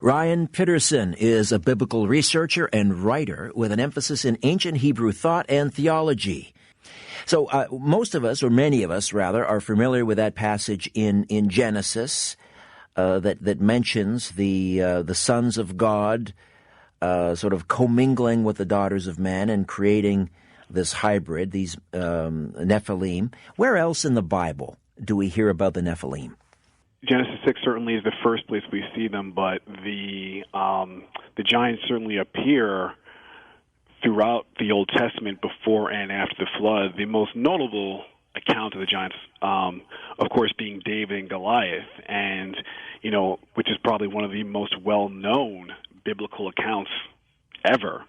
Ryan Pitterson is a biblical researcher and writer with an emphasis in ancient Hebrew thought and theology. So most of us, or many of us rather, are familiar with that passage in Genesis that mentions the sons of God sort of commingling with the daughters of men and creating this hybrid, these Nephilim. Where else in the Bible do we hear about the Nephilim? Genesis 6 certainly is the first place we see them, but the giants certainly appear throughout the Old Testament before and after the flood. The most notable account of the giants, of course, being David and Goliath, and which is probably one of the most well-known biblical accounts ever.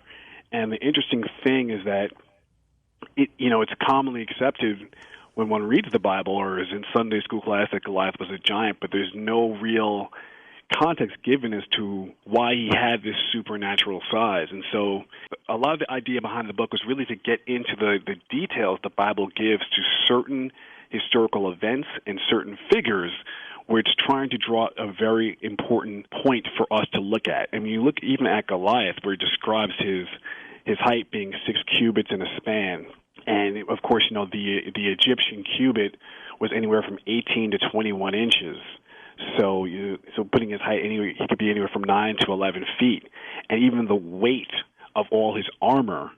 And the interesting thing is that it's commonly accepted when one reads the Bible or is in Sunday school class that Goliath was a giant, but there's no real context given as to why he had this supernatural size. And so a lot of the idea behind the book was really to get into the details the Bible gives to certain historical events and certain figures where it's trying to draw a very important point for us to look at. I mean, you look even at Goliath, where he describes his height being 6 cubits in a span. And, of course, the Egyptian cubit was anywhere from 18 to 21 inches. So putting his height, he could be anywhere from 9 to 11 feet. And even the weight of all his armor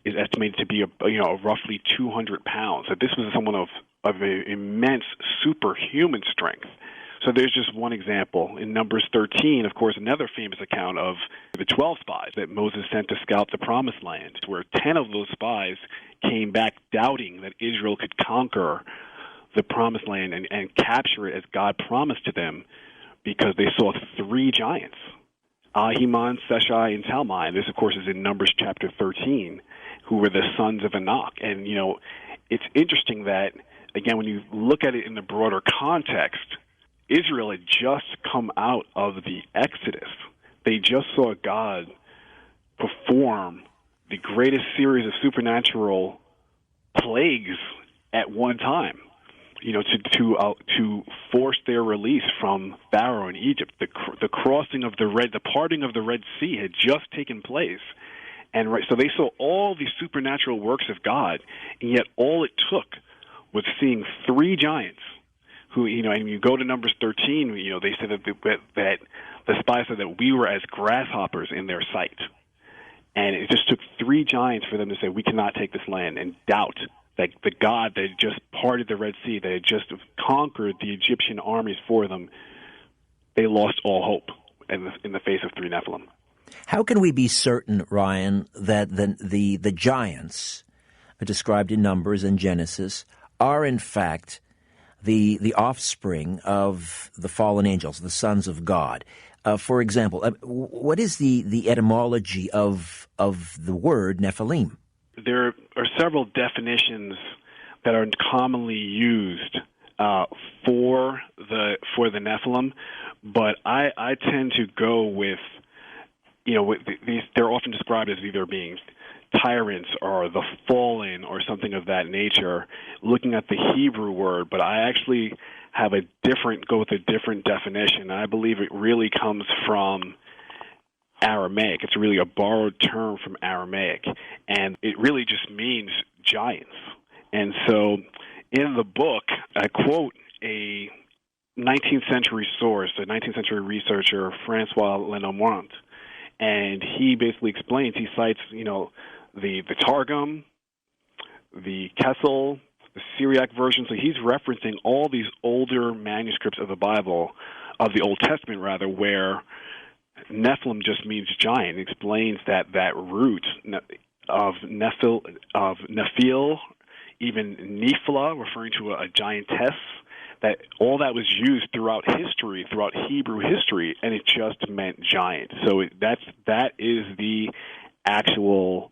is estimated to be roughly 200 pounds. So this was someone of immense superhuman strength. So there's just one example. In Numbers 13, of course, another famous account of the 12 spies that Moses sent to scout the Promised Land, where 10 of those spies came back doubting that Israel could conquer the Promised Land and capture it as God promised to them, because they saw 3 giants, Ahiman, Seshai, and Talmai. And this, of course, is in Numbers chapter 13, who were the sons of Anak. And, it's interesting that, again, when you look at it in the broader context, Israel had just come out of the Exodus. They just saw God perform the greatest series of supernatural plagues at one time, to force their release from Pharaoh in Egypt. The crossing of the parting of the Red Sea had just taken place. And so they saw all these supernatural works of God, and yet all it took was seeing 3 giants who, and you go to Numbers 13, they said that the spies said that we were as grasshoppers in their sight. And it just took 3 giants for them to say, we cannot take this land, and doubt that the God that had just parted the Red Sea, that had just conquered the Egyptian armies for them, they lost all hope in the face of 3 Nephilim. How can we be certain, Ryan, that the giants described in Numbers and Genesis are in fact the offspring of the fallen angels, the sons of God? For example, what is the etymology of the word Nephilim? There are several definitions that are commonly used for the Nephilim, but I tend to go with these. They're often described as either being tyrants or the fallen or something of that nature, looking at the Hebrew word, but I actually go with a different definition. I believe it really comes from Aramaic. It's really a borrowed term from Aramaic, and it really just means giants. And so in the book, I quote a 19th century source, a 19th century researcher, Francois Lenormand, and he basically explains, he cites, the Targum, the Kessel, the Syriac version. So he's referencing all these older manuscripts of the Bible, of the Old Testament rather, where Nephilim just means giant. It explains that root of Nephil, even Nephila, referring to a giantess, that all that was used throughout history, throughout Hebrew history, and it just meant giant. So that is the actual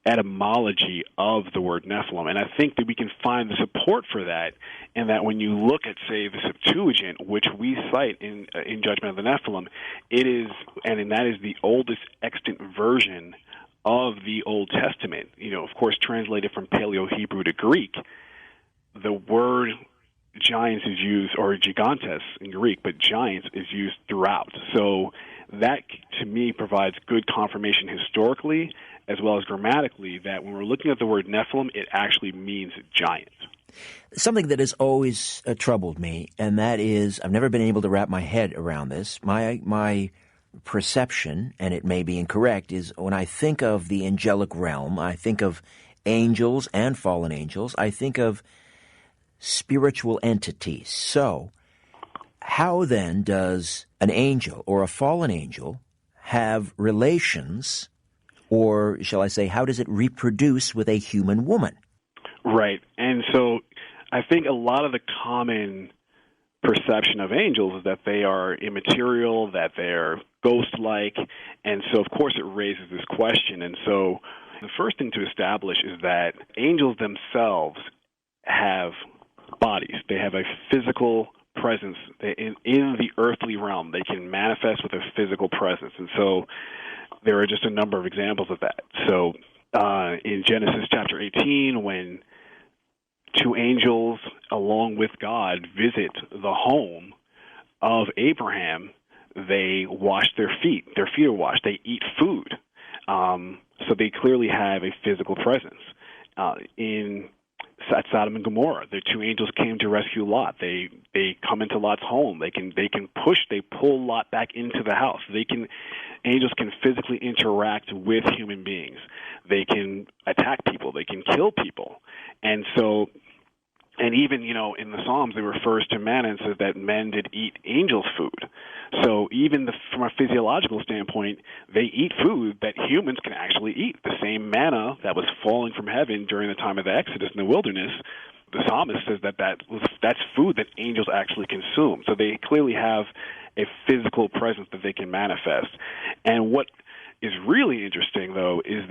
etymology of the word Nephilim. And I think that we can find the support for that, and that when you look at, say, the Septuagint, which we cite in Judgment of the Nephilim, it is, and that is the oldest extant version of the Old Testament, of course, translated from Paleo-Hebrew to Greek. The word giants is used, or gigantes in Greek, but giants is used throughout. So that, to me, provides good confirmation historically as well as grammatically that when we're looking at the word Nephilim, it actually means giant. Something that has always troubled me, and that is, I've never been able to wrap my head around this. My perception, and it may be incorrect, is when I think of the angelic realm, I think of angels and fallen angels, I think of spiritual entities. So, how then does an angel or a fallen angel have relations, or shall I say, how does it reproduce with a human woman? Right. And so I think a lot of the common perception of angels is that they are immaterial, that they're ghost-like, and so of course it raises this question. And so the first thing to establish is that angels themselves have bodies. They have a physical presence in the earthly realm. They can manifest with a physical presence. And so there are just a number of examples of that. So in Genesis chapter 18, when two angels, along with God, visit the home of Abraham, they wash their feet. Their feet are washed. They eat food. So they clearly have a physical presence. At Sodom and Gomorrah, the two angels came to rescue Lot. They come into Lot's home. They pull Lot back into the house. Angels can physically interact with human beings. They can attack people. They can kill people. And so, and even, in the Psalms, it refers to man and says that men did eat angels' food. So even from a physiological standpoint, they eat food that humans can actually eat. The same manna that was falling from heaven during the time of the Exodus in the wilderness, the psalmist says that's food that angels actually consume. So they clearly have a physical presence that they can manifest. And what is really interesting, though, is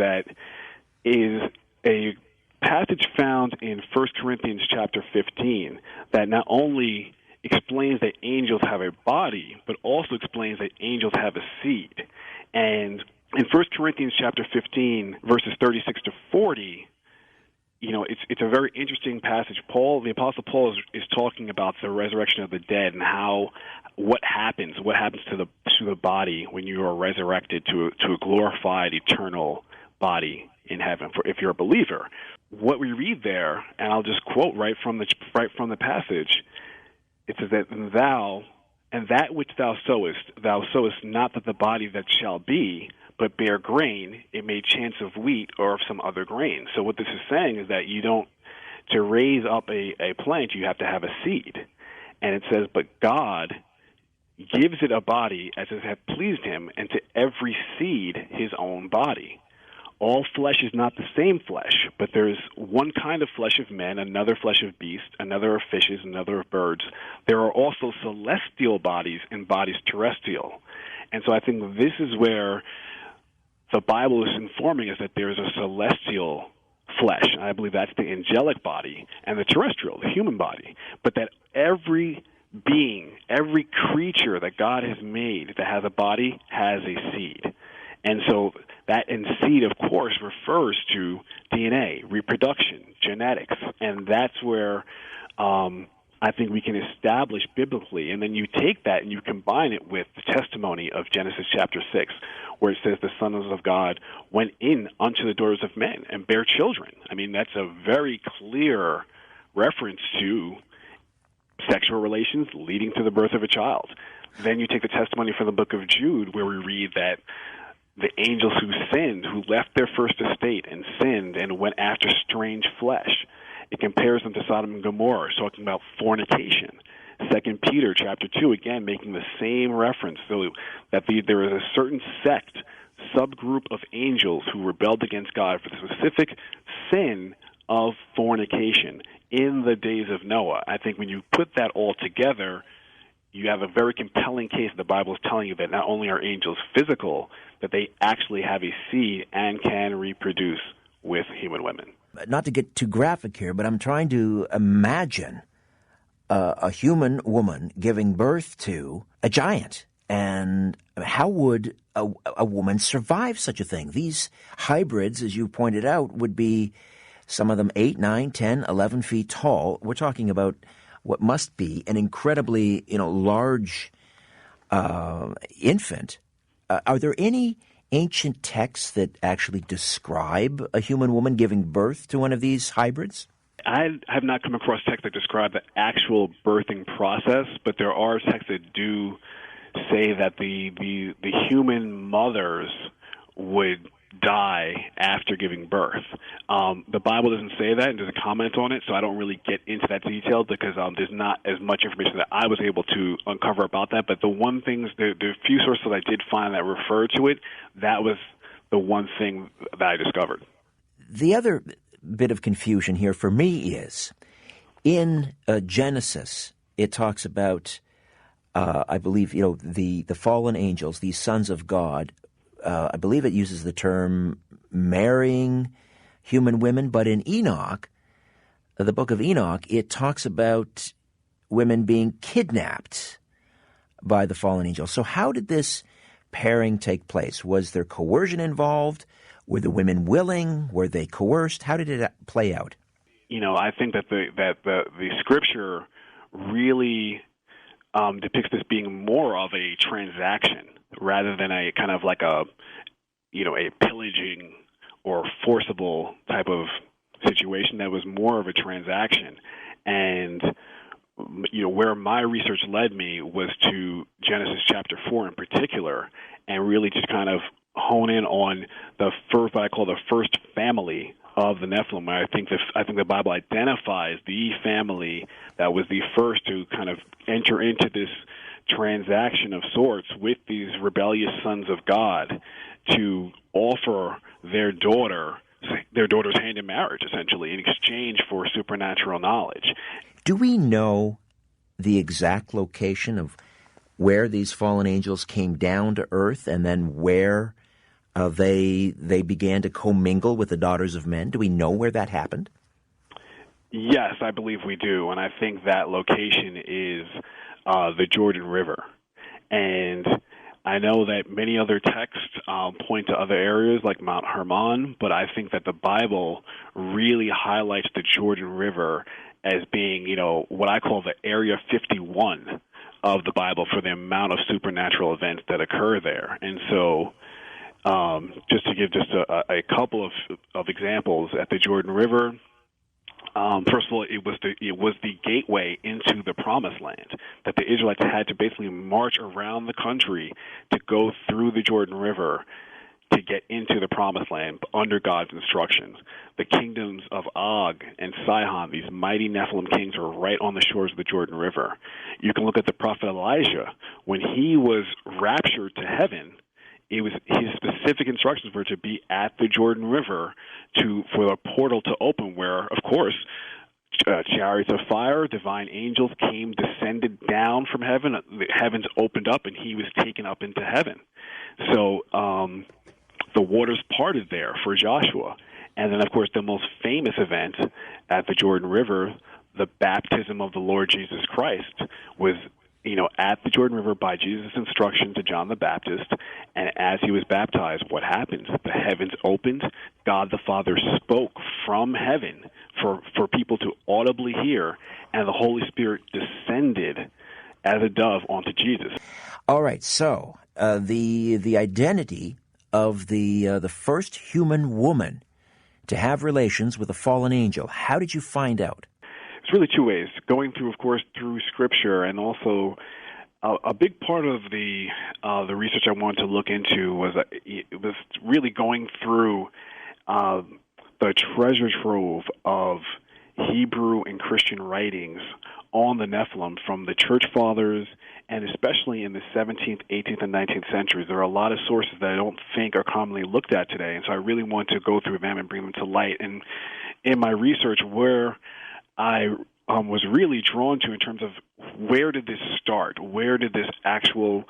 a passage found in 1 Corinthians chapter 15 that not only explains that angels have a body, but also explains that angels have a seed. And in 1 Corinthians chapter 15, verses 36 to 40, it's a very interesting passage. The Apostle Paul is talking about the resurrection of the dead and what happens to the body when you are resurrected to a glorified eternal body in heaven. if you're a believer. What we read there, and I'll just quote right from the passage. It says that and that which thou sowest not that the body that shall be, but bear grain, it may chance of wheat or of some other grain. So what this is saying is that to raise up a plant, you have to have a seed. And it says, but God gives it a body as it hath pleased him, and to every seed his own body. All flesh is not the same flesh, but there is one kind of flesh of men, another flesh of beasts, another of fishes, another of birds. There are also celestial bodies and bodies terrestrial. And so I think this is where the Bible is informing us that there is a celestial flesh. I believe that's the angelic body, and the terrestrial, the human body. But that every being, every creature that God has made that has a body has a seed. And so that seed, of course, refers to DNA, reproduction, genetics, and that's where I think we can establish biblically. And then you take that and you combine it with the testimony of Genesis chapter 6, where it says the sons of God went in unto the daughters of men and bare children. I mean, that's a very clear reference to sexual relations leading to the birth of a child. Then you take the testimony from the book of Jude, where we read that the angels who sinned, who left their first estate and sinned and went after strange flesh. It compares them to Sodom and Gomorrah, talking about fornication. 2 Peter chapter 2, again, making the same reference, so that there is a certain sect, subgroup of angels who rebelled against God for the specific sin of fornication in the days of Noah. I think when you put that all together, you have a very compelling case. The Bible is telling you that not only are angels physical, that they actually have a seed and can reproduce with human women. Not to get too graphic here, but I'm trying to imagine a human woman giving birth to a giant. And how would a woman survive such a thing? These hybrids, as you pointed out, would be some of them 8, 9, 10, 11 feet tall. We're talking about what must be an incredibly, large infant. are there any ancient texts that actually describe a human woman giving birth to one of these hybrids? I have not come across texts that describe the actual birthing process, but there are texts that do say that the human mothers would die after giving birth. The Bible doesn't say that and doesn't comment on it, so I don't really get into that detail because there's not as much information that I was able to uncover about that. But the few sources I did find that referred to it, that was the one thing that I discovered. The other bit of confusion here for me is in Genesis, it talks about, I believe, the fallen angels, these sons of God. I believe it uses the term marrying human women, but in Enoch, the book of Enoch, it talks about women being kidnapped by the fallen angels. So how did this pairing take place? Was there coercion involved? Were the women willing? Were they coerced? How did it play out? I think that the scripture really depicts this being more of a transaction rather than a kind of like a pillaging or forcible type of situation. That was more of a transaction. And where my research led me was to Genesis chapter 4 in particular, and really just kind of hone in on what I call the first family of the Nephilim. I think the Bible identifies the family that was the first to kind of enter into this transaction of sorts with these rebellious sons of God to offer their daughter's hand in marriage, essentially, in exchange for supernatural knowledge. Do we know the exact location of where these fallen angels came down to earth and then where they began to commingle with the daughters of men? Do we know where that happened? Yes, I believe we do, and I think that location is the Jordan River. And I know that many other texts point to other areas like Mount Hermon, but I think that the Bible really highlights the Jordan River as being, what I call the Area 51 of the Bible for the amount of supernatural events that occur there. And so just to give just a couple of examples, at the Jordan River, first of all, it was the gateway into the Promised Land, that the Israelites had to basically march around the country to go through the Jordan River to get into the Promised Land under God's instructions. The kingdoms of Og and Sihon, these mighty Nephilim kings, were right on the shores of the Jordan River. You can look at the prophet Elijah. When he was raptured to heaven, it was his specific instructions were to be at the Jordan River for a portal to open, where, of course, chariots of fire, divine angels descended down from heaven. The heavens opened up, and he was taken up into heaven. So the waters parted there for Joshua. And then, of course, the most famous event at the Jordan River, the baptism of the Lord Jesus Christ, was at the Jordan River by Jesus' instruction to John the Baptist. And as he was baptized, what happened? The heavens opened. God the Father spoke from heaven for people to audibly hear, and the Holy Spirit descended as a dove onto Jesus. All right, so the identity of the first human woman to have relations with a fallen angel, how did you find out? It's really two ways. Going through, of course, through Scripture, and also a big part of the research I wanted to look into was really going through the treasure trove of Hebrew and Christian writings on the Nephilim from the Church Fathers, and especially in the 17th, 18th, and 19th centuries. There are a lot of sources that I don't think are commonly looked at today, and so I really want to go through them and bring them to light. And in my research, where I was really drawn to in terms of where did this start? Where did this actual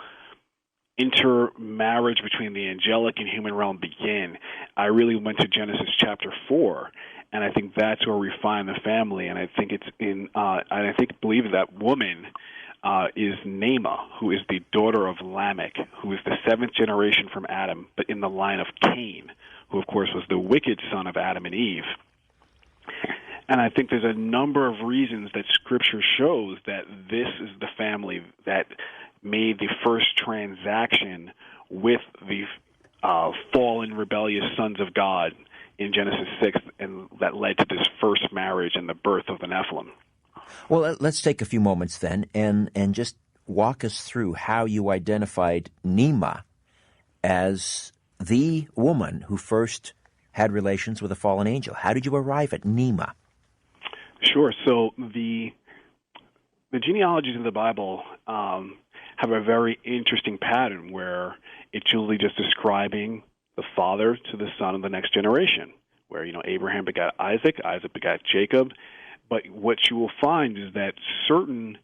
intermarriage between the angelic and human realm begin? I really went to Genesis chapter 4, and I think that's where we find the family. And I think it's believe that woman is Naamah, who is the daughter of Lamech, who is the seventh generation from Adam, but in the line of Cain, who of course was the wicked son of Adam and Eve. And I think there's a number of reasons that Scripture shows that this is the family that made the first transaction with the fallen, rebellious sons of God in Genesis 6, and that led to this first marriage and the birth of the Nephilim. Well, let's take a few moments then and just walk us through how you identified Nema as the woman who first had relations with a fallen angel. How did you arrive at Nema? Sure. So the genealogies of the Bible have a very interesting pattern where it's usually just describing the father to the son of the next generation, where, Abraham begat Isaac, Isaac begat Jacob. But what you will find is that certain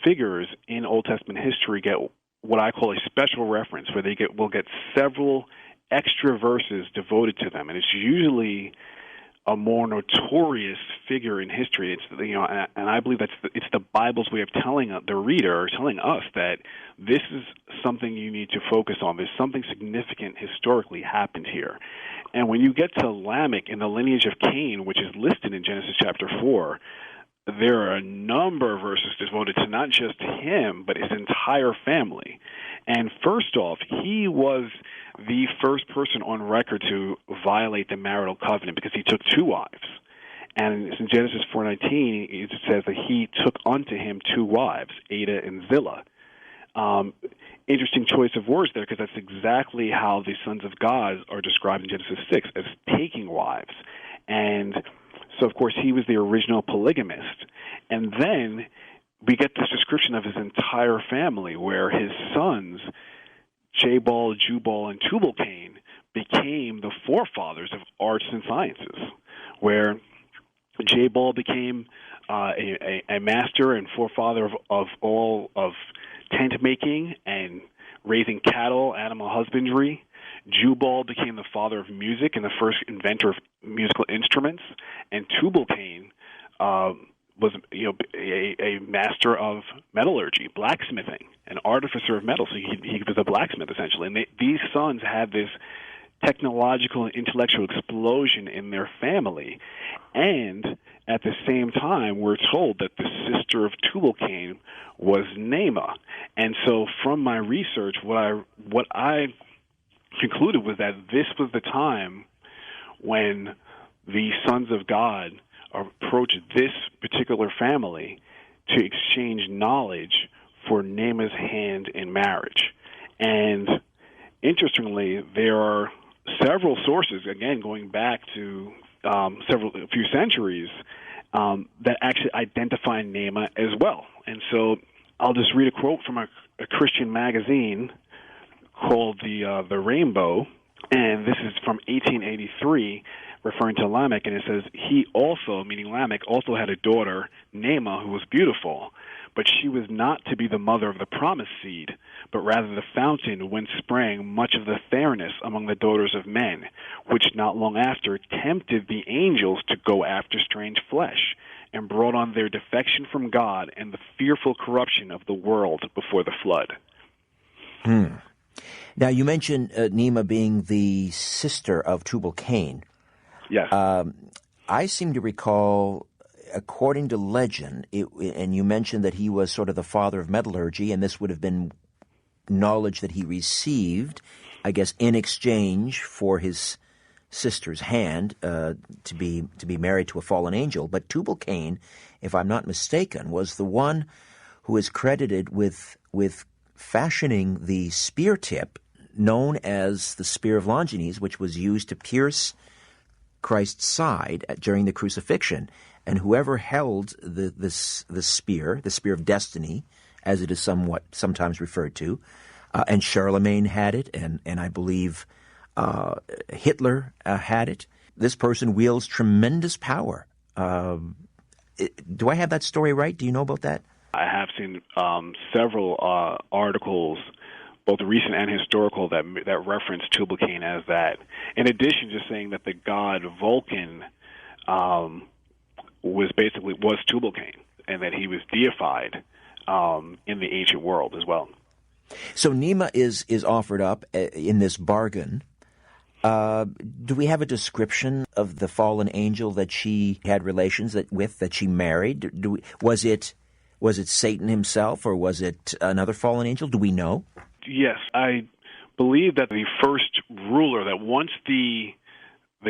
figures in Old Testament history get what I call a special reference, where will get several extra verses devoted to them, and it's usually a more notorious figure in history. It's and I believe it's the Bible's way of telling the reader, telling us that this is something you need to focus on. There's something significant historically happened here. And when you get to Lamech in the lineage of Cain, which is listed in Genesis chapter 4, there are a number of verses devoted to not just him, but his entire family. And first off, he was the first person on record to violate the marital covenant because he took 2 wives. And in Genesis 4:19, it says that he took unto him 2 wives, Adah and Zillah. Interesting choice of words there, because that's exactly how the sons of God are described in Genesis 6, as taking wives. And so, of course, he was the original polygamist. And then we get this description of his entire family, where his sons, Jabal, Jubal, and Tubal-Cain, became the forefathers of arts and sciences, where Jabal became a master and forefather of all of tent making and raising cattle, animal husbandry. Jubal became the father of music and the first inventor of musical instruments, and Tubal-Cain was a master of metallurgy, blacksmithing, an artificer of metal. So he was a blacksmith, essentially. And these sons had this technological and intellectual explosion in their family. And at the same time, we're told that the sister of Tubal-Cain was Nema. And so from my research, what I concluded was that this was the time when the sons of God approached this particular family to exchange knowledge for Nema's hand in marriage. And interestingly, there are several sources, again going back to a few centuries, that actually identify Nema as well. And so I'll just read a quote from a Christian magazine called the Rainbow, and this is from 1883, referring to Lamech, and it says, he also, meaning Lamech, also had a daughter, Nema, who was beautiful, but she was not to be the mother of the promised seed, but rather the fountain whence sprang much of the fairness among the daughters of men, which not long after tempted the angels to go after strange flesh, and brought on their defection from God and the fearful corruption of the world before the flood. Now, you mentioned Nema being the sister of Tubal-Cain. Yes. I seem to recall, according to legend, and you mentioned that he was sort of the father of metallurgy, and this would have been knowledge that he received, I guess, in exchange for his sister's hand to be married to a fallen angel. But Tubal-Cain, if I'm not mistaken, was the one who is credited with fashioning the spear tip known as the Spear of Longinus, which was used to pierce Christ's side during the crucifixion. And whoever held the spear, the spear of destiny, as it is sometimes referred to, and Charlemagne had it, and I believe Hitler had it. This person wields tremendous power. Do I have that story right? Do you know about that? I have seen several articles, both recent and historical, that reference Tubal-Cain as that. In addition to saying that the god Vulcan was Tubal-Cain, and that he was deified in the ancient world as well. So Nema is offered up in this bargain. Do we have a description of the fallen angel that she had relations with, that she married? Was it Satan himself, or was it another fallen angel? Do we know? Yes, I believe that the first ruler, that once the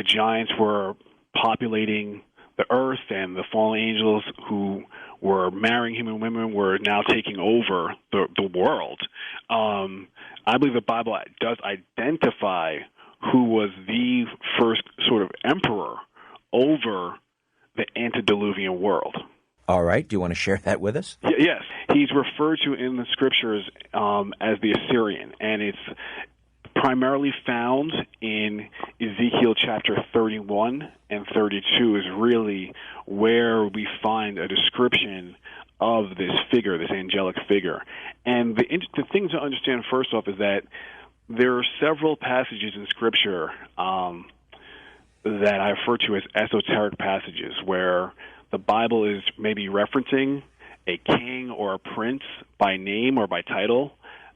giants were populating the earth and the fallen angels who were marrying human women were now taking over the world, I believe the Bible does identify who was the first sort of emperor over the antediluvian world. All right. Do you want to share that with us? Yes. He's referred to in the scriptures as the Assyrian, and it's primarily found in Ezekiel chapter 31 and 32 is really where we find a description of this figure, this angelic figure. And the thing to understand first off is that there are several passages in Scripture that I refer to as esoteric passages, where the Bible is maybe referencing a king or a prince by name or by title,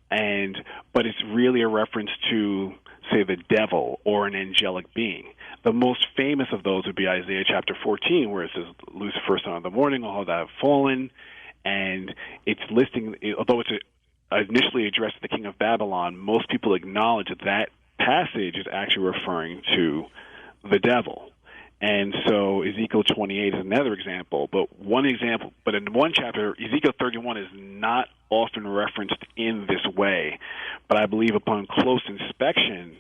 but it's really a reference to, say, the devil or an angelic being. The most famous of those would be Isaiah chapter 14, where it says, Lucifer, son of the morning, all that have fallen, and it's listing, although it's initially addressed to the king of Babylon, most people acknowledge that that passage is actually referring to the devil. And so Ezekiel 28 is another example, but in one chapter, Ezekiel 31 is not often referenced in this way. But I believe upon close inspection,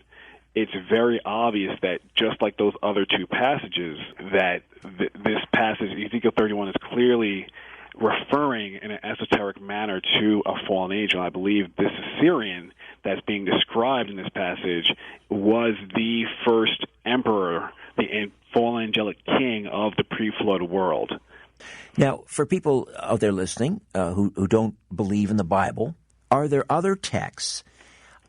it's very obvious that just like those other two passages, that this passage, Ezekiel 31, is clearly referring in an esoteric manner to a fallen angel. I believe this Assyrian that's being described in this passage was the first emperor, the fallen angelic king of the pre-flood world. Now, for people out there listening who don't believe in the Bible, are there other texts,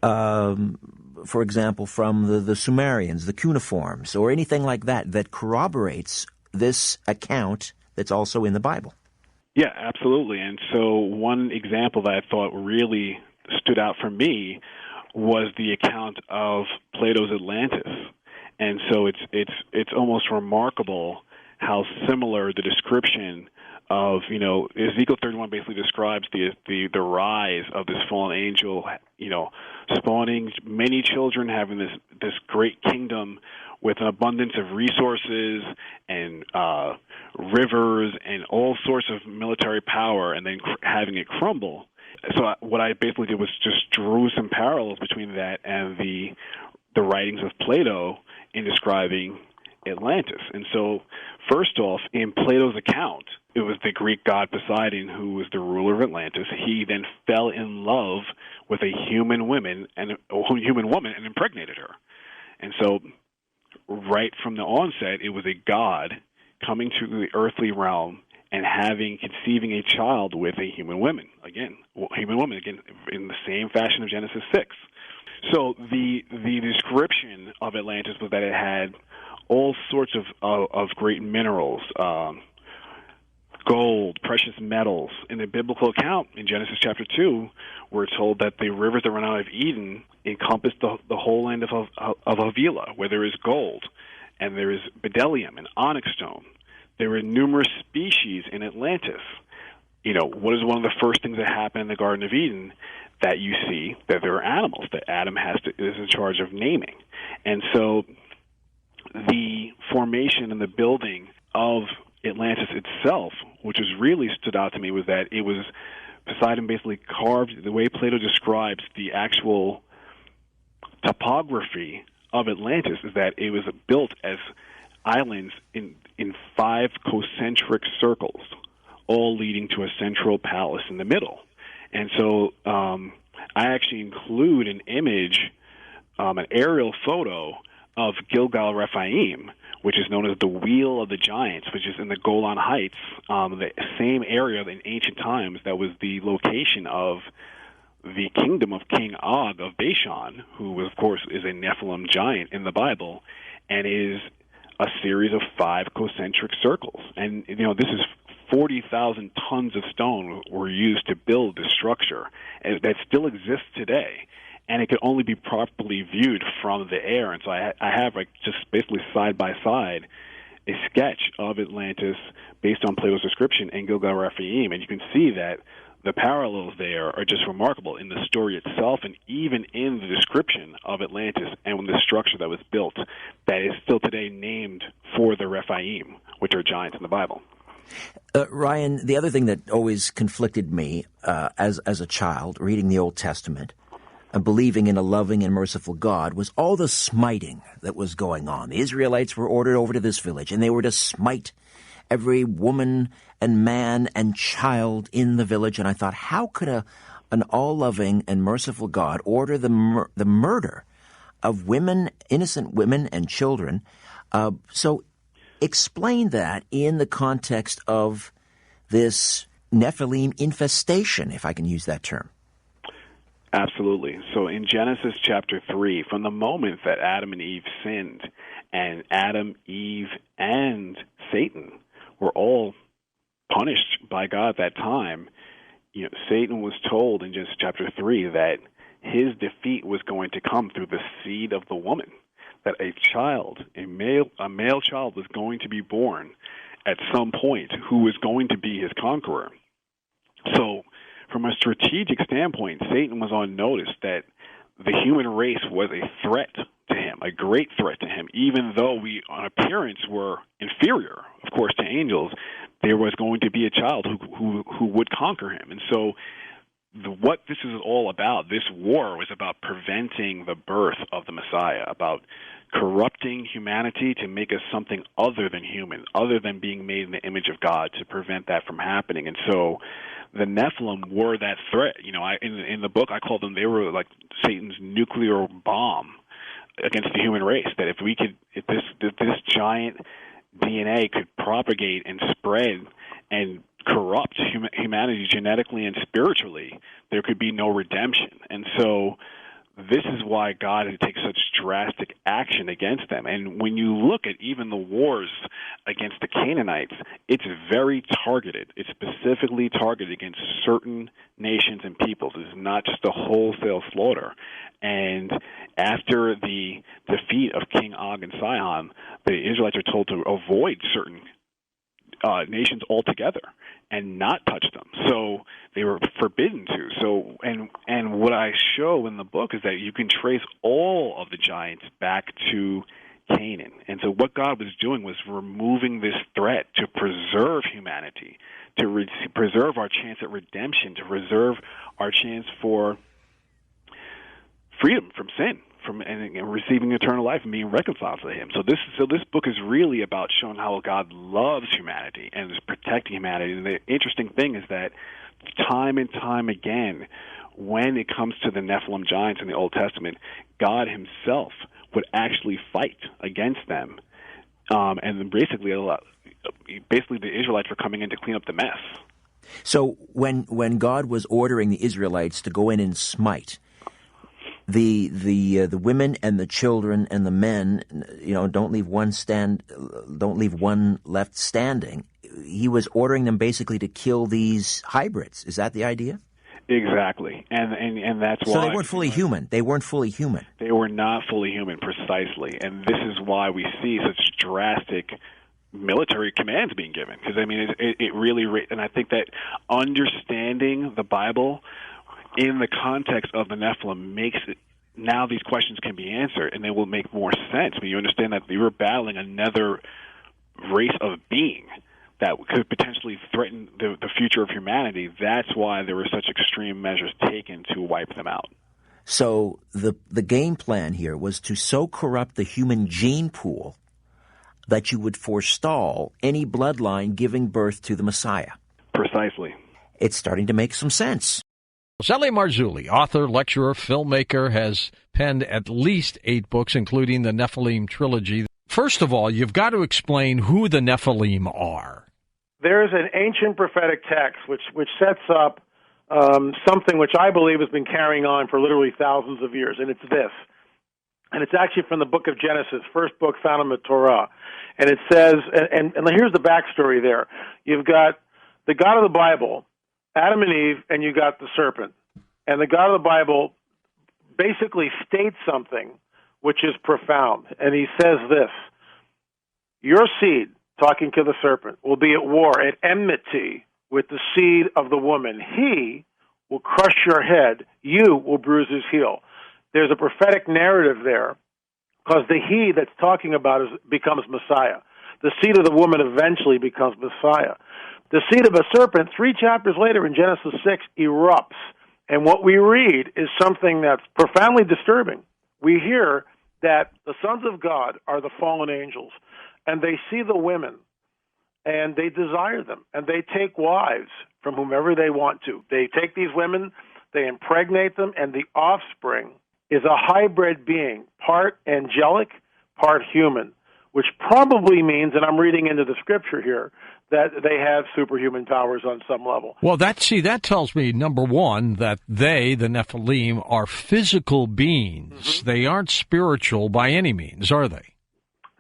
for example, from the Sumerians, the cuneiforms, or anything like that, that corroborates this account that's also in the Bible? Yeah, absolutely. And so one example that I thought really stood out for me was the account of Plato's Atlantis. And so it's almost remarkable how similar the description of, Ezekiel 31 basically describes the rise of this fallen angel, spawning many children, having this great kingdom with an abundance of resources and rivers and all sorts of military power, and then having it crumble. So what I basically did was just drew some parallels between that and the writings of Plato in describing Atlantis. And so, first off, in Plato's account, it was the Greek god Poseidon who was the ruler of Atlantis. He then fell in love with a human woman and impregnated her. And so, right from the onset, it was a god coming to the earthly realm and conceiving a child with a human woman. Again, in the same fashion of Genesis 6. So the description of Atlantis was that it had all sorts of great minerals, gold, precious metals. In the biblical account in Genesis chapter 2, we're told that the rivers that run out of Eden encompass the whole land of Havilah, where there is gold, and there is bdellium and onyx stone. There are numerous species in Atlantis. What is one of the first things that happen in the Garden of Eden? That you see that there are animals that Adam is in charge of naming. And so the formation and the building of Atlantis itself, which has really stood out to me, was that it was Poseidon basically carved, the way Plato describes the actual topography of Atlantis is that it was built as islands in 5 concentric circles, all leading to a central palace in the middle. And so I actually include an image, an aerial photo of Gilgal-Rephaim, which is known as the Wheel of the Giants, which is in the Golan Heights, the same area in ancient times that was the location of the kingdom of King Og of Bashan, who, of course, is a Nephilim giant in the Bible, and is a series of 5 concentric circles. And, this is 40,000 tons of stone were used to build this structure that still exists today, and it could only be properly viewed from the air. And so I have just basically side by side a sketch of Atlantis based on Plato's description and Gilgal-Rephaim, and you can see that the parallels there are just remarkable in the story itself and even in the description of Atlantis and the structure that was built that is still today named for the Rephaim, which are giants in the Bible. Ryan, the other thing that always conflicted me as a child, reading the Old Testament, believing in a loving and merciful God, was all the smiting that was going on. The Israelites were ordered over to this village, and they were to smite every woman and man and child in the village. And I thought, how could an all-loving and merciful God order the murder of women, innocent women and children? So explain that in the context of this Nephilim infestation, if I can use that term. Absolutely. So in Genesis chapter 3, from the moment that Adam and Eve sinned, and Adam, Eve, and Satan were all punished by God at that time, Satan was told in Genesis chapter 3 that his defeat was going to come through the seed of the woman, that a male child was going to be born at some point who was going to be his conqueror. So from a strategic standpoint, Satan was on notice that the human race was a threat to him, a great threat to him. Even though we, on appearance, were inferior, of course, to angels, there was going to be a child who would conquer him. And so what this is all about, this war, was about preventing the birth of the Messiah, about corrupting humanity to make us something other than human, other than being made in the image of God, to prevent that from happening. And so the Nephilim were that threat. In the book, I call them, they were like Satan's nuclear bomb against the human race. That if this giant DNA could propagate and spread and corrupt humanity genetically and spiritually, there could be no redemption. And so this is why God had to take such drastic action against them. And when you look at even the wars against the Canaanites, it's very targeted. It's specifically targeted against certain nations and peoples. It's not just a wholesale slaughter. And after the defeat of King Og and Sihon, the Israelites are told to avoid certain nations altogether and not touch them. So they were forbidden to. So and what I show in the book is that you can trace all of the giants back to Canaan. And so what God was doing was removing this threat to preserve humanity, to preserve our chance at redemption, to preserve our chance for freedom from sin, and receiving eternal life and being reconciled to Him. So this book is really about showing how God loves humanity and is protecting humanity. And the interesting thing is that time and time again, when it comes to the Nephilim giants in the Old Testament, God Himself would actually fight against them, and then basically the Israelites were coming in to clean up the mess. So when God was ordering the Israelites to go in and smite, the women and the children and the men, don't leave one left standing. He was ordering them basically to kill these hybrids. Is that the idea? Exactly, and that's why. So they weren't fully human. They weren't fully human. They were not fully human, precisely, and this is why we see such drastic military commands being given. Because it really, and I think that understanding the Bible in the context of the Nephilim makes it, now these questions can be answered, and they will make more sense when you understand that you were battling another race of being that could potentially threaten the future of humanity. That's why there were such extreme measures taken to wipe them out. So the game plan here was to so corrupt the human gene pool that you would forestall any bloodline giving birth to the Messiah. Precisely. It's starting to make some sense. Sally Marzulli, author, lecturer, filmmaker, has penned at least 8 books, including the Nephilim trilogy. First of all, you've got to explain who the Nephilim are. There is an ancient prophetic text which sets up something which I believe has been carrying on for literally thousands of years, and it's this. And it's actually from the book of Genesis, first book found in the Torah. And it says, and here's the backstory there. You've got the God of the Bible, Adam and Eve, and you got the serpent. And the God of the Bible basically states something which is profound. And he says this: your seed, talking to the serpent, will be at war, at enmity with the seed of the woman. He will crush your head. You will bruise his heel. There's a prophetic narrative there because the he that's talking about becomes Messiah. The seed of the woman eventually becomes Messiah. The seed of a serpent, 3 chapters later in Genesis 6, erupts. And what we read is something that's profoundly disturbing. We hear that the sons of God are the fallen angels, and they see the women, and they desire them, and they take wives from whomever they want to. They take these women, they impregnate them, and the offspring is a hybrid being, part angelic, part human, which probably means, and I'm reading into the scripture here, that they have superhuman powers on some level. Well, that tells me, number one, that they, the Nephilim, are physical beings. Mm-hmm. They aren't spiritual by any means, are they?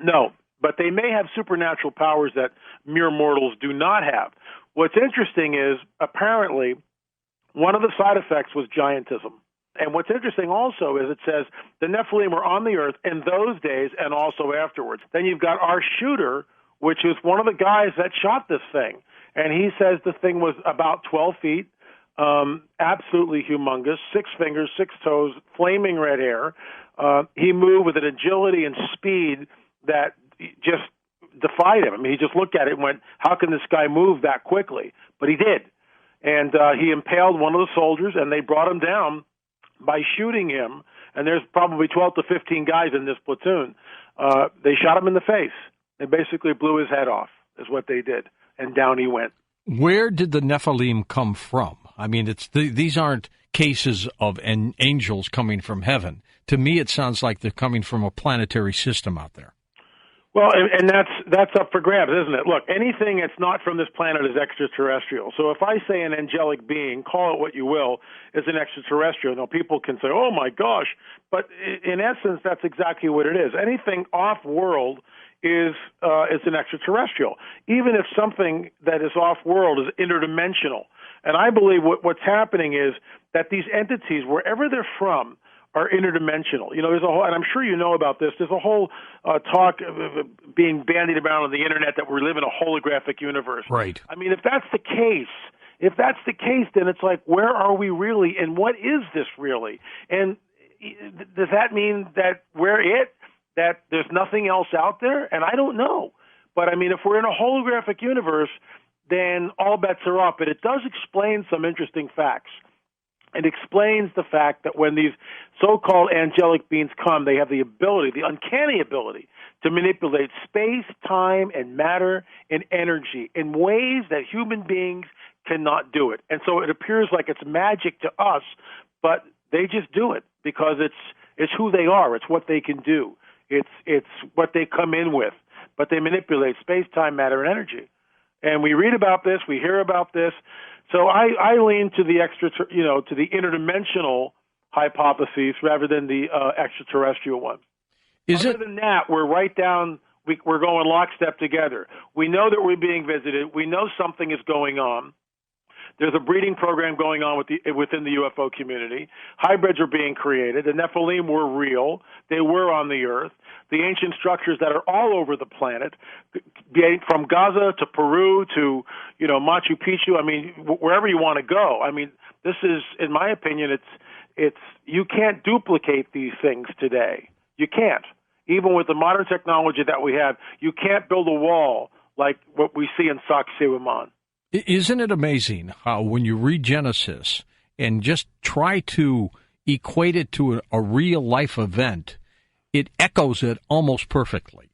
No, but they may have supernatural powers that mere mortals do not have. What's interesting is, apparently, one of the side effects was giantism. And what's interesting also is it says the Nephilim were on the earth in those days and also afterwards. Then you've got our shooter, which is one of the guys that shot this thing. And he says the thing was about 12 feet, absolutely humongous, 6 fingers, 6 toes, flaming red hair. He moved with an agility and speed that just defied him. I mean, he just looked at it and went, how can this guy move that quickly? But he did. And he impaled one of the soldiers, and they brought him down by shooting him. And there's probably 12 to 15 guys in this platoon. They shot him in the face. They basically blew his head off, is what they did, and down he went. Where did the Nephilim come from? I mean, these aren't cases of angels coming from heaven. To me, it sounds like they're coming from a planetary system out there. Well, and that's up for grabs, isn't it? Look, anything that's not from this planet is extraterrestrial. So if I say an angelic being, call it what you will, is an extraterrestrial, now people can say, oh my gosh, but in essence, that's exactly what it is. Anything off-world is an extraterrestrial, even if something that is off-world is interdimensional. And I believe what's happening is that these entities, wherever they're from, are interdimensional. You know, there's a whole, and I'm sure you know about this, there's a whole talk being bandied around on the internet that we live in a holographic universe. Right. I mean, if that's the case, then it's like, where are we really, and what is this really? And does that mean that we're it? That there's nothing else out there? And I don't know. But, I mean, if we're in a holographic universe, then all bets are off. But it does explain some interesting facts. It explains the fact that when these so-called angelic beings come, they have the ability, the uncanny ability, to manipulate space, time, and matter and energy in ways that human beings cannot do it. And so it appears like it's magic to us, but they just do it because it's who they are. It's what they can do. It's what they come in with, but they manipulate space, time, matter, and energy. And we read about this, we hear about this. So I lean to the to the interdimensional hypotheses rather than the extraterrestrial one. Other than that, we're right down. We're going lockstep together. We know that we're being visited. We know something is going on. There's a breeding program going on within the UFO community. Hybrids are being created. The Nephilim were real. They were on the earth. The ancient structures that are all over the planet, from Gaza to Peru to, Machu Picchu. I mean, wherever you want to go. I mean, this is, in my opinion, it's you can't duplicate these things today. You can't. Even with the modern technology that we have, you can't build a wall like what we see in Sacsayhuaman. Isn't it amazing how when you read Genesis and just try to equate it to a real-life event, it echoes it almost perfectly?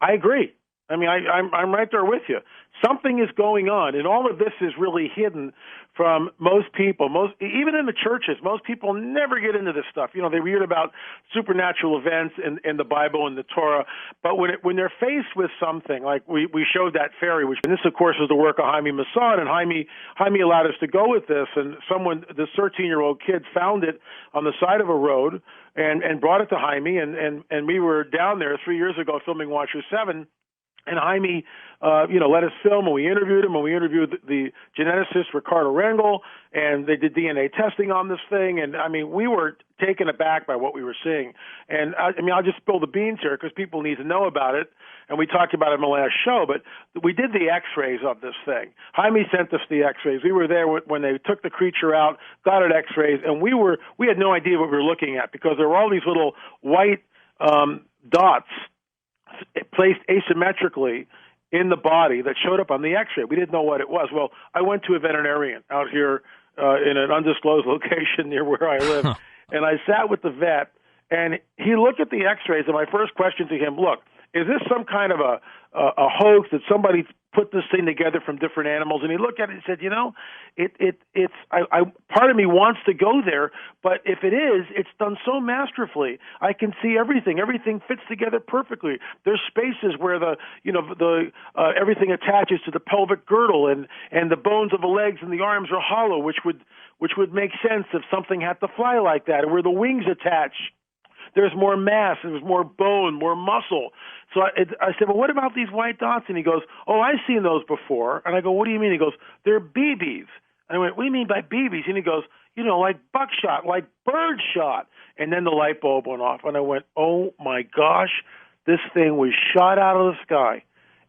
I agree. I mean, I'm right there with you. Something is going on, and all of this is really hidden from most people. Even in the churches, most people never get into this stuff. They read about supernatural events in the Bible and the Torah, but when they're faced with something, like we showed that fairy, and this, of course, is the work of Jaime Maussan, and Jaime allowed us to go with this, and this 13-year-old kid found it on the side of a road and brought it to Jaime, and we were down there 3 years ago filming Watcher 7, And Jaime, let us film, and we interviewed him, and we interviewed the geneticist Ricardo Rangel, and they did DNA testing on this thing. And I mean, we were taken aback by what we were seeing. And I'll just spill the beans here because people need to know about it. And we talked about it in the last show, but we did the X-rays of this thing. Jaime sent us the X-rays. We were there when they took the creature out, got it X-rays, and we had no idea what we were looking at because there were all these little white dots placed asymmetrically in the body that showed up on the X-ray. We didn't know what it was. Well, I went to a veterinarian out here in an undisclosed location near where I live, and I sat with the vet, and he looked at the X-rays, and my first question to him, look, is this some kind of a hoax that somebody put this thing together from different animals? And he looked at it and said, it's part of me wants to go there, but if it is, it's done so masterfully. I can see everything. Everything fits together perfectly. There's spaces where everything attaches to the pelvic girdle, and the bones of the legs and the arms are hollow, which would make sense if something had to fly like that, and where the wings attach. There's more mass, there's more bone, more muscle. So I said, well, what about these white dots? And he goes, oh, I've seen those before. And I go, what do you mean? He goes, they're BBs. And I went, what do you mean by BBs? And he goes, like buckshot, like bird shot. And then the light bulb went off. And I went, oh, my gosh, this thing was shot out of the sky.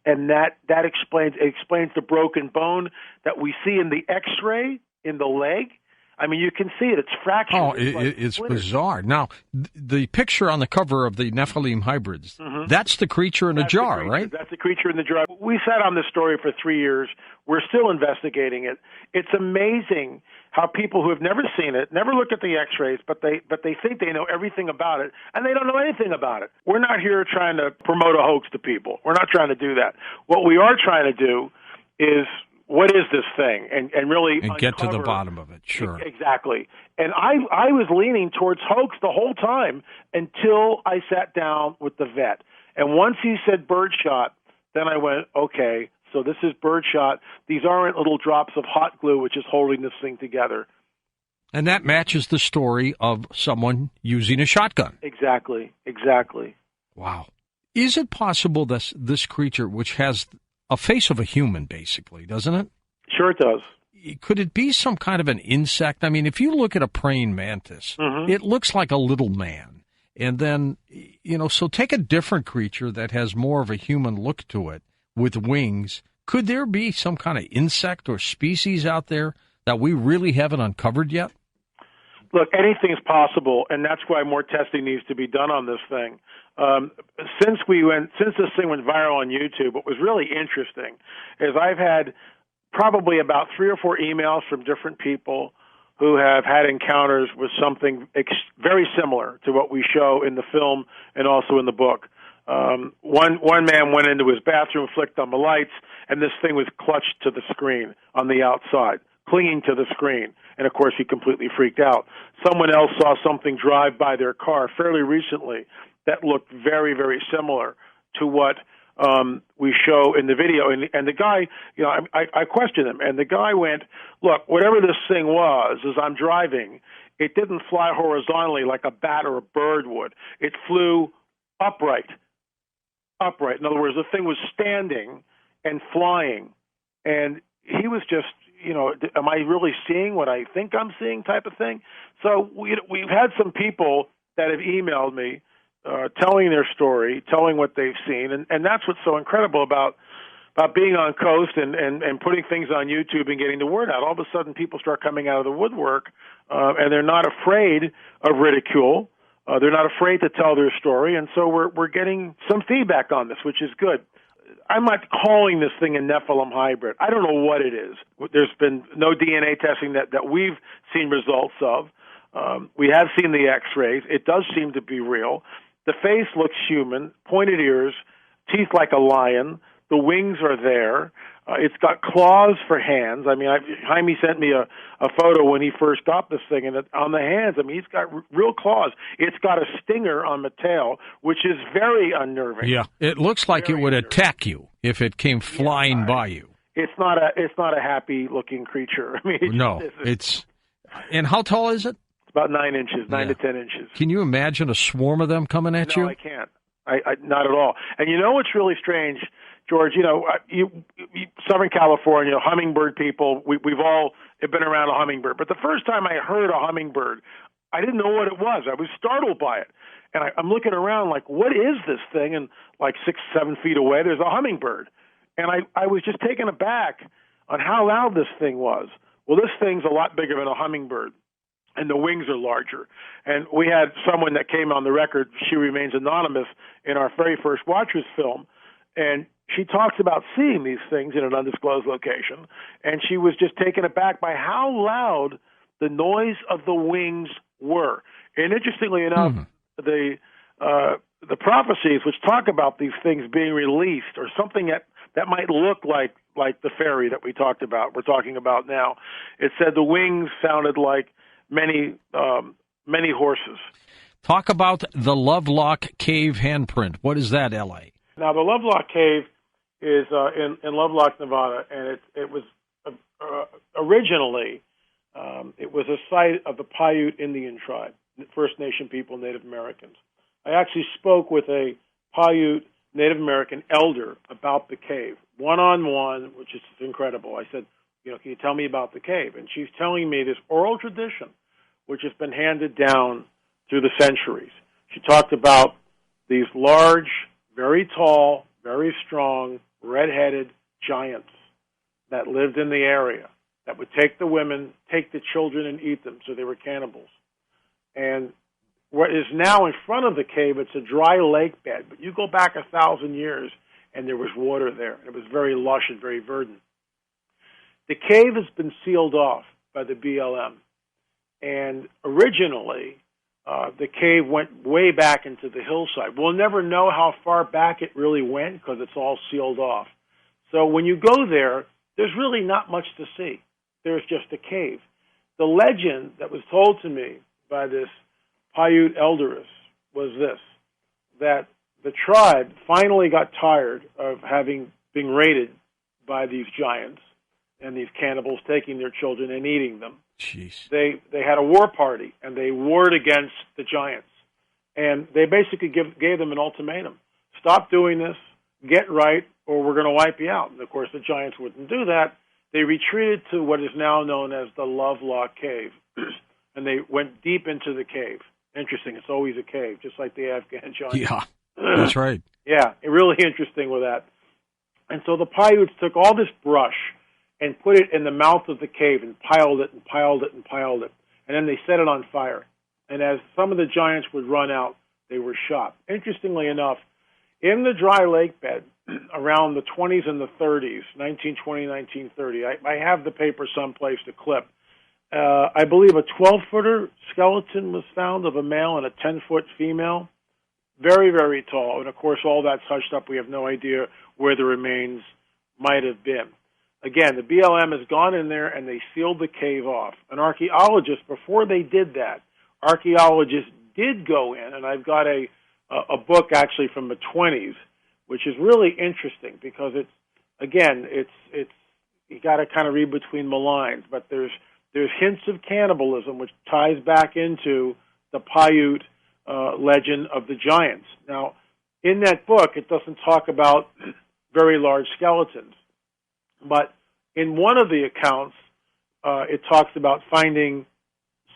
And that explains the broken bone that we see in the X-ray in the leg. I mean, you can see it. It's fractured. Oh, it's bizarre. Now, the picture on the cover of the Nephilim hybrids, that's the creature in a jar, right? That's the creature in the jar. We sat on this story for 3 years. We're still investigating it. It's amazing how people who have never seen it, never looked at the X-rays, but they think they know everything about it, and they don't know anything about it. We're not here trying to promote a hoax to people. We're not trying to do that. What we are trying to do is, what is this thing? And really get to the bottom of it, sure. Exactly. And I was leaning towards hoax the whole time until I sat down with the vet. And once he said birdshot, then I went, okay, so this is birdshot. These aren't little drops of hot glue which is holding this thing together. And that matches the story of someone using a shotgun. Exactly. Wow. Is it possible that this creature, which has a face of a human, basically, doesn't it? Sure it does. Could it be some kind of an insect? I mean, if you look at a praying mantis, it looks like a little man. And then, so take a different creature that has more of a human look to it with wings. Could there be some kind of insect or species out there that we really haven't uncovered yet? Look, anything's possible, and that's why more testing needs to be done on this thing. Since this thing went viral on YouTube, what was really interesting is I've had probably about 3 or 4 emails from different people who have had encounters with something very similar to what we show in the film and also in the book. One man went into his bathroom, flicked on the lights, and this thing was clutched to the screen on the outside, clinging to the screen. And, of course, he completely freaked out. Someone else saw something drive by their car fairly recently that looked very, very similar to what we show in the video. And the guy, I questioned him, and the guy went, look, whatever this thing was, as I'm driving, it didn't fly horizontally like a bat or a bird would. It flew upright. In other words, the thing was standing and flying. And he was just, am I really seeing what I think I'm seeing type of thing? So we've had some people that have emailed me telling their story, telling what they've seen, and that's what's so incredible about being on Coast and putting things on YouTube and getting the word out. All of a sudden, people start coming out of the woodwork, and they're not afraid of ridicule. They're not afraid to tell their story, and so we're getting some feedback on this, which is good. I'm not calling this thing a Nephilim hybrid. I don't know what it is. There's been no DNA testing that we've seen results of. We have seen the X-rays. It does seem to be real. The face looks human, pointed ears, teeth like a lion. The wings are there. It's got claws for hands. I mean, Jaime sent me a photo when he first got this thing, and on the hands, I mean, he's got real claws. It's got a stinger on the tail, which is very unnerving. Yeah, it looks like it would attack you if it came flying by you. It's not a happy-looking creature. I mean, no, and how tall is it? It's about 9 inches, 9 to 10 inches. Can you imagine a swarm of them coming at you? No, I can't. I not at all. And you know what's really strange, George, Southern California, hummingbird people, we've all been around a hummingbird. But the first time I heard a hummingbird, I didn't know what it was. I was startled by it. And I'm looking around like, what is this thing? And like 6-7 feet away, there's a hummingbird. And I was just taken aback on how loud this thing was. Well, this thing's a lot bigger than a hummingbird, and the wings are larger. And we had someone that came on the record, she remains anonymous, in our very first Watchers film, and she talks about seeing these things in an undisclosed location, and she was just taken aback by how loud the noise of the wings were. And interestingly enough, the prophecies which talk about these things being released, or something that might look like the fairy that we're talking about now, it said the wings sounded like many horses. Talk about the Lovelock Cave handprint. What is that, L.A.? Now, the Lovelock Cave is in Lovelock, Nevada, and it was originally it was a site of the Paiute Indian tribe, First Nation people, Native Americans. I actually spoke with a Paiute Native American elder about the cave, one-on-one, which is incredible. I said, can you tell me about the cave? And she's telling me this oral tradition, which has been handed down through the centuries. She talked about these large, very tall, very strong, red-headed giants that lived in the area that would take the women, take the children, and eat them, so they were cannibals. And what is now in front of the cave, it's a dry lake bed, but you go back 1,000 years, and there was water there. It was very lush and very verdant. The cave has been sealed off by the BLM, and originally, the cave went way back into the hillside. We'll never know how far back it really went because it's all sealed off. So when you go there, there's really not much to see. There's just a cave. The legend that was told to me by this Paiute elderess was this, that the tribe finally got tired of having been raided by these giants and these cannibals taking their children and eating them. Jeez. They had a war party, and they warred against the giants. And they basically gave them an ultimatum. Stop doing this, get right, or we're going to wipe you out. And, of course, the giants wouldn't do that. They retreated to what is now known as the Lovelock Cave, and they went deep into the cave. Interesting. It's always a cave, just like the Afghan giants. Yeah, that's right. Yeah, really interesting with that. And so the Paiutes took all this brush and put it in the mouth of the cave and piled it and piled it and piled it. And then they set it on fire. And as some of the giants would run out, they were shot. Interestingly enough, in the dry lake bed around the 20s and the 30s, 1920, 1930, I have the paper someplace to clip. I believe a 12-footer skeleton was found of a male and a 10-foot female. Very, very tall. And, of course, all that's hushed up. We have no idea where the remains might have been. Again, the BLM has gone in there and they sealed the cave off. An archaeologist, before they did that, archaeologists did go in, and I've got a book actually from the 20s, which is really interesting because it's you got to kind of read between the lines, but there's hints of cannibalism, which ties back into the Paiute legend of the giants. Now, in that book, it doesn't talk about very large skeletons, but in one of the accounts, it talks about finding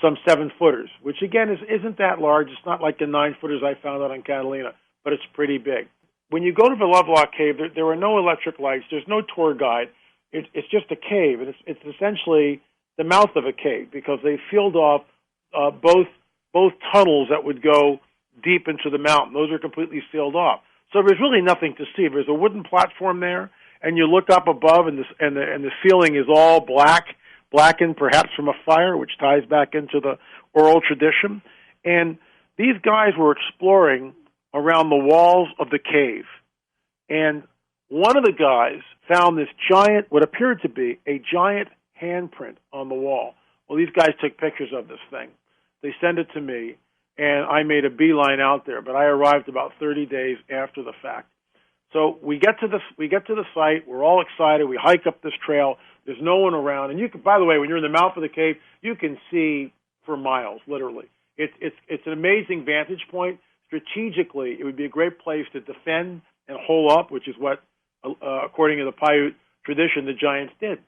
some 7-footers, which again isn't that large. It's not like the 9-footers I found out in Catalina, but it's pretty big. When you go to the Lovelock Cave, there are no electric lights. There's no tour guide. It's just a cave, and it's essentially the mouth of a cave because they sealed off both tunnels that would go deep into the mountain. Those are completely sealed off. So there's really nothing to see. There's a wooden platform there, and you look up above, and the ceiling is all blackened perhaps from a fire, which ties back into the oral tradition. And these guys were exploring around the walls of the cave, and one of the guys found this giant, what appeared to be a giant handprint on the wall. Well, these guys took pictures of this thing. They sent it to me, and I made a beeline out there, but I arrived about 30 days after the fact. So we get to the site. We're all excited. We hike up this trail. There's no one around, and you can. By the way, when you're in the mouth of the cave, you can see for miles, literally. It's an amazing vantage point. Strategically, it would be a great place to defend and hole up, which is what according to the Paiute tradition, the giants did.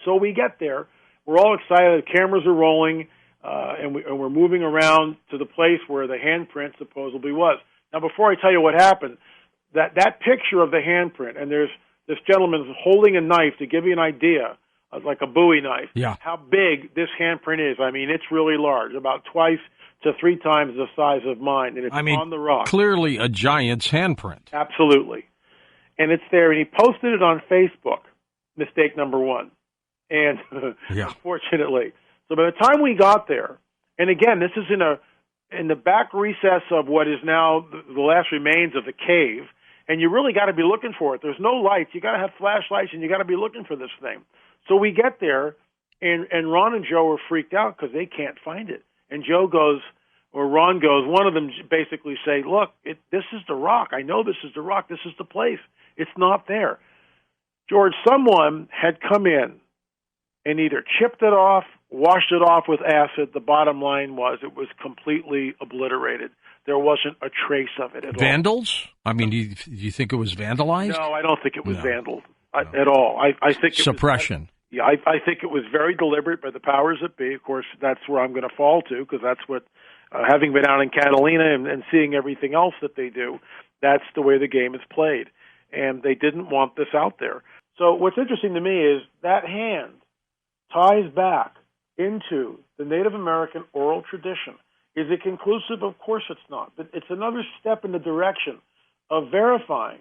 So we get there. We're all excited. The cameras are rolling, and we're moving around to the place where the handprint supposedly was. Now, before I tell you what happened, that picture of the handprint, and there's this gentleman holding a knife to give you an idea, like a Bowie knife, how big this handprint is. I mean, it's really large, about twice to 3 times the size of mine, and it's on the rock. Clearly a giant's handprint. Absolutely. And it's there, and he posted it on Facebook, mistake number 1. And unfortunately. So by the time we got there, and again, this is in the back recess of what is now the last remains of the cave, and you really got to be looking for it. There's no lights. You got to have flashlights, and you got to be looking for this thing. So we get there, and Ron and Joe are freaked out because they can't find it. And Joe goes, or Ron goes, one of them basically say, look, this is the rock. I know this is the rock. This is the place. It's not there. George, someone had come in and either chipped it off, washed it off with acid. The bottom line was it was completely obliterated. There wasn't a trace of it at all. Vandals? I mean, do you think it was vandalized? No, I don't think it was vandal at all. I think it suppression. I think it was very deliberate by the powers that be. Of course, that's where I'm going to fall to, because that's what, having been out in Catalina and seeing everything else that they do, that's the way the game is played. And they didn't want this out there. So what's interesting to me is that hand ties back into the Native American oral tradition. Is it conclusive? Of course it's not. But it's another step in the direction of verifying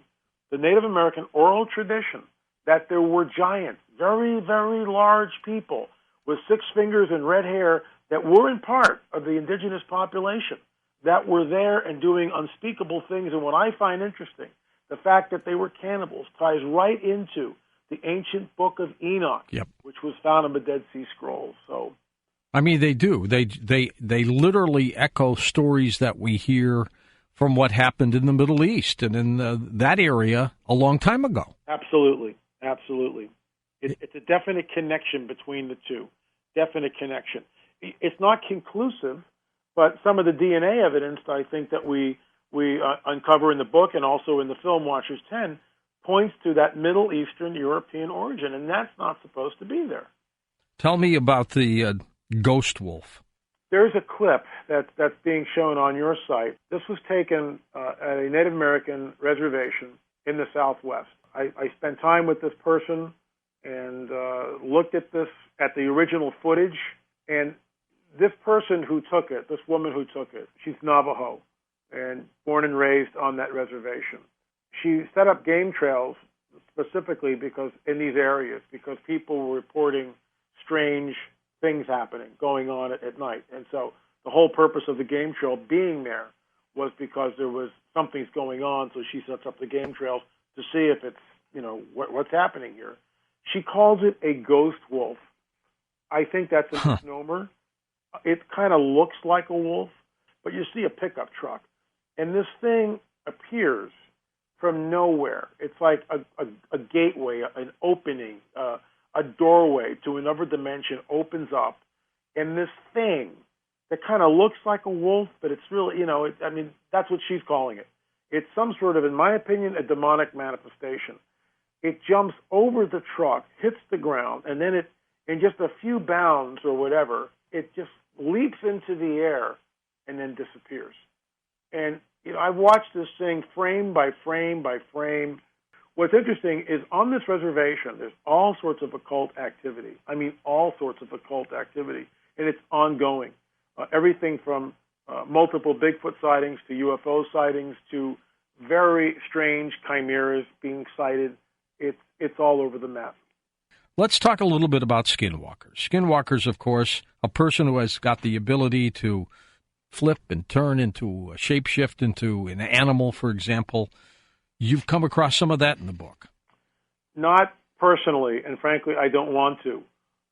the Native American oral tradition that there were giants, very, very large people with 6 fingers and red hair that were in part of the indigenous population that were there and doing unspeakable things. And what I find interesting, the fact that they were cannibals ties right into the ancient book of Enoch, which was found in the Dead Sea Scrolls. So, I mean, they do. They literally echo stories that we hear from what happened in the Middle East and in that area a long time ago. Absolutely. It's a definite connection between the two. Definite connection. It's not conclusive, but some of the DNA evidence I think that we uncover in the book and also in the film Watchers 10 points to that Middle Eastern European origin, and that's not supposed to be there. Tell me about the ghost wolf. There's a clip that's being shown on your site. This was taken at a Native American reservation in the Southwest. I spent time with this person and looked at the original footage, and this person who took it, this woman who took it, she's Navajo and born and raised on that reservation. She set up game trails specifically because in these areas, because people were reporting strange things happening, going on at night. And so the whole purpose of the game trail being there was because there was something's going on, so she sets up the game trails to see if it's, what's happening here. She calls it a ghost wolf. I think that's a misnomer. It kind of looks like a wolf, but you see a pickup truck, and this thing appears from nowhere. It's like a gateway, an opening, a doorway to another dimension opens up, and this thing that kind of looks like a wolf, but it's really, that's what she's calling it. It's some sort of, in my opinion, a demonic manifestation. It jumps over the truck, hits the ground, and then it, in just a few bounds or whatever, it just leaps into the air and then disappears. And I've watched this thing frame by frame by frame. What's interesting is on this reservation, there's all sorts of occult activity. I mean, all sorts of occult activity, and it's ongoing. Everything from multiple Bigfoot sightings to UFO sightings to very strange chimeras being sighted. It's all over the map. Let's talk a little bit about skinwalkers. Skinwalkers, of course, a person who has got the ability to flip and turn into, shapeshift into an animal, for example. You've come across some of that in the book. Not personally, and frankly, I don't want to,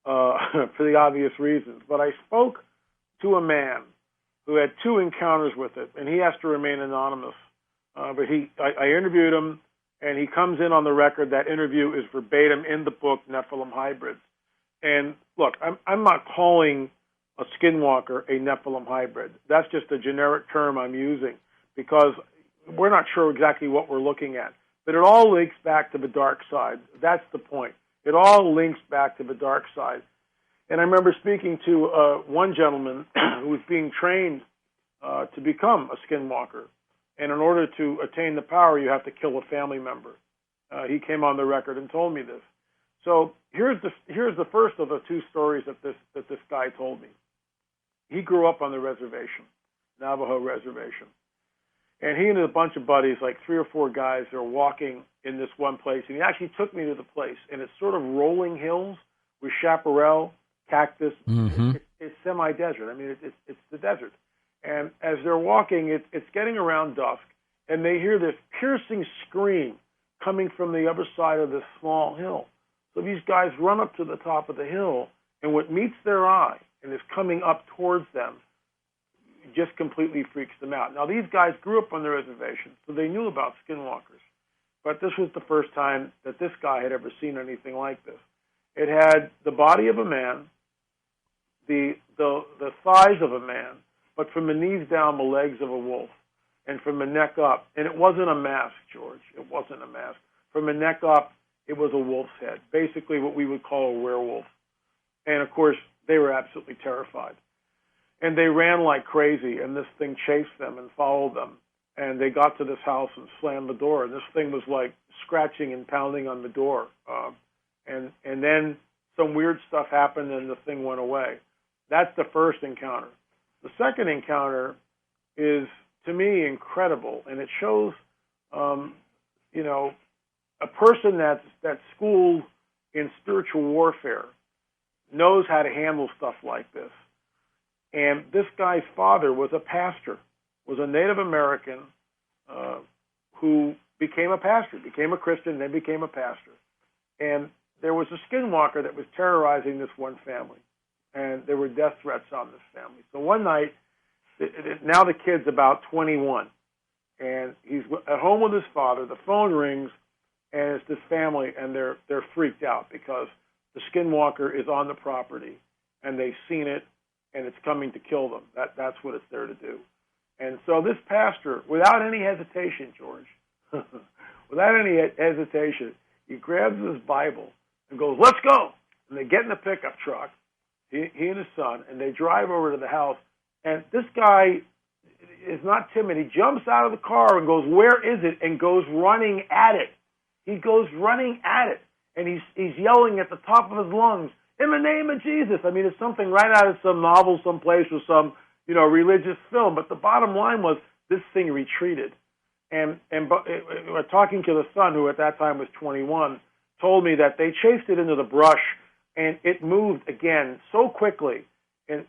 for the obvious reasons. But I spoke to a man who had 2 encounters with it, and he has to remain anonymous. But I interviewed him, and he comes in on the record. That interview is verbatim in the book, Nephilim Hybrids. And look, I'm not calling a skinwalker a Nephilim hybrid. That's just a generic term I'm using because we're not sure exactly what we're looking at. But it all links back to the dark side. That's the point. It all links back to the dark side. And I remember speaking to one gentleman who was being trained to become a skinwalker. And in order to attain the power, you have to kill a family member. He came on the record and told me this. So here's the first of the two stories that this guy told me. He grew up on the reservation, Navajo reservation. And he and a bunch of buddies, like 3 or 4 guys, are walking in this one place. And he actually took me to the place. And it's sort of rolling hills with chaparral, cactus. Mm-hmm. It's semi-desert. I mean, it's the desert. And as they're walking, it's getting around dusk. And they hear this piercing scream coming from the other side of this small hill. So these guys run up to the top of the hill. And what meets their eye and is coming up towards them just completely freaks them out. Now, these guys grew up on the reservation, so they knew about skinwalkers. But this was the first time that this guy had ever seen anything like this. It had the body of a man, the thighs of a man, but from the knees down, the legs of a wolf, and from the neck up. And it wasn't a mask, George. It wasn't a mask. From the neck up, it was a wolf's head, basically what we would call a werewolf. And, of course, they were absolutely terrified. And they ran like crazy, and this thing chased them and followed them. And they got to this house and slammed the door, and this thing was like scratching and pounding on the door. And then some weird stuff happened, and the thing went away. That's the first encounter. The second encounter is, to me, incredible, and it shows, a person that's schooled in spiritual warfare knows how to handle stuff like this. And this guy's father was a pastor, was a Native American who became a pastor, became a Christian, then became a pastor. And there was a skinwalker that was terrorizing this one family. And there were death threats on this family. So one night, now the kid's about 21, and he's at home with his father. The phone rings, and it's this family, and they're freaked out because the skinwalker is on the property, and they've seen it, and it's coming to kill them. That's what it's there to do. And so this pastor, without any hesitation, George, without any hesitation, he grabs his Bible and goes, "Let's go!" And they get in the pickup truck, he and his son, and they drive over to the house. And this guy is not timid. He jumps out of the car and goes, "Where is it?" and goes running at it. He goes running at it. And he's yelling at the top of his lungs, "In the name of Jesus." I mean, it's something right out of some novel someplace or some, religious film. But the bottom line was this thing retreated. And talking to the son, who at that time was 21, told me that they chased it into the brush, and it moved again so quickly and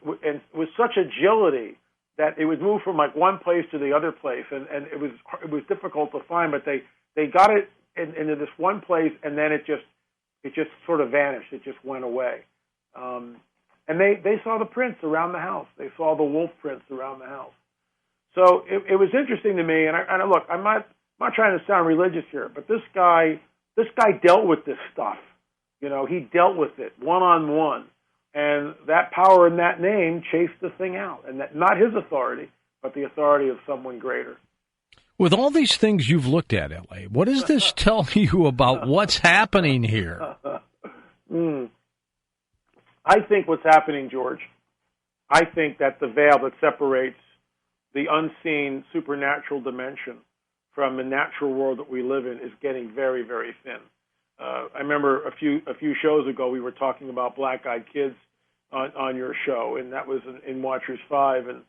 with such agility that it would move from like one place to the other place, and it was difficult to find. But they got it into this one place, and then it just sort of vanished. It just went away. And they saw the prints around the house. They saw the wolf prints around the house. So it was interesting to me. And I look, I'm not trying to sound religious here, but this guy dealt with this stuff. He dealt with it one-on-one. And that power in that name chased the thing out. And that, not his authority, but the authority of someone greater. With all these things you've looked at, L.A., what does this tell you about what's happening here? I think what's happening, George, I think that the veil that separates the unseen supernatural dimension from the natural world that we live in is getting very, very thin. I remember a few shows ago we were talking about black-eyed kids on your show, and that was in Watchers 5, and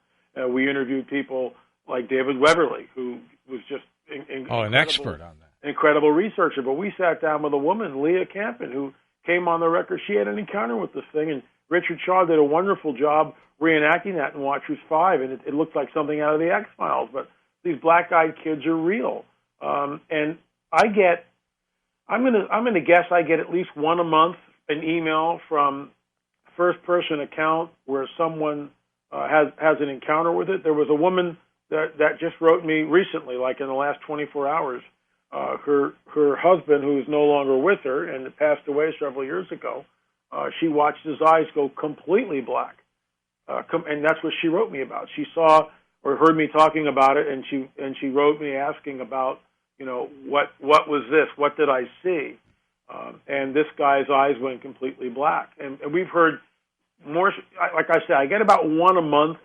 we interviewed people like David Weberly, who was just an expert on that. Incredible researcher. But we sat down with a woman, Leah Campen, who came on the record. She had an encounter with this thing, and Richard Shaw did a wonderful job reenacting that in Watchers 5, and it looked like something out of the X-Files. But these black-eyed kids are real, and I'm gonna guess I get at least one a month an email from first-person account where someone has an encounter with it. There was a woman that just wrote me recently, like in the last 24 hours. Her husband, who is no longer with her and passed away several years ago, she watched his eyes go completely black, and that's what she wrote me about. She saw or heard me talking about it, and she wrote me asking about what was this? What did I see? And this guy's eyes went completely black. And we've heard more, like I said, I get about one a month,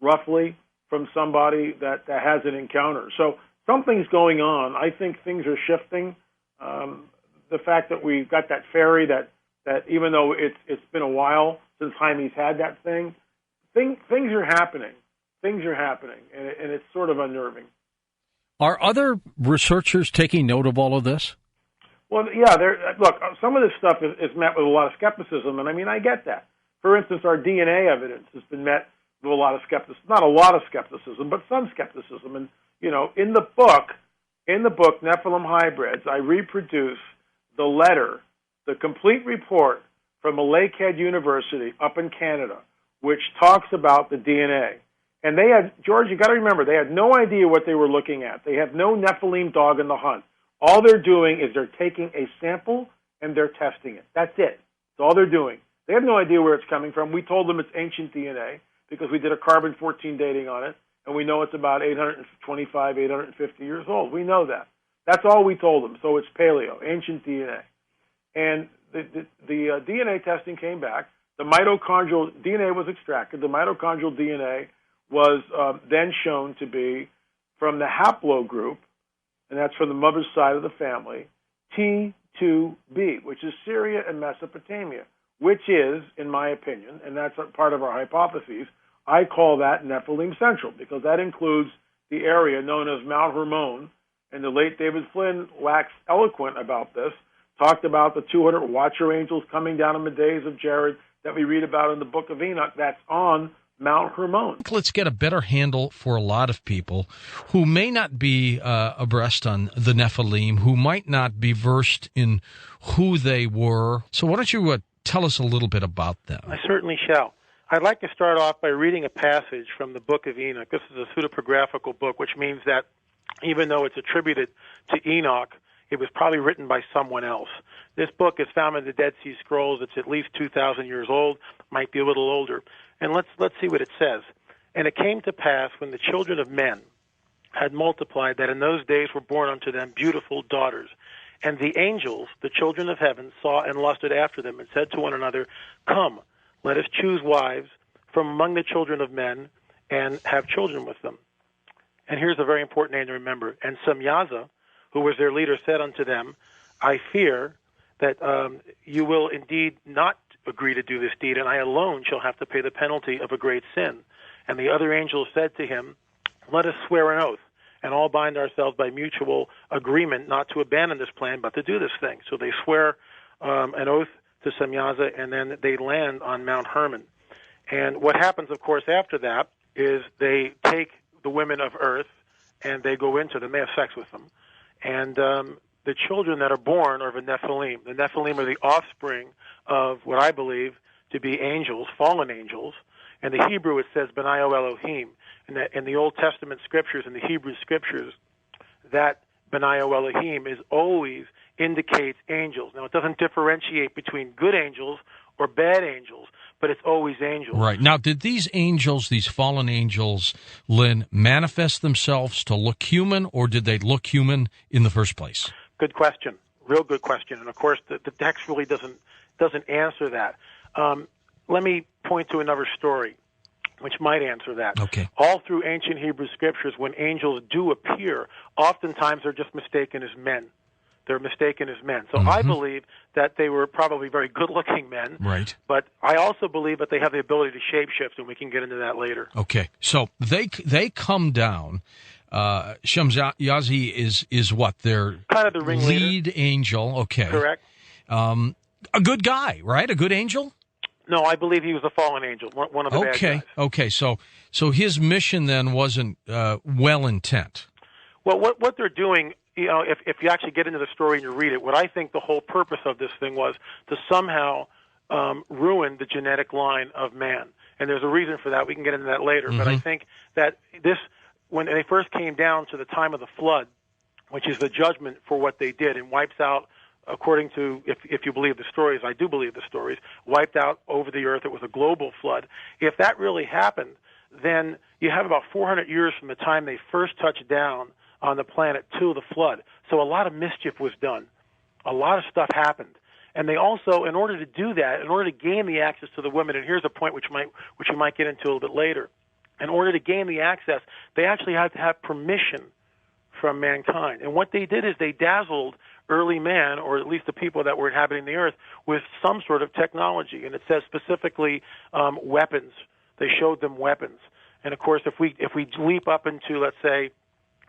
roughly, from somebody that has an encounter. So something's going on. I think things are shifting. The fact that we've got that fairy that even though it's been a while since Jaime's had that things are happening. Things are happening, and it's sort of unnerving. Are other researchers taking note of all of this? Well, yeah. Look, some of this stuff is met with a lot of skepticism, and I mean, I get that. For instance, our DNA evidence has been met with a lot of skepticism. Not a lot of skepticism, but some skepticism. And in the book, Nephilim Hybrids, I reproduce the letter, the complete report from a Lakehead University up in Canada, which talks about the DNA. And they had, George, you got to remember, they had no idea what they were looking at. They have no Nephilim dog in the hunt. All they're doing is they're taking a sample and they're testing it. That's it. That's all they're doing. They have no idea where it's coming from. We told them it's ancient DNA because we did a carbon-14 dating on it, and we know it's about 825, 850 years old. We know that. That's all we told them. So it's paleo, ancient DNA. And the DNA testing came back. The mitochondrial DNA was extracted. The mitochondrial DNA was then shown to be from the haplogroup, and that's from the mother's side of the family, T2b, which is Syria and Mesopotamia, which is, in my opinion, and that's part of our hypotheses, I call that Nephilim Central, because that includes the area known as Mount Hermon, and the late David Flynn waxed eloquent about this, talked about the 200 watcher angels coming down in the days of Jared that we read about in the Book of Enoch. That's on Mount Hermon. Let's get a better handle for a lot of people who may not be abreast on the Nephilim, who might not be versed in who they were. So why don't you tell us a little bit about them? I certainly shall. I'd like to start off by reading a passage from the Book of Enoch. This is a pseudepigraphical book, which means that even though it's attributed to Enoch, it was probably written by someone else. This book is found in the Dead Sea Scrolls. It's at least 2,000 years old, might be a little older. And let's see what it says. And it came to pass when the children of men had multiplied that in those days were born unto them beautiful daughters. And the angels, the children of heaven, saw and lusted after them and said to one another, Come, let us choose wives from among the children of men and have children with them. And here's a very important name to remember. And Semyaza, who was their leader, said unto them, I fear that you will indeed not agree to do this deed, and I alone shall have to pay the penalty of a great sin. And the other angels said to him, Let us swear an oath, and all bind ourselves by mutual agreement not to abandon this plan, but to do this thing. So they swear an oath to Semyaza, and then they land on Mount Hermon. And what happens, of course, after that is they take the women of Earth, and they go into them. They have sex with them. And the children that are born are the Nephilim. The Nephilim are the offspring of what I believe to be angels, fallen angels. In the Hebrew, it says Benayo Elohim. In the Old Testament scriptures, in the Hebrew scriptures, that Benayo Elohim always indicates angels. Now, it doesn't differentiate between good angels or bad angels, but it's always angels. Right. Now, did these angels, these fallen angels, Lynn, manifest themselves to look human, or did they look human in the first place? Good question. Real good question. And, of course, the text really doesn't answer that. Let me point to another story which might answer that. Okay. All through ancient Hebrew scriptures, when angels do appear, oftentimes they're just mistaken as men. They're mistaken as men. So I believe that they were probably very good-looking men. Right. But I also believe that they have the ability to shapeshift, and we can get into that later. Okay. So they come down. Semyaza is what? Their kind of the ringleader. Lead angel. Okay. Correct. A good guy, right? A good angel? No, I believe he was a fallen angel, one of the bad guys. Okay. So his mission then wasn't well intent. Well, what they're doing, if you actually get into the story and you read it, what I think the whole purpose of this thing was to somehow ruin the genetic line of man. And there's a reason for that. We can get into that later. But I think that when they first came down to the time of the flood, which is the judgment for what they did, and wipes out, according to, if you believe the stories, I do believe the stories, wiped out over the earth. It was a global flood. If that really happened, then you have about 400 years from the time they first touched down on the planet till the flood. So a lot of mischief was done. A lot of stuff happened. And they also, in order to do that, in order to gain the access to the women, and here's a point which we might get into a little bit later, in order to gain the access, they actually had to have permission from mankind. And what they did is they dazzled early man, or at least the people that were inhabiting the earth, with some sort of technology. And it says specifically weapons. They showed them weapons. And of course, if we leap up into, let's say,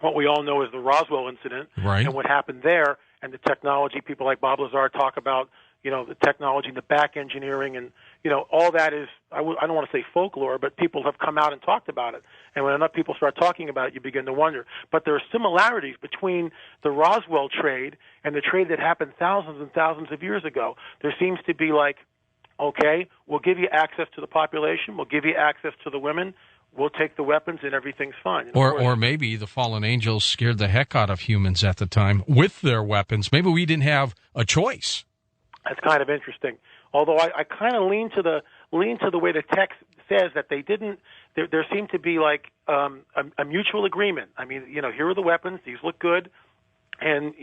what we all know as the Roswell incident, right, and what happened there, and the technology, people like Bob Lazar talk about, the technology, the back engineering, and, all that is, I don't want to say folklore, but people have come out and talked about it. And when enough people start talking about it, you begin to wonder. But there are similarities between the Roswell trade and the trade that happened thousands and thousands of years ago. There seems to be like, okay, we'll give you access to the population, we'll give you access to the women, we'll take the weapons and everything's fine. And or maybe the fallen angels scared the heck out of humans at the time with their weapons. Maybe we didn't have a choice. That's kind of interesting. Although I kind of lean to the way the text says that they didn't. There seemed to be like a mutual agreement. I mean, here are the weapons; these look good, and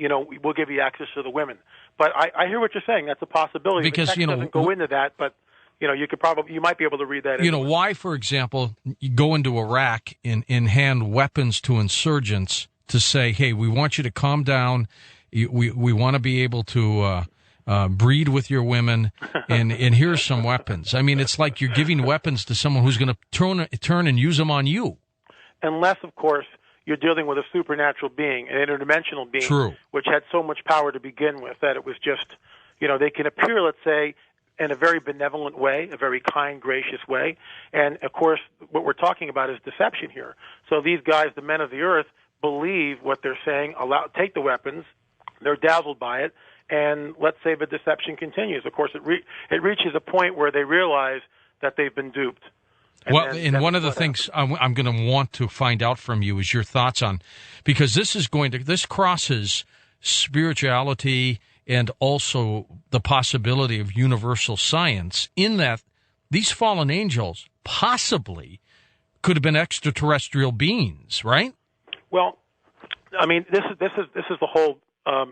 we'll give you access to the women. But I hear what you're saying. That's a possibility. Because the text doesn't go into that, but you might be able to read that. Why, for example, you go into Iraq and hand weapons to insurgents to say, hey, we want you to calm down. We want to be able to breed with your women, and here's some weapons. I mean, it's like you're giving weapons to someone who's going to turn and use them on you. Unless, of course, you're dealing with a supernatural being, an interdimensional being, True, which had so much power to begin with that it was just, they can appear, let's say, in a very benevolent way, a very kind, gracious way. And, of course, what we're talking about is deception here. So these guys, the men of the earth, believe what they're saying, take the weapons, they're dazzled by it, and let's say the deception continues. Of course, it reaches a point where they realize that they've been duped. And one of the things I'm going to want to find out from you is your thoughts on, because this crosses spirituality and also the possibility of universal science, in that these fallen angels possibly could have been extraterrestrial beings, right? Well, I mean, this is the whole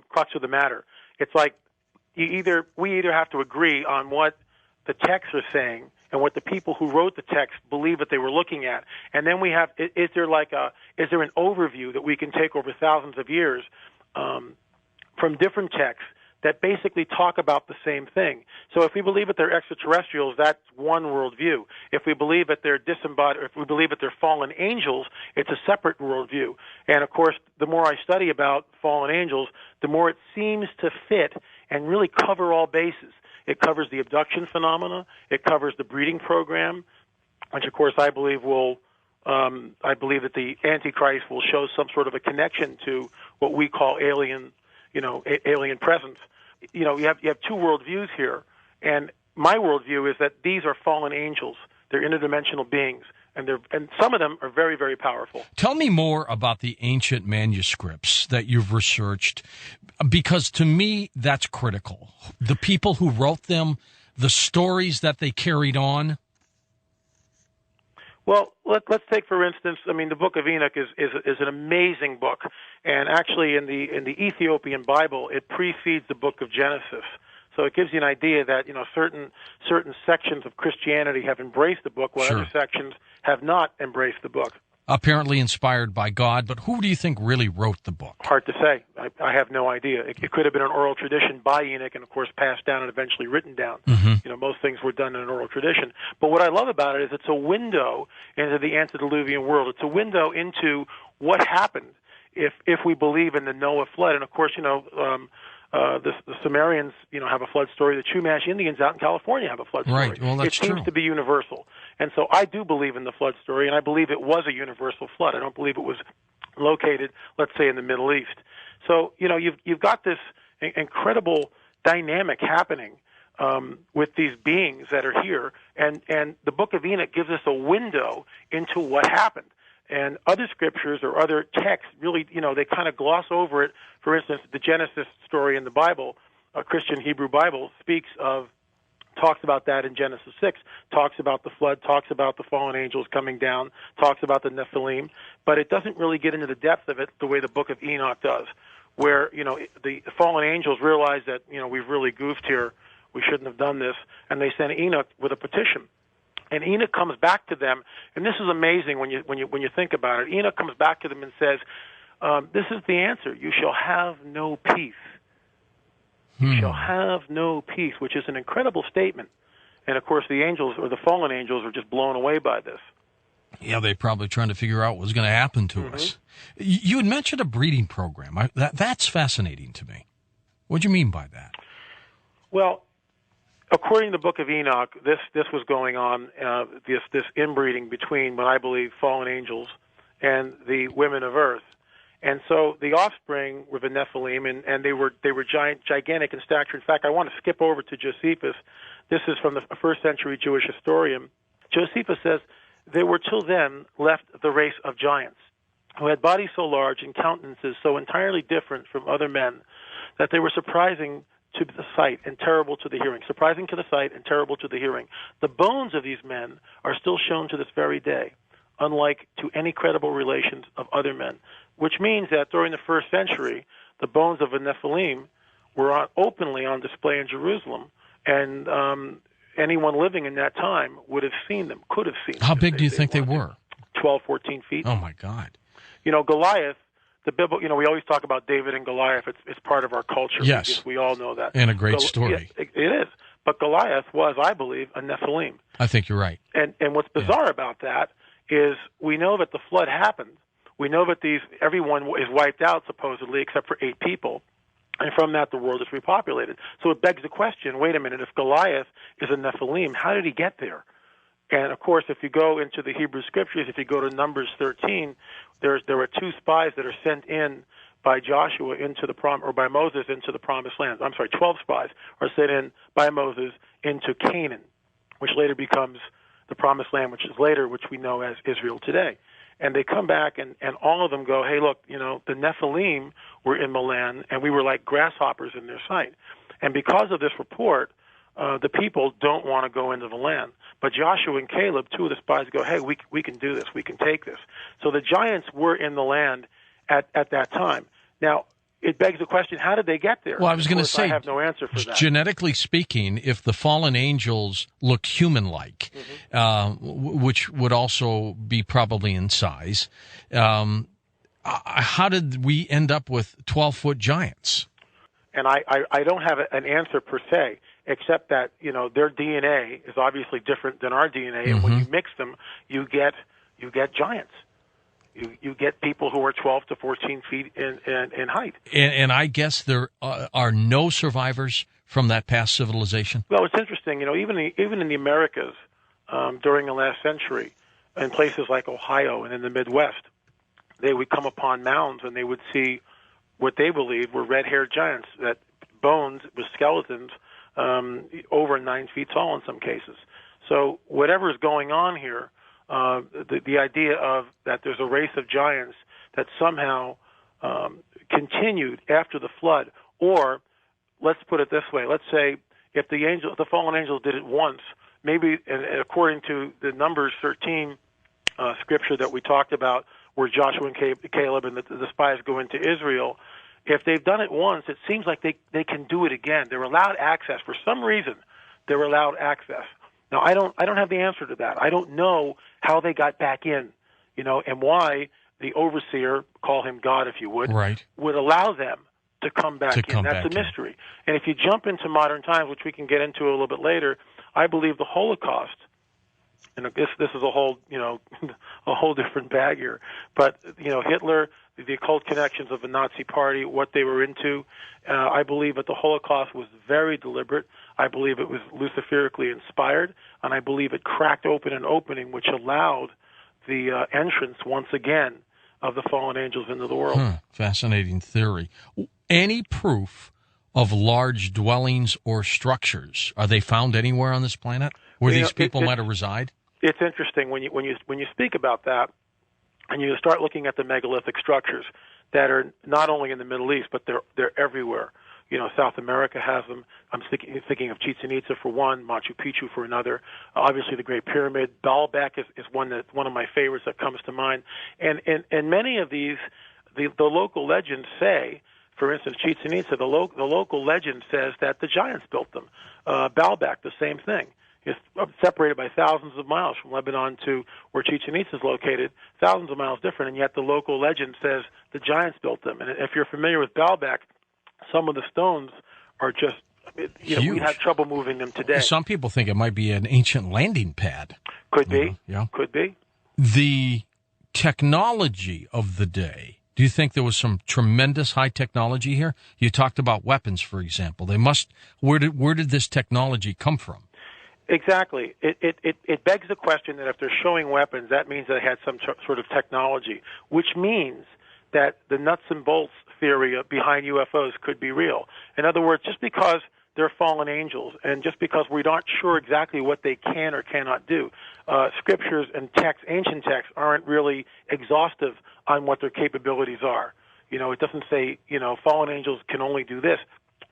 crux of the matter. It's like we either have to agree on what the texts are saying and what the people who wrote the text believe that they were looking at, and then we have is there an overview that we can take over thousands of years from different texts that basically talk about the same thing. So if we believe that they're extraterrestrials, that's one worldview. If we believe that they're disembodied, or if we believe that they're fallen angels, it's a separate worldview. And of course, the more I study about fallen angels, the more it seems to fit and really cover all bases. It covers the abduction phenomena. It covers the breeding program, which of course I believe that the Antichrist will show some sort of a connection to what we call alien presence. You have two worldviews here, and my worldview is that these are fallen angels. They're interdimensional beings, and some of them are very, very powerful. Tell me more about the ancient manuscripts that you've researched, because to me that's critical. The people who wrote them, the stories that they carried on. Well, let's take, for instance, the Book of Enoch is an amazing book, and actually in the Ethiopian Bible, it precedes the Book of Genesis. So it gives you an idea that certain sections of Christianity have embraced the book, while other sections have not embraced the book. Apparently inspired by God, but who do you think really wrote the book? Hard to say. I have no idea. It could have been an oral tradition by Enoch and, of course, passed down and eventually written down. Mm-hmm. Most things were done in an oral tradition. But what I love about it is it's a window into the antediluvian world. It's a window into what happened if we believe in the Noah flood. And, of course, the Sumerians, have a flood story. The Chumash Indians out in California have a flood story. Right. Well, that's true. It seems to be universal. And so I do believe in the flood story, and I believe it was a universal flood. I don't believe it was located, let's say, in the Middle East. So, you've got this incredible dynamic happening with these beings that are here, and the Book of Enoch gives us a window into what happened. And other scriptures or other texts really, they kind of gloss over it. For instance, the Genesis story in the Bible, a Christian Hebrew Bible, speaks of talks about that in Genesis 6, talks about the flood, talks about the fallen angels coming down, talks about the Nephilim, but it doesn't really get into the depth of it the way the book of Enoch does, where, the fallen angels realize that, we've really goofed here, we shouldn't have done this, and they send Enoch with a petition. And Enoch comes back to them, and this is amazing when you think about it. Enoch comes back to them and says, this is the answer, you shall have no peace. You shall have no peace, which is an incredible statement. And, of course, the angels, or the fallen angels, are just blown away by this. Yeah, they're probably trying to figure out what's going to happen to us. You had mentioned a breeding program. That's fascinating to me. What do you mean by that? Well, according to the book of Enoch, this was going on, this inbreeding between what I believe fallen angels and the women of earth. And so the offspring were the Nephilim, and they were gigantic in stature. In fact, I want to skip over to Josephus. This is from the first century Jewish historian. Josephus says, there were till then left the race of giants, who had bodies so large and countenances so entirely different from other men that they were surprising to the sight and terrible to the hearing. Surprising to the sight and terrible to the hearing. The bones of these men are still shown to this very day, unlike to any credible relations of other men, which means that during the first century, the bones of the Nephilim were openly on display in Jerusalem, and anyone living in that time would have seen them, could have seen them. How big do you think they were? 12, 14 feet. Oh, my God. Goliath, the biblical, we always talk about David and Goliath. It's part of our culture. Yes. We all know that. And a great story. It is. But Goliath was, I believe, a Nephilim. I think you're right. And what's bizarre about that is we know that the flood happened. We know that everyone is wiped out, supposedly, except for 8 people. And from that, the world is repopulated. So it begs the question, wait a minute, if Goliath is a Nephilim, how did he get there? And, of course, if you go into the Hebrew Scriptures, if you go to Numbers 13, there are 2 spies that are sent in by Joshua by Moses into the Promised Land. 12 spies are sent in by Moses into Canaan, which later becomes the Promised Land, which we know as Israel today. And they come back, and all of them go, hey, look, the Nephilim were in the land, and we were like grasshoppers in their sight. And because of this report, the people don't want to go into the land. But Joshua and Caleb, 2 of the spies, go, hey, we can do this. We can take this. So the giants were in the land at that time. Now, it begs the question, how did they get there? Well, I was going to say, I have no answer for that. Genetically speaking, if the fallen angels looked human-like, which would also be probably in size, how did we end up with 12-foot giants? And I don't have an answer per se, except that, their DNA is obviously different than our DNA, and when you mix them, you get giants. You get people who are 12 to 14 feet in height. And I guess there are no survivors from that past civilization? Well, it's interesting. Even in the Americas during the last century, in places like Ohio and in the Midwest, they would come upon mounds and they would see what they believed were red-haired giants, that bones with skeletons over 9 feet tall in some cases. So whatever is going on here, the idea of that there's a race of giants that somehow continued after the flood, or let's put it this way: let's say if the fallen angels did it once, maybe, and according to the Numbers 13 scripture that we talked about, where Joshua and Caleb and the spies go into Israel, if they've done it once, it seems like they can do it again. They're allowed access for some reason. They're allowed access. Now, I don't have the answer to that. I don't know how they got back in, and why the overseer, call him God if you would, right, would allow them to come back in. That's a mystery. And if you jump into modern times, which we can get into a little bit later, I believe the Holocaust, and this is a whole a whole different bag here. But Hitler, the occult connections of the Nazi Party, what they were into, I believe that the Holocaust was very deliberate. I believe it was luciferically inspired, and I believe it cracked open an opening which allowed the entrance once again of the fallen angels into the world. Fascinating theory. Any proof of large dwellings or structures, are they found anywhere on this planet where these people might have reside? It's interesting when you speak about that, and you start looking at the megalithic structures that are not only in the Middle East, but they're everywhere. South America has them. I'm thinking of Chichen Itza for one, Machu Picchu for another. Obviously, the Great Pyramid. Baalbek is one of my favorites that comes to mind. And many of these, the local legends say, for instance, Chichen Itza, the local legend says that the giants built them. Baalbek, the same thing. It's separated by thousands of miles from Lebanon to where Chichen Itza is located, thousands of miles different, and yet the local legend says the giants built them. And if you're familiar with Baalbek, some of the stones are just, we had trouble moving them today. Some people think it might be an ancient landing pad. Could be. Yeah. Could be. The technology of the day, do you think there was some tremendous high technology here? You talked about weapons, for example. Where did this technology come from? Exactly. It begs the question that if they're showing weapons, that means they had some sort of technology, which means that the nuts and bolts theory behind UFOs could be real. In other words, just because they're fallen angels and just because we're not sure exactly what they can or cannot do, scriptures and texts, ancient texts, aren't really exhaustive on what their capabilities are. It doesn't say, fallen angels can only do this.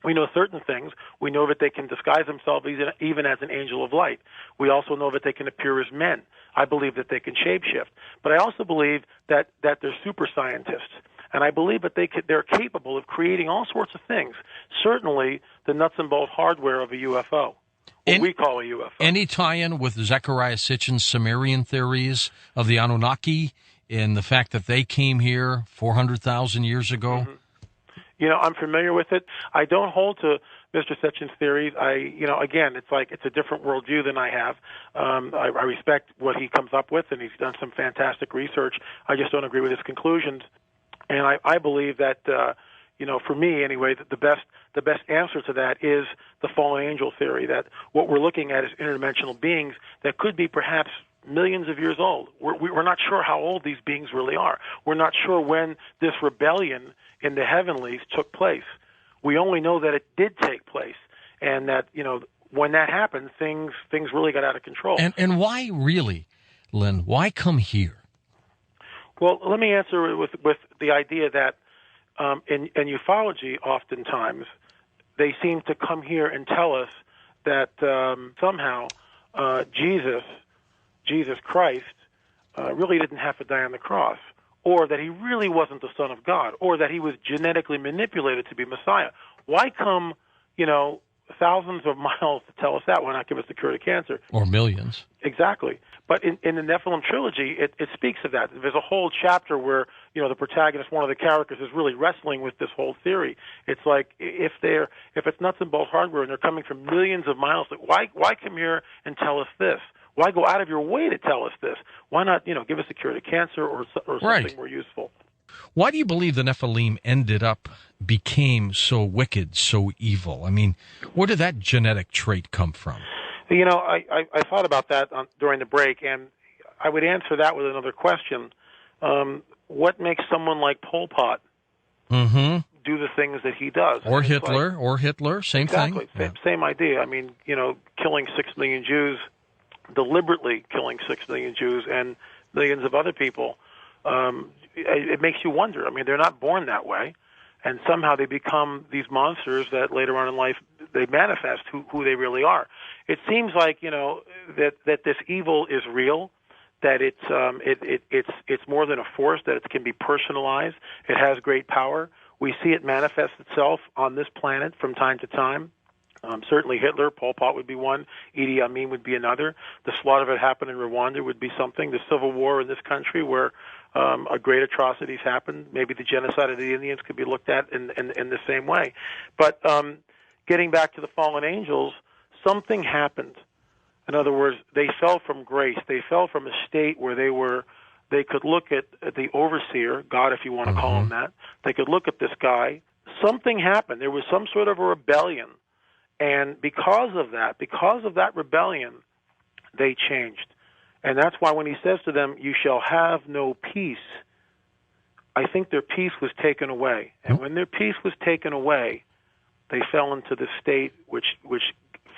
We know certain things. We know that they can disguise themselves even as an angel of light. We also know that they can appear as men. I believe that they can shapeshift. But I also believe that they're super scientists. And I believe that they're capable of creating all sorts of things. Certainly the nuts and bolts hardware of a UFO, what we call a UFO. Any tie-in with Zecharia Sitchin's Sumerian theories of the Anunnaki and the fact that they came here 400,000 years ago? Mm-hmm. I'm familiar with it. I don't hold to Mr. Sitchin's theories. Again, it's a different worldview than I have. I respect what he comes up with, and he's done some fantastic research. I just don't agree with his conclusions. And I believe that, for me anyway, that the best answer to that is the fallen angel theory, that what we're looking at is interdimensional beings that could be perhaps millions of years old. We're not sure how old these beings really are. We're not sure when this rebellion in the heavenlies took place. We only know that it did take place, and that when that happened, things really got out of control. And why really, Lynn? Why come here? Well, let me answer with the idea that in ufology, oftentimes they seem to come here and tell us that somehow Jesus Christ really didn't have to die on the cross, or that he really wasn't the Son of God, or that he was genetically manipulated to be Messiah. Why come, thousands of miles to tell us that? Why not give us the cure to cancer? Or millions. Exactly. But in the Nephilim trilogy, it speaks of that. There's a whole chapter where, the protagonist, one of the characters, is really wrestling with this whole theory. It's like, if it's nuts and bolts hardware and they're coming from millions of miles, why come here and tell us this? Why go out of your way to tell us this? Why not, give us a cure to cancer or something more useful? Why do you believe the Nephilim became so wicked, so evil? I mean, where did that genetic trait come from? I thought about that during the break, and I would answer that with another question. What makes someone like Pol Pot do the things that he does? Or Hitler, same thing. Exactly, same idea. I mean, killing 6 million Jews, deliberately killing 6 million Jews and millions of other people, it makes you wonder. I mean, they're not born that way, and somehow they become these monsters that later on in life they manifest who they really are. It seems like that this evil is real, that it's more than a force, that it can be personalized. It has great power. We see it manifest itself on this planet from time to time. Certainly Hitler, Pol Pot would be one, Idi Amin would be another. The slaughter that happened in Rwanda would be something. The civil war in this country where great atrocities happened. Maybe the genocide of the Indians could be looked at in the same way. But getting back to the fallen angels, something happened. In other words, they fell from grace. They fell from a state where they could look at the overseer, God if you want to call him that. They could look at this guy. Something happened. There was some sort of a rebellion. And because of that rebellion, they changed. And that's why when he says to them, you shall have no peace, I think their peace was taken away. And when their peace was taken away, they fell into the state which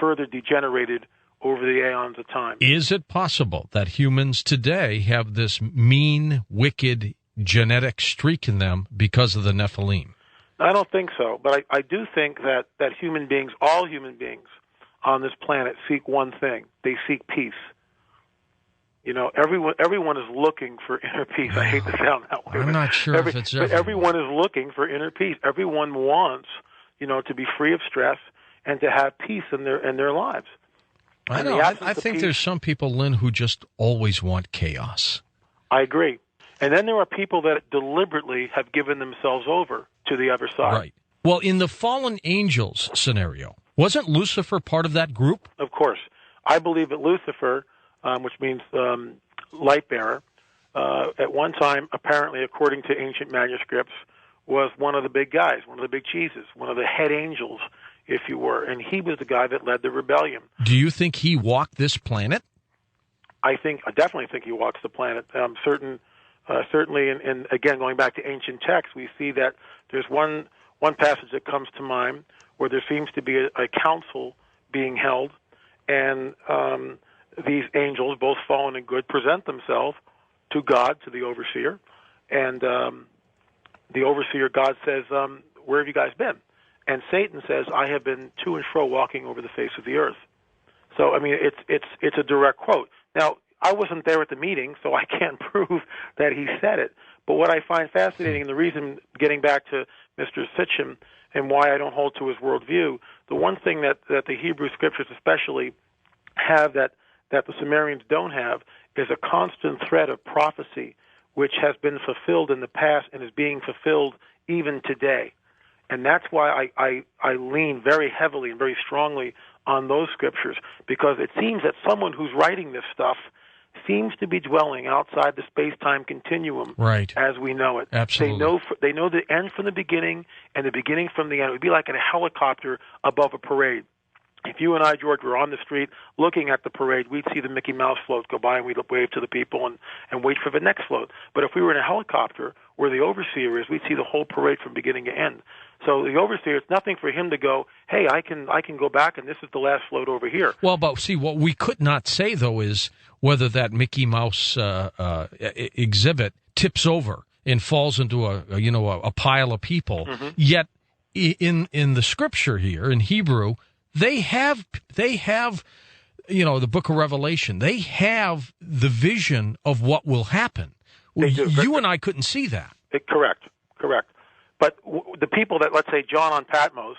further degenerated over the aeons of time. Is it possible that humans today have this mean, wicked genetic streak in them because of the Nephilim? I don't think so, but I do think that human beings, all human beings on this planet, seek one thing. They seek peace. You know, everyone is looking for inner peace. I hate to sound that way. I'm not sure if it's but everyone is looking for inner peace. Everyone wants, you know, to be free of stress and to have peace in their lives. I know. I think there's some people, Lynn, who just always want chaos. I agree. And then there are people that deliberately have given themselves over to the other side. Right. Well, in the fallen angels scenario, wasn't Lucifer part of that group? Of course. I believe that Lucifer, which means light bearer, at one time, apparently, according to ancient manuscripts, was one of the big guys, one of the big cheeses, one of the head angels, if you were. And he was the guy that led the rebellion. Do you think he walked this planet? I definitely think he walks the planet. Certainly, and again, going back to ancient texts, we see that there's one passage that comes to mind where there seems to be a council being held, and these angels, both fallen and good, present themselves to God, to the overseer, and the overseer, God says, where have you guys been? And Satan says, I have been to and fro walking over the face of the earth. So, I mean, it's a direct quote. Now, I wasn't there at the meeting, so I can't prove that he said it. But what I find fascinating, and the reason, getting back to Mr. Sitchin and why I don't hold to his worldview, the one thing that the Hebrew Scriptures especially have that the Sumerians don't have is a constant thread of prophecy which has been fulfilled in the past and is being fulfilled even today. And that's why I lean very heavily and very strongly on those Scriptures, because it seems that someone who's writing this stuff seems to be dwelling outside the space-time continuum, right, as we know it. Absolutely. They know the end from the beginning and the beginning from the end. It would be like in a helicopter above a parade. If you and I, George, were on the street looking at the parade, we'd see the Mickey Mouse float go by, and we'd wave to the people and wait for the next float. But if we were in a helicopter where the overseer is, we'd see the whole parade from beginning to end. So the overseer, it's nothing for him to go, hey, I can go back, and this is the last float over here. Well, but see, what we could not say, though, is whether that Mickey Mouse exhibit tips over and falls into a pile of people. Mm-hmm. Yet in the Scripture here, in Hebrew, they have the book of Revelation. They have the vision of what will happen. You and I couldn't see that. Correct. But the people that, let's say, John on Patmos,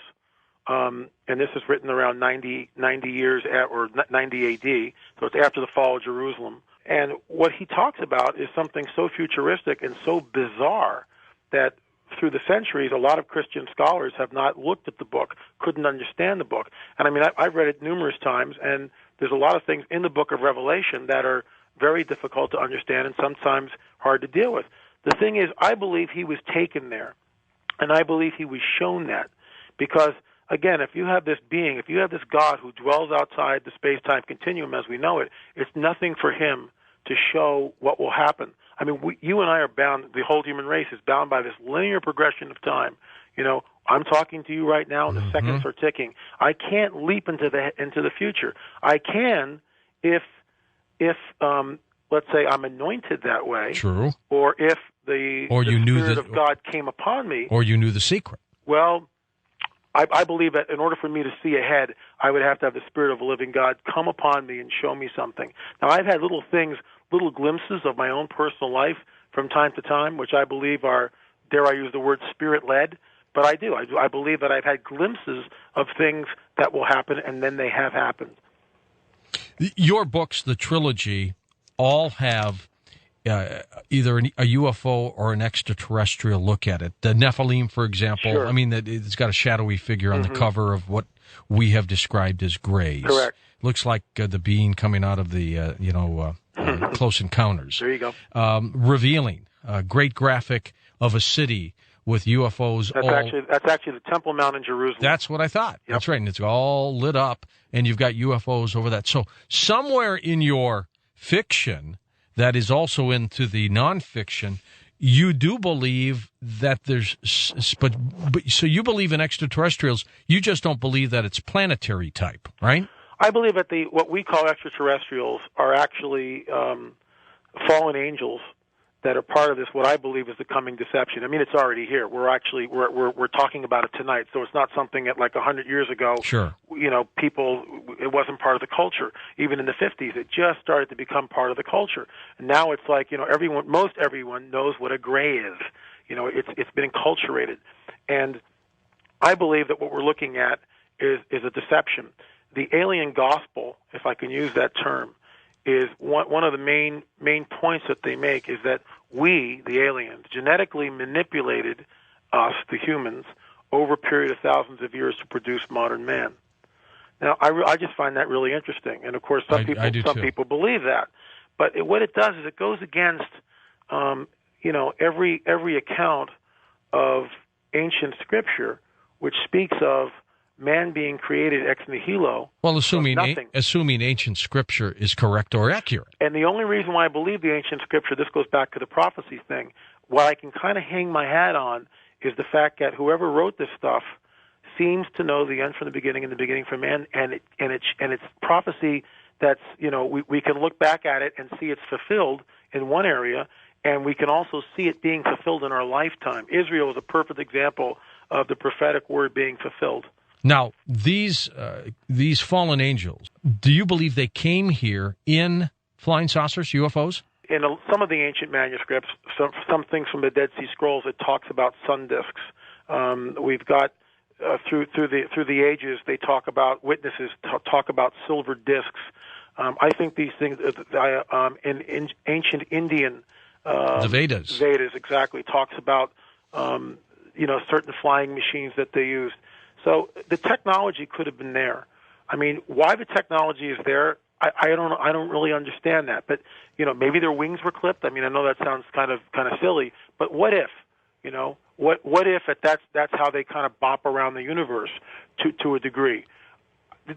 and this is written around 90 years or 90 A.D., so it's after the fall of Jerusalem. And what he talks about is something so futuristic and so bizarre that through the centuries, a lot of Christian scholars have not looked at the book, couldn't understand the book. And I mean, I've read it numerous times, and there's a lot of things in the book of Revelation that are very difficult to understand and sometimes hard to deal with. The thing is, I believe he was taken there, and I believe he was shown that. Because, again, if you have this being, if you have this God who dwells outside the space-time continuum as we know it, it's nothing for him to show what will happen. I mean, you and I are bound, the whole human race is bound by this linear progression of time. You know, I'm talking to you right now, and the seconds are ticking. I can't leap into the future. I can if let's say I'm anointed that way. True. Or if the Spirit of God came upon me. Or you knew the secret. Well, I believe that in order for me to see ahead, I would have to have the Spirit of a living God come upon me and show me something. Now, I've had little glimpses of my own personal life from time to time, which I believe are, dare I use the word, Spirit-led. But I do. I believe that I've had glimpses of things that will happen, and then they have happened. Your books, the trilogy, all have either a UFO or an extraterrestrial look at it. The Nephilim, for example, sure. I mean, it's got a shadowy figure on the cover of what we have described as grays. Correct. Looks like the being coming out of the, Close Encounters. There you go. Revealing a great graphic of a city with UFOs. That's actually the Temple Mount in Jerusalem. That's what I thought. Yep. That's right. And it's all lit up, and you've got UFOs over that. So somewhere in your fiction that is also into the nonfiction, you do believe that there's, but so you believe in extraterrestrials. You just don't believe that it's planetary type, right? I believe that what we call extraterrestrials are actually fallen angels that are part of this, what I believe is the coming deception. I mean, it's already here. We're talking about it tonight, so it's not something that like 100 years ago. Sure. People, it wasn't part of the culture. Even in the 50s, it just started to become part of the culture. And now it's like, most everyone knows what a gray is. It's been enculturated. And I believe that what we're looking at is a deception. The alien gospel, if I can use that term, is one of the main points that they make is that we, the aliens, genetically manipulated us, the humans, over a period of thousands of years to produce modern man. Now, I just find that really interesting, and of course, some people believe that. But what it does is it goes against, every account of ancient scripture, which speaks of man being created ex nihilo. Well, assuming ancient scripture is correct or accurate. And the only reason why I believe the ancient scripture, this goes back to the prophecy thing, what I can kind of hang my hat on is the fact that whoever wrote this stuff seems to know the end from the beginning and the beginning from man, and it's prophecy that's, we can look back at it and see it's fulfilled in one area, and we can also see it being fulfilled in our lifetime. Israel is a perfect example of the prophetic word being fulfilled. Now, these fallen angels, do you believe they came here in flying saucers, UFOs? In some of the ancient manuscripts, some things from the Dead Sea Scrolls, it talks about sun discs. We've got through the ages, they talk about witnesses talk about silver discs. I think these things in ancient Indian the Vedas. Vedas exactly talks about certain flying machines that they used. So the technology could have been there. I mean, why the technology is there, I don't really understand that. But maybe their wings were clipped. I mean, I know that sounds kind of silly, but what if? What if that's how they kind of bop around the universe to a degree?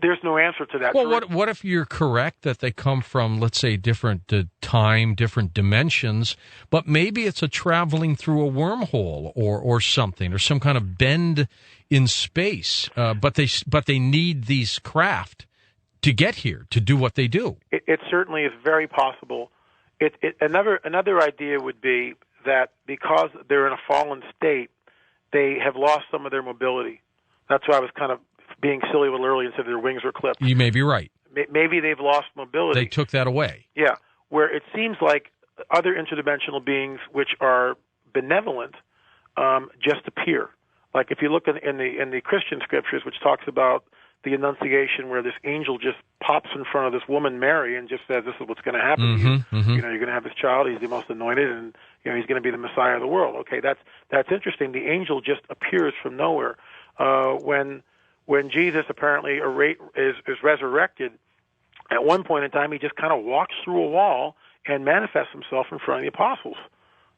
There's no answer to that. Well, what if you're correct that they come from, let's say, different time, different dimensions, but maybe it's a traveling through a wormhole or something, or some kind of bend in space, but they need these craft to get here, to do what they do. It certainly is very possible. Another idea would be that because they're in a fallen state, they have lost some of their mobility. That's why I was kind of being silly a little early and said their wings were clipped. You may be right. Maybe they've lost mobility. They took that away. Yeah, where it seems like other interdimensional beings, which are benevolent, just appear. Like if you look in the Christian scriptures, which talks about the Annunciation, where this angel just pops in front of this woman, Mary, and just says, "This is what's going to happen to you. Mm-hmm. You're going to have this child. He's the most anointed, and he's going to be the Messiah of the world." Okay, that's interesting. The angel just appears from nowhere. When Jesus apparently is resurrected, at one point in time, he just kind of walks through a wall and manifests himself in front of the apostles.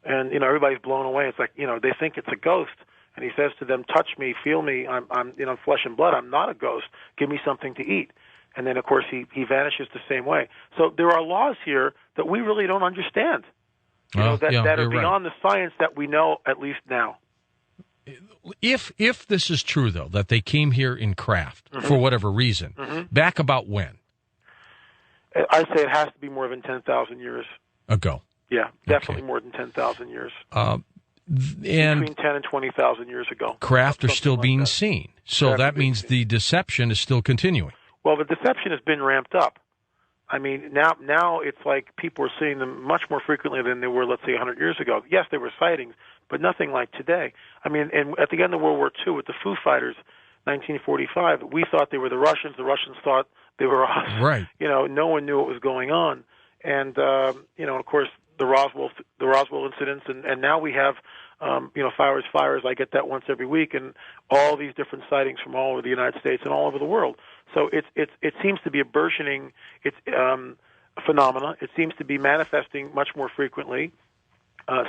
And, everybody's blown away. It's like, they think it's a ghost. And he says to them, "Touch me, feel me. I'm flesh and blood. I'm not a ghost. Give me something to eat." And then, of course, he vanishes the same way. So there are laws here that we really don't understand, that are beyond the science that we know, at least now. If this is true, though, that they came here in craft for whatever reason, back about when? I say it has to be more than 10,000 years ago. Yeah, definitely more than 10,000 years. And between 10 and 20,000 years ago. Craft are still being seen. So that means the deception is still continuing. Well, the deception has been ramped up. I mean, now it's like people are seeing them much more frequently than they were, let's say, 100 years ago. Yes, there were sightings, but nothing like today. I mean, and at the end of World War II, with the Foo Fighters, 1945, we thought they were the Russians. The Russians thought they were us. Right. No one knew what was going on. And, of course, the Roswell incidents, and now we have, fires. I get that once every week, and all these different sightings from all over the United States and all over the world. So it seems to be a burgeoning phenomena. It seems to be manifesting much more frequently.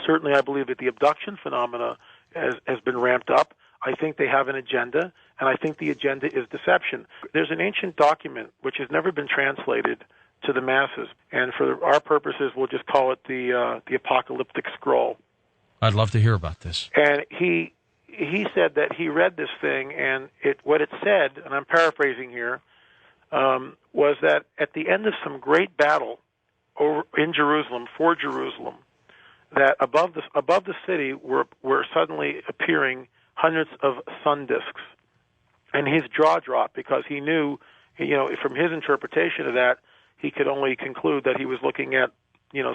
Certainly, I believe that the abduction phenomena has been ramped up. I think they have an agenda, and I think the agenda is deception. There's an ancient document which has never been translated to the masses, and for our purposes, we'll just call it the apocalyptic scroll. I'd love to hear about this. And he said that he read this thing, and what it said, and I'm paraphrasing here, was that at the end of some great battle in Jerusalem, for Jerusalem, that above the city were suddenly appearing hundreds of sun disks, and his jaw dropped because he knew, from his interpretation of that, he could only conclude that he was looking at,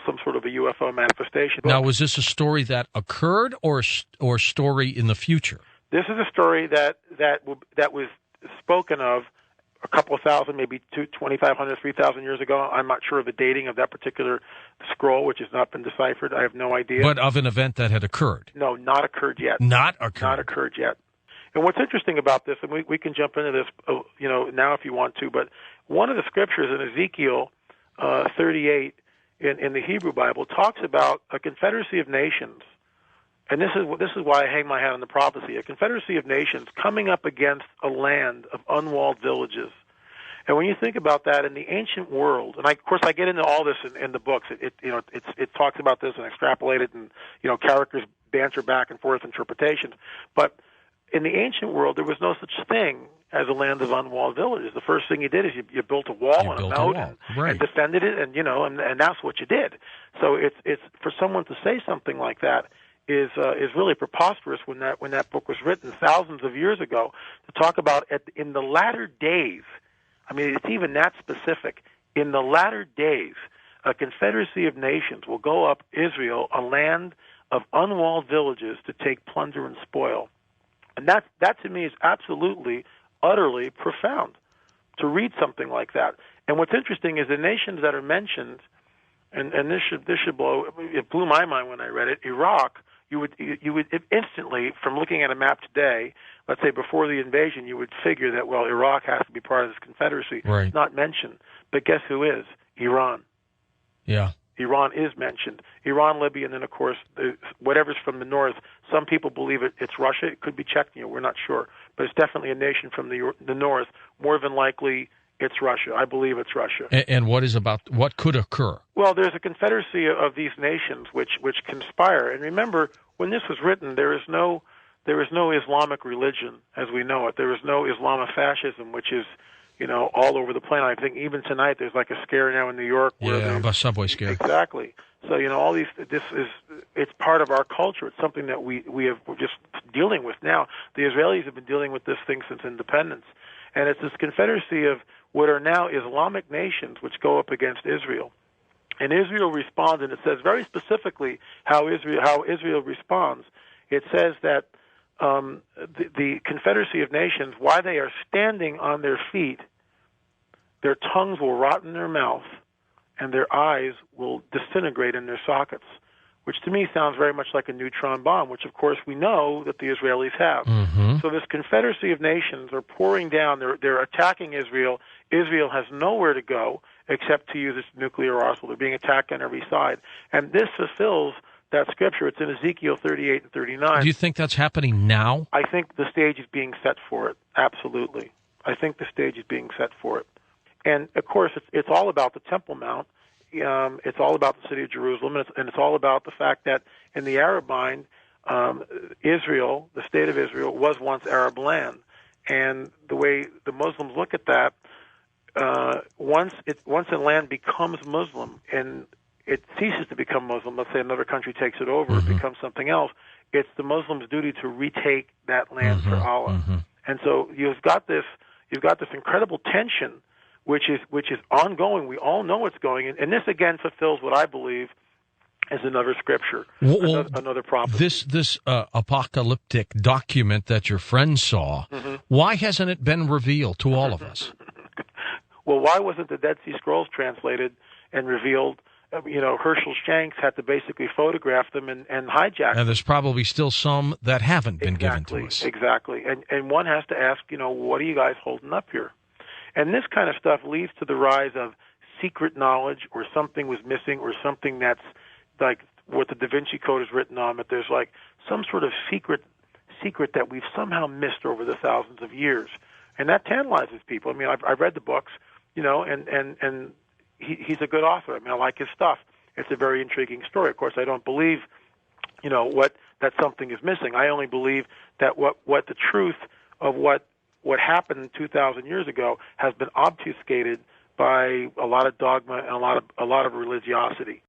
some sort of a UFO manifestation. Now, was this a story that occurred or story in the future? This is a story that was spoken of a couple of thousand, maybe 2,500, 3,000 years ago. I'm not sure of the dating of that particular scroll, which has not been deciphered. I have no idea. But of an event that had occurred? No, not occurred yet. Not occurred? Not occurred yet. And what's interesting about this, and we can jump into this, now if you want to, but one of the scriptures in Ezekiel 38 in the Hebrew Bible talks about a confederacy of nations. And this is why I hang my hat on the prophecy. A confederacy of nations coming up against a land of unwalled villages. And when you think about that in the ancient world, and of course I get into all this in the books. It talks about this and extrapolated, and characters banter back and forth interpretations. But in the ancient world, there was no such thing as a land of unwalled villages. The first thing you did is you built a wall and a moat and defended it, and that's what you did. So it's for someone to say something like that is really preposterous when that book was written thousands of years ago, to talk about in the latter days. I mean, it's even that specific. In the latter days, a confederacy of nations will go up Israel, a land of unwalled villages, to take plunder and spoil. And that to me is absolutely, utterly profound, to read something like that. And what's interesting is the nations that are mentioned, and this should blow. It blew my mind when I read it. Iraq. You would instantly, from looking at a map today, let's say before the invasion, you would figure that, well, Iraq has to be part of this confederacy. Right. It's not mentioned. But guess who is? Iran. Yeah. Iran is mentioned. Iran, Libya, and then, of course, whatever's from the north. Some people believe it's Russia. It could be Chechnya. We're not sure. But it's definitely a nation from the north. More than likely, it's Russia. I believe it's Russia. And what could occur? Well, there's a confederacy of these nations which conspire. And remember, when this was written, there is no Islamic religion as we know it. There is no Islamofascism, which is all over the planet. I think even tonight there's like a scare now in New York. A subway scare. Exactly. So all these. It's part of our culture. It's something that we're just dealing with now. The Israelis have been dealing with this thing since independence, and it's this confederacy of what are now Islamic nations which go up against Israel. And Israel responds, and it says very specifically how Israel responds. It says that the confederacy of nations, while they are standing on their feet, their tongues will rot in their mouth, and their eyes will disintegrate in their sockets, which to me sounds very much like a neutron bomb, which of course we know that the Israelis have. Mm-hmm. So this confederacy of nations are pouring down, they're attacking Israel. Israel has nowhere to go except to use its nuclear arsenal. They're being attacked on every side. And this fulfills that scripture. It's in Ezekiel 38 and 39. Do you think that's happening now? I think the stage is being set for it, absolutely. I think the stage is being set for it. And, of course, it's all about the Temple Mount. It's all about the city of Jerusalem, and it's all about the fact that in the Arab mind, Israel, the state of Israel, was once Arab land. And the way the Muslims look at that, once a land becomes Muslim and it ceases to become Muslim, let's say another country takes it over, it becomes something else, it's the Muslims' duty to retake that land for Allah. And so you've got this incredible tension, which is ongoing. We all know it's going, and this again fulfills what I believe is another scripture, another prophecy. This apocalyptic document that your friend saw, why hasn't it been revealed to all of us? Well, why wasn't the Dead Sea Scrolls translated and revealed? Herschel Shanks had to basically photograph them and hijack them. And there's probably still some that haven't been given to us. Exactly. And one has to ask, what are you guys holding up here? And this kind of stuff leads to the rise of secret knowledge, or something was missing, or something that's like what the Da Vinci Code is written on, but there's like some sort of secret that we've somehow missed over the thousands of years. And that tantalizes people. I mean, I've read the books, and he's a good author. I mean, I like his stuff. It's a very intriguing story. Of course, I don't believe, that something is missing. I only believe that what the truth of what happened 2,000 years ago has been obfuscated by a lot of dogma and a lot of religiosity.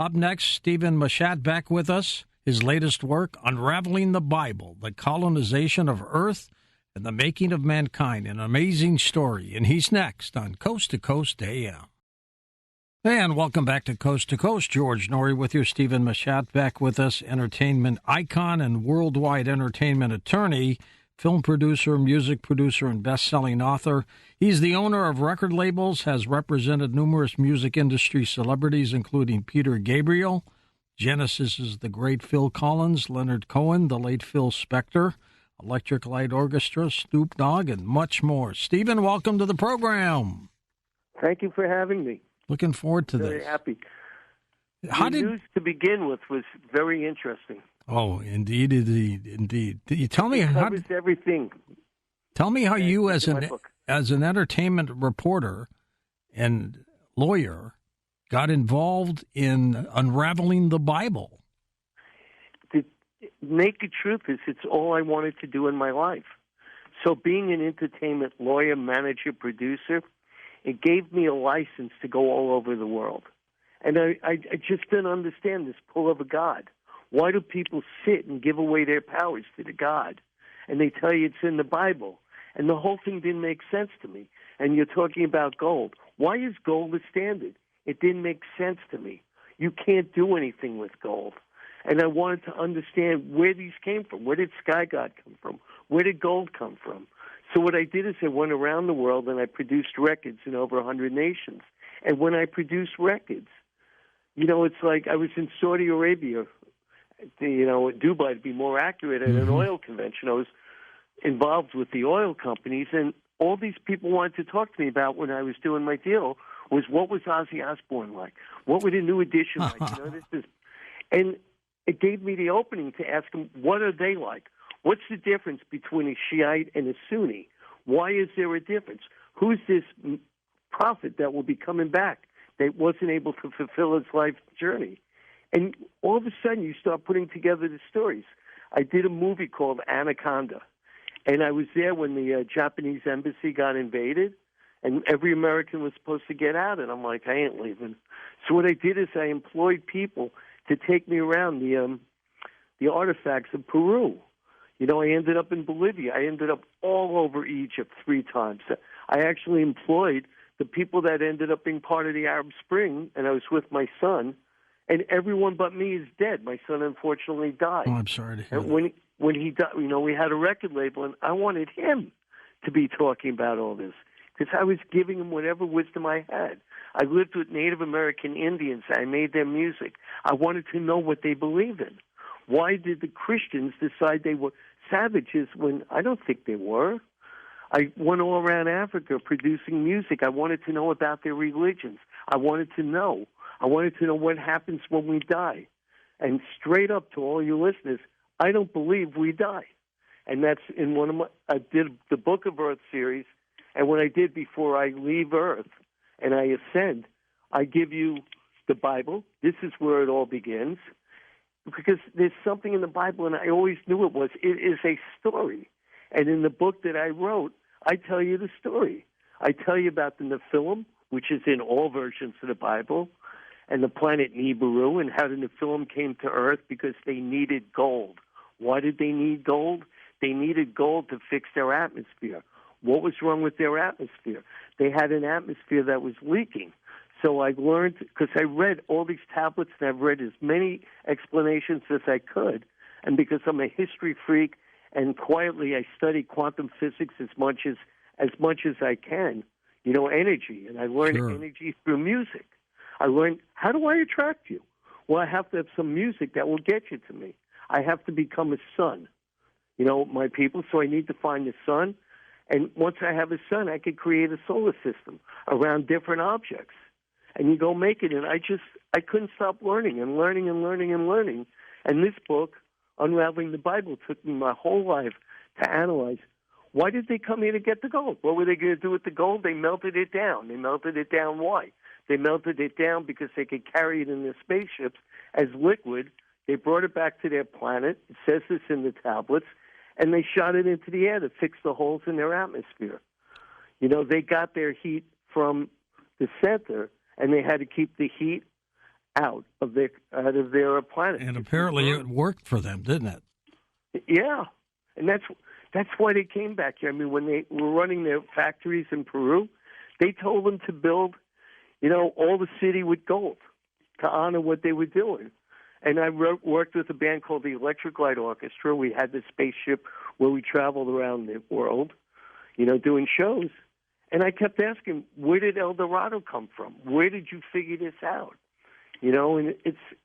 Up next, Stephen Mashat back with us. His latest work, Unraveling the Bible, the Colonization of Earth and the Making of Mankind, an amazing story. And he's next on Coast to Coast AM. And welcome back to Coast. George Norrie with you. Stephen Mashat back with us, entertainment icon and worldwide entertainment attorney, film producer, music producer, and best-selling author. He's the owner of record labels, has represented numerous music industry celebrities, including Peter Gabriel, Genesis is the great Phil Collins, Leonard Cohen, the late Phil Spector, Electric Light Orchestra, Snoop Dogg, and much more. Stephen, welcome to the program. Thank you for having me. Looking forward to Very this. happy. The news to begin with was very interesting. Oh, indeed. You tell me it covers everything. Tell me how you, as an entertainment reporter and lawyer, got involved in unraveling the Bible. The naked truth is, it's all I wanted to do in my life. So, being an entertainment lawyer, manager, producer, it gave me a license to go all over the world. And I just didn't understand this pull of a God. Why do people sit and give away their powers to the God? And they tell you it's in the Bible. And the whole thing didn't make sense to me. And you're talking about gold. Why is gold the standard? It didn't make sense to me. You can't do anything with gold. And I wanted to understand where these came from. Where did Sky God come from? Where did gold come from? So what I did is I went around the world and I produced records in over 100 nations. And when I produced records, it's like I was in Saudi Arabia, Dubai to be more accurate, at an oil convention. I was involved with the oil companies, and all these people wanted to talk to me about when I was doing my deal was, what was Ozzy Osbourne like? What were the New Edition like? And it gave me the opening to ask them, what are they like? What's the difference between a Shiite and a Sunni? Why is there a difference? Who's this prophet that will be coming back that wasn't able to fulfill his life journey? And all of a sudden, you start putting together the stories. I did a movie called Anaconda, and I was there when the Japanese embassy got invaded, and every American was supposed to get out, and I'm like, I ain't leaving. So what I did is I employed people to take me around the artifacts of Peru. I ended up in Bolivia. I ended up all over Egypt 3 times. I actually employed the people that ended up being part of the Arab Spring, and I was with my son, and everyone but me is dead. My son unfortunately died. Oh, I'm sorry to hear and that. When he died, we had a record label, and I wanted him to be talking about all this because I was giving him whatever wisdom I had. I lived with Native American Indians. I made their music. I wanted to know what they believe in. Why did the Christians decide they were savages when I don't think they were? I went all around Africa producing music. I wanted to know about their religions. I wanted to know what happens when we die. And straight up to all you listeners, I don't believe we die. And that's in I did the Book of Earth series, and what I did before I leave Earth and I ascend, I give you the Bible. This is where it all begins. Because there's something in the Bible, and I always knew it is a story. And in the book that I wrote, I tell you the story. I tell you about the Nephilim, which is in all versions of the Bible, and the planet Nibiru, and how the Nephilim came to Earth because they needed gold. Why did they need gold? They needed gold to fix their atmosphere. What was wrong with their atmosphere? They had an atmosphere that was leaking. So I learned, because I read all these tablets, and I've read as many explanations as I could, and because I'm a history freak, and quietly I study quantum physics as much as I can, energy, and I learned energy through music. I learned, how do I attract you? Well, I have to have some music that will get you to me. I have to become a sun, my people, so I need to find the sun, and once I have a sun, I could create a solar system around different objects. And you go make it, and I couldn't stop learning and learning and learning and learning. And this book, Unraveling the Bible, took me my whole life to analyze, why did they come here to get the gold? What were they going to do with the gold? They melted it down. They melted it down why? They melted it down because they could carry it in their spaceships as liquid. They brought it back to their planet. It says this in the tablets. And they shot it into the air to fix the holes in their atmosphere. They got their heat from the center, and they had to keep the heat out of their planet. And apparently it worked for them, didn't it? Yeah, and that's why they came back here. I mean, when they were running their factories in Peru, they told them to build, all the city with gold to honor what they were doing. And I worked with a band called the Electric Light Orchestra. We had this spaceship where we traveled around the world, doing shows. And I kept asking, where did El Dorado come from? Where did you figure this out? And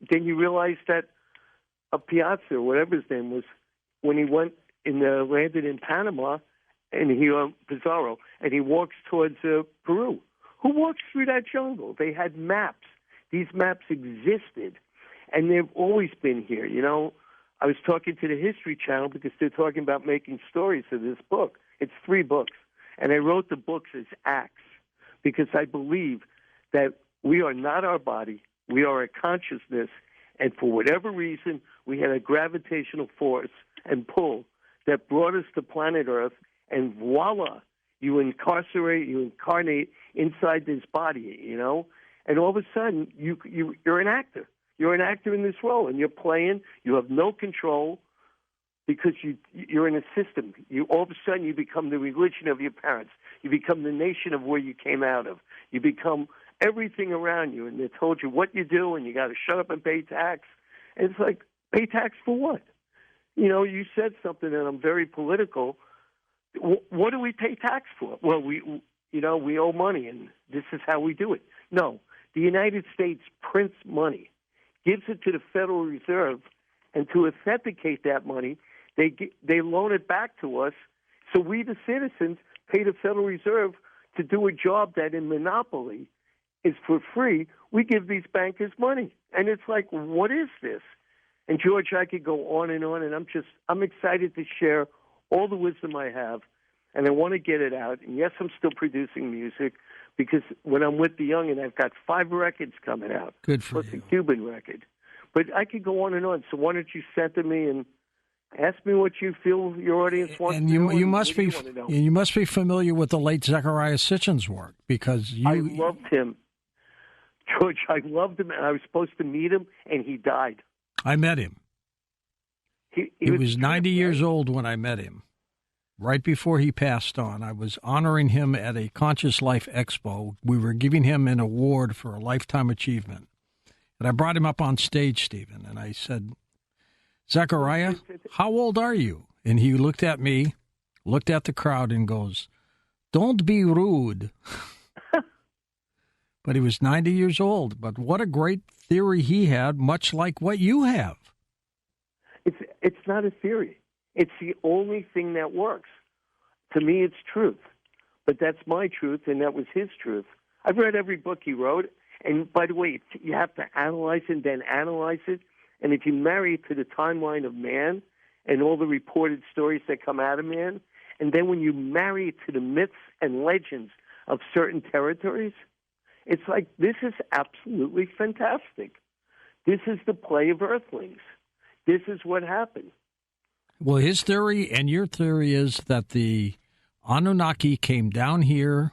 then you realize that Piazza, or whatever his name was, when he went landed in Panama, and Pizarro, and he walks towards Peru. Who walks through that jungle? They had maps. These maps existed, and they've always been here. I was talking to the History Channel because they're talking about making stories of this book. It's 3 books, and I wrote the books as acts because I believe that we are not our body. We are a consciousness, and for whatever reason, we had a gravitational force and pull that brought us to planet Earth, and voila, you incarnate inside this body, and all of a sudden you're an actor. You're an actor in this role, and you're playing. You have no control because you're in a system. All of a sudden you become the religion of your parents. You become the nation of where you came out of. You become everything around you, and they told you what you do, and you got to shut up and pay tax. And it's like, pay tax for what? You said something, and I'm very political. What do we pay tax for? Well, we owe money, and this is how we do it. No, the United States prints money, gives it to the Federal Reserve, and to authenticate that money, they loan it back to us. So we, the citizens, pay the Federal Reserve to do a job that in monopoly is for free. We give these bankers money, and it's like, what is this? And George, I could go on, and I'm excited to share all the wisdom I have, and I want to get it out. And yes, I'm still producing music because when I'm with the young, and I've got 5 records coming out. Good for plus you. a Cuban record. But I could go on and on. So why don't you send to me and ask me what you feel your audience wants and to know. You must be familiar with the late Zechariah Sitchin's work because I loved him. George, I loved him, and I was supposed to meet him, and he died. I met him. He was 90 years old when I met him. Right before he passed on, I was honoring him at a Conscious Life Expo. We were giving him an award for a lifetime achievement. And I brought him up on stage, Stephen, and I said, Zechariah, how old are you? And he looked at me, looked at the crowd, and goes, don't be rude. But he was 90 years old. But what a great theory he had, much like what you have. It's not a theory. It's the only thing that works. To me, it's truth. But that's my truth, and that was his truth. I've read every book he wrote. And by the way, you have to analyze it and then analyze it. And if you marry it to the timeline of man and all the reported stories that come out of man, and then when you marry it to the myths and legends of certain territories, it's like, this is absolutely fantastic. This is the play of Earthlings. This is what happened. Well, his theory and your theory is that the Anunnaki came down here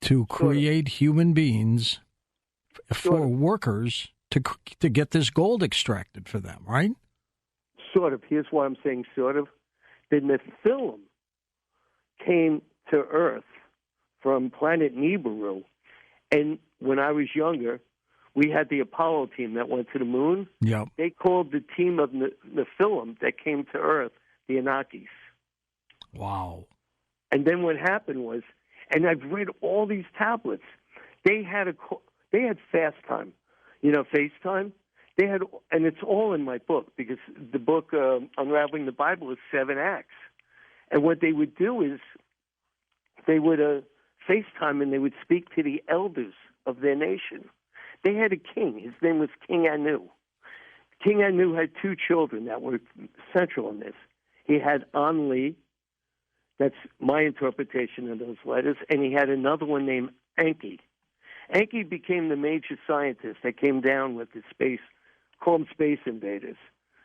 to create human beings for workers to get this gold extracted for them, right? Sort of. Here's why I'm saying sort of. The Nephilim came to Earth from planet Nibiru, and when I was younger, we had the Apollo team that went to the moon. Yep. They called the team of Nephilim that came to Earth the Anunnakis. Wow. And then what happened was, and I've read all these tablets, they had fast time, FaceTime. They had, and it's all in my book because the book Unraveling the Bible is 7 acts. And what they would do is they would FaceTime and they would speak to the elders of their nation. They had a king. His name was King Anu. King Anu had 2 children that were central in this. He had Anli, that's my interpretation of those letters, and he had another one named Enki. Enki became the major scientist that came down with the space, called them Space Invaders.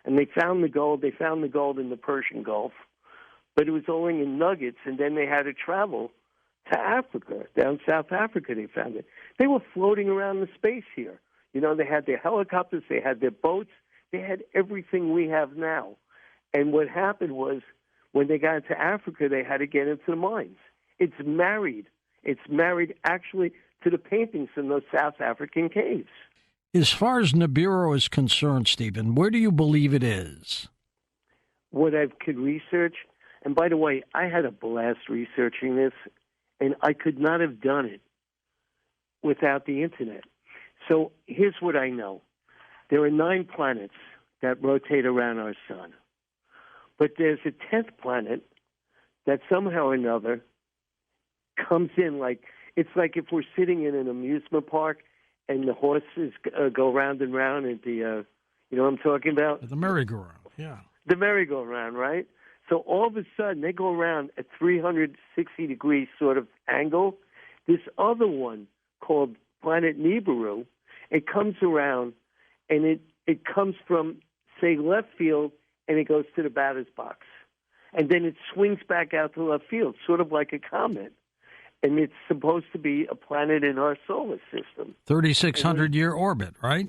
And they found the gold. They found the gold in the Persian Gulf, but it was only in nuggets, and then they had to travel to Africa. Down South Africa they found it. They were floating around the space here. You know, they had their helicopters, they had their boats, they had everything we have now. And what happened was, when they got into Africa, they had to get into the mines. It's married. It's married actually to the paintings in those South African caves. As far as Nibiru is concerned, Stephen, where do you believe it is? What I could research, and by the way, I had a blast researching this, and I could not have done it without the internet. So here's what I know. There are 9 planets that rotate around our sun. But there's a 10th planet that somehow or another comes in it's like if we're sitting in an amusement park and the horses go round and round at the, you know what I'm talking about? The merry-go-round, yeah. The merry-go-round, right? So all of a sudden they go around at 360-degree sort of angle. This other one called planet Nibiru, it comes around and it comes from, say, left field, and it goes to the batter's box. And then it swings back out to left field, sort of like a comet. And it's supposed to be a planet in our solar system. 3,600-year orbit, right?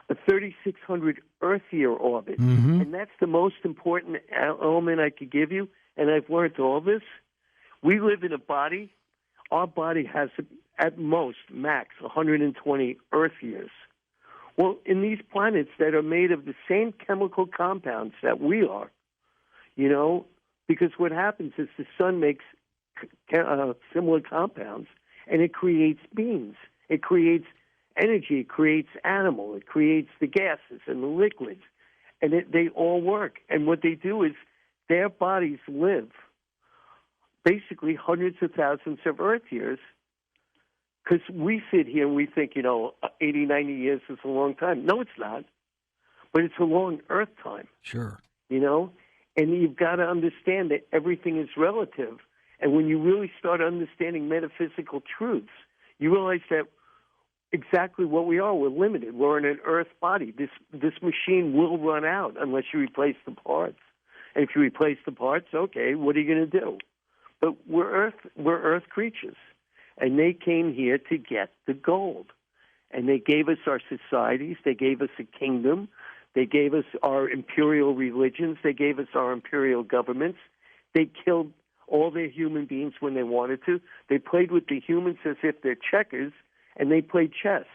A 3,600 Earth-year orbit. Mm-hmm. And that's the most important element I could give you. And I've learned all this. We live in a body. Our body has, at most, max, 120 Earth years. Well, in these planets that are made of the same chemical compounds that we are, you know, because what happens is the sun makes similar compounds, and it creates beings. It creates energy. It creates animal. It creates the gases and the liquids, and they all work. And what they do is their bodies live basically hundreds of thousands of Earth years. Because we sit here and we think, 80, 90 years is a long time. No, it's not. But it's a long Earth time. Sure. And you've got to understand that everything is relative. And when you really start understanding metaphysical truths, you realize that exactly what we are. We're limited. We're in an Earth body. This machine will run out unless you replace the parts. And if you replace the parts, okay, what are you going to do? But we're Earth creatures. And they came here to get the gold. And they gave us our societies. They gave us a kingdom. They gave us our imperial religions. They gave us our imperial governments. They killed all their human beings when they wanted to. They played with the humans as if they're checkers, and they played chess.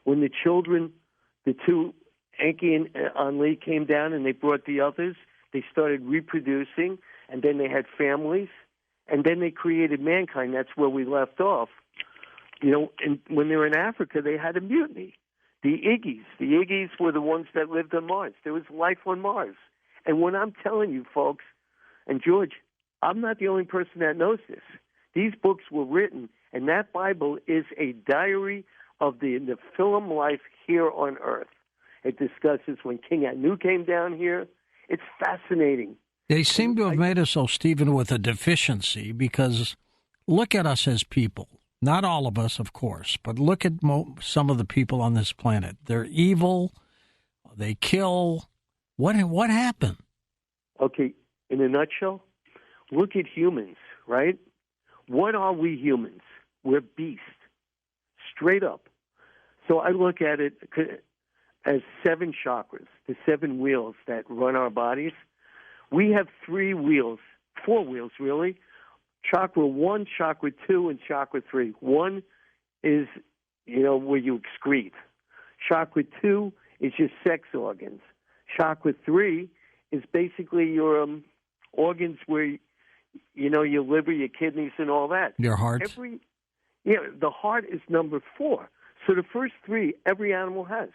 When the children, the two, Enki and Enlil, came down and they brought the others, they started reproducing, and then they had families. And then they created mankind. That's where we left off. And when they were in Africa, they had a mutiny. The Iggy's were the ones that lived on Mars. There was life on Mars. And what I'm telling you, folks, and George, I'm not the only person that knows this. These books were written, and that Bible is a diary of the Nephilim life here on Earth. It discusses when King Anu came down here. It's fascinating. They seem to have made us so, Stephen, with a deficiency, because look at us as people. Not all of us, of course, but look at some of the people on this planet. They're evil. They kill. What happened? Okay, in a nutshell, look at humans, right? What are we humans? We're beasts, straight up. So I look at it as 7 chakras, the 7 wheels that run our bodies. We have 4 wheels, really. Chakra 1, chakra 2, and chakra 3. 1 is, where you excrete. Chakra 2 is your sex organs. Chakra 3 is basically your organs where, your liver, your kidneys, and all that. Your heart. The heart is number 4. So the first 3, every animal has.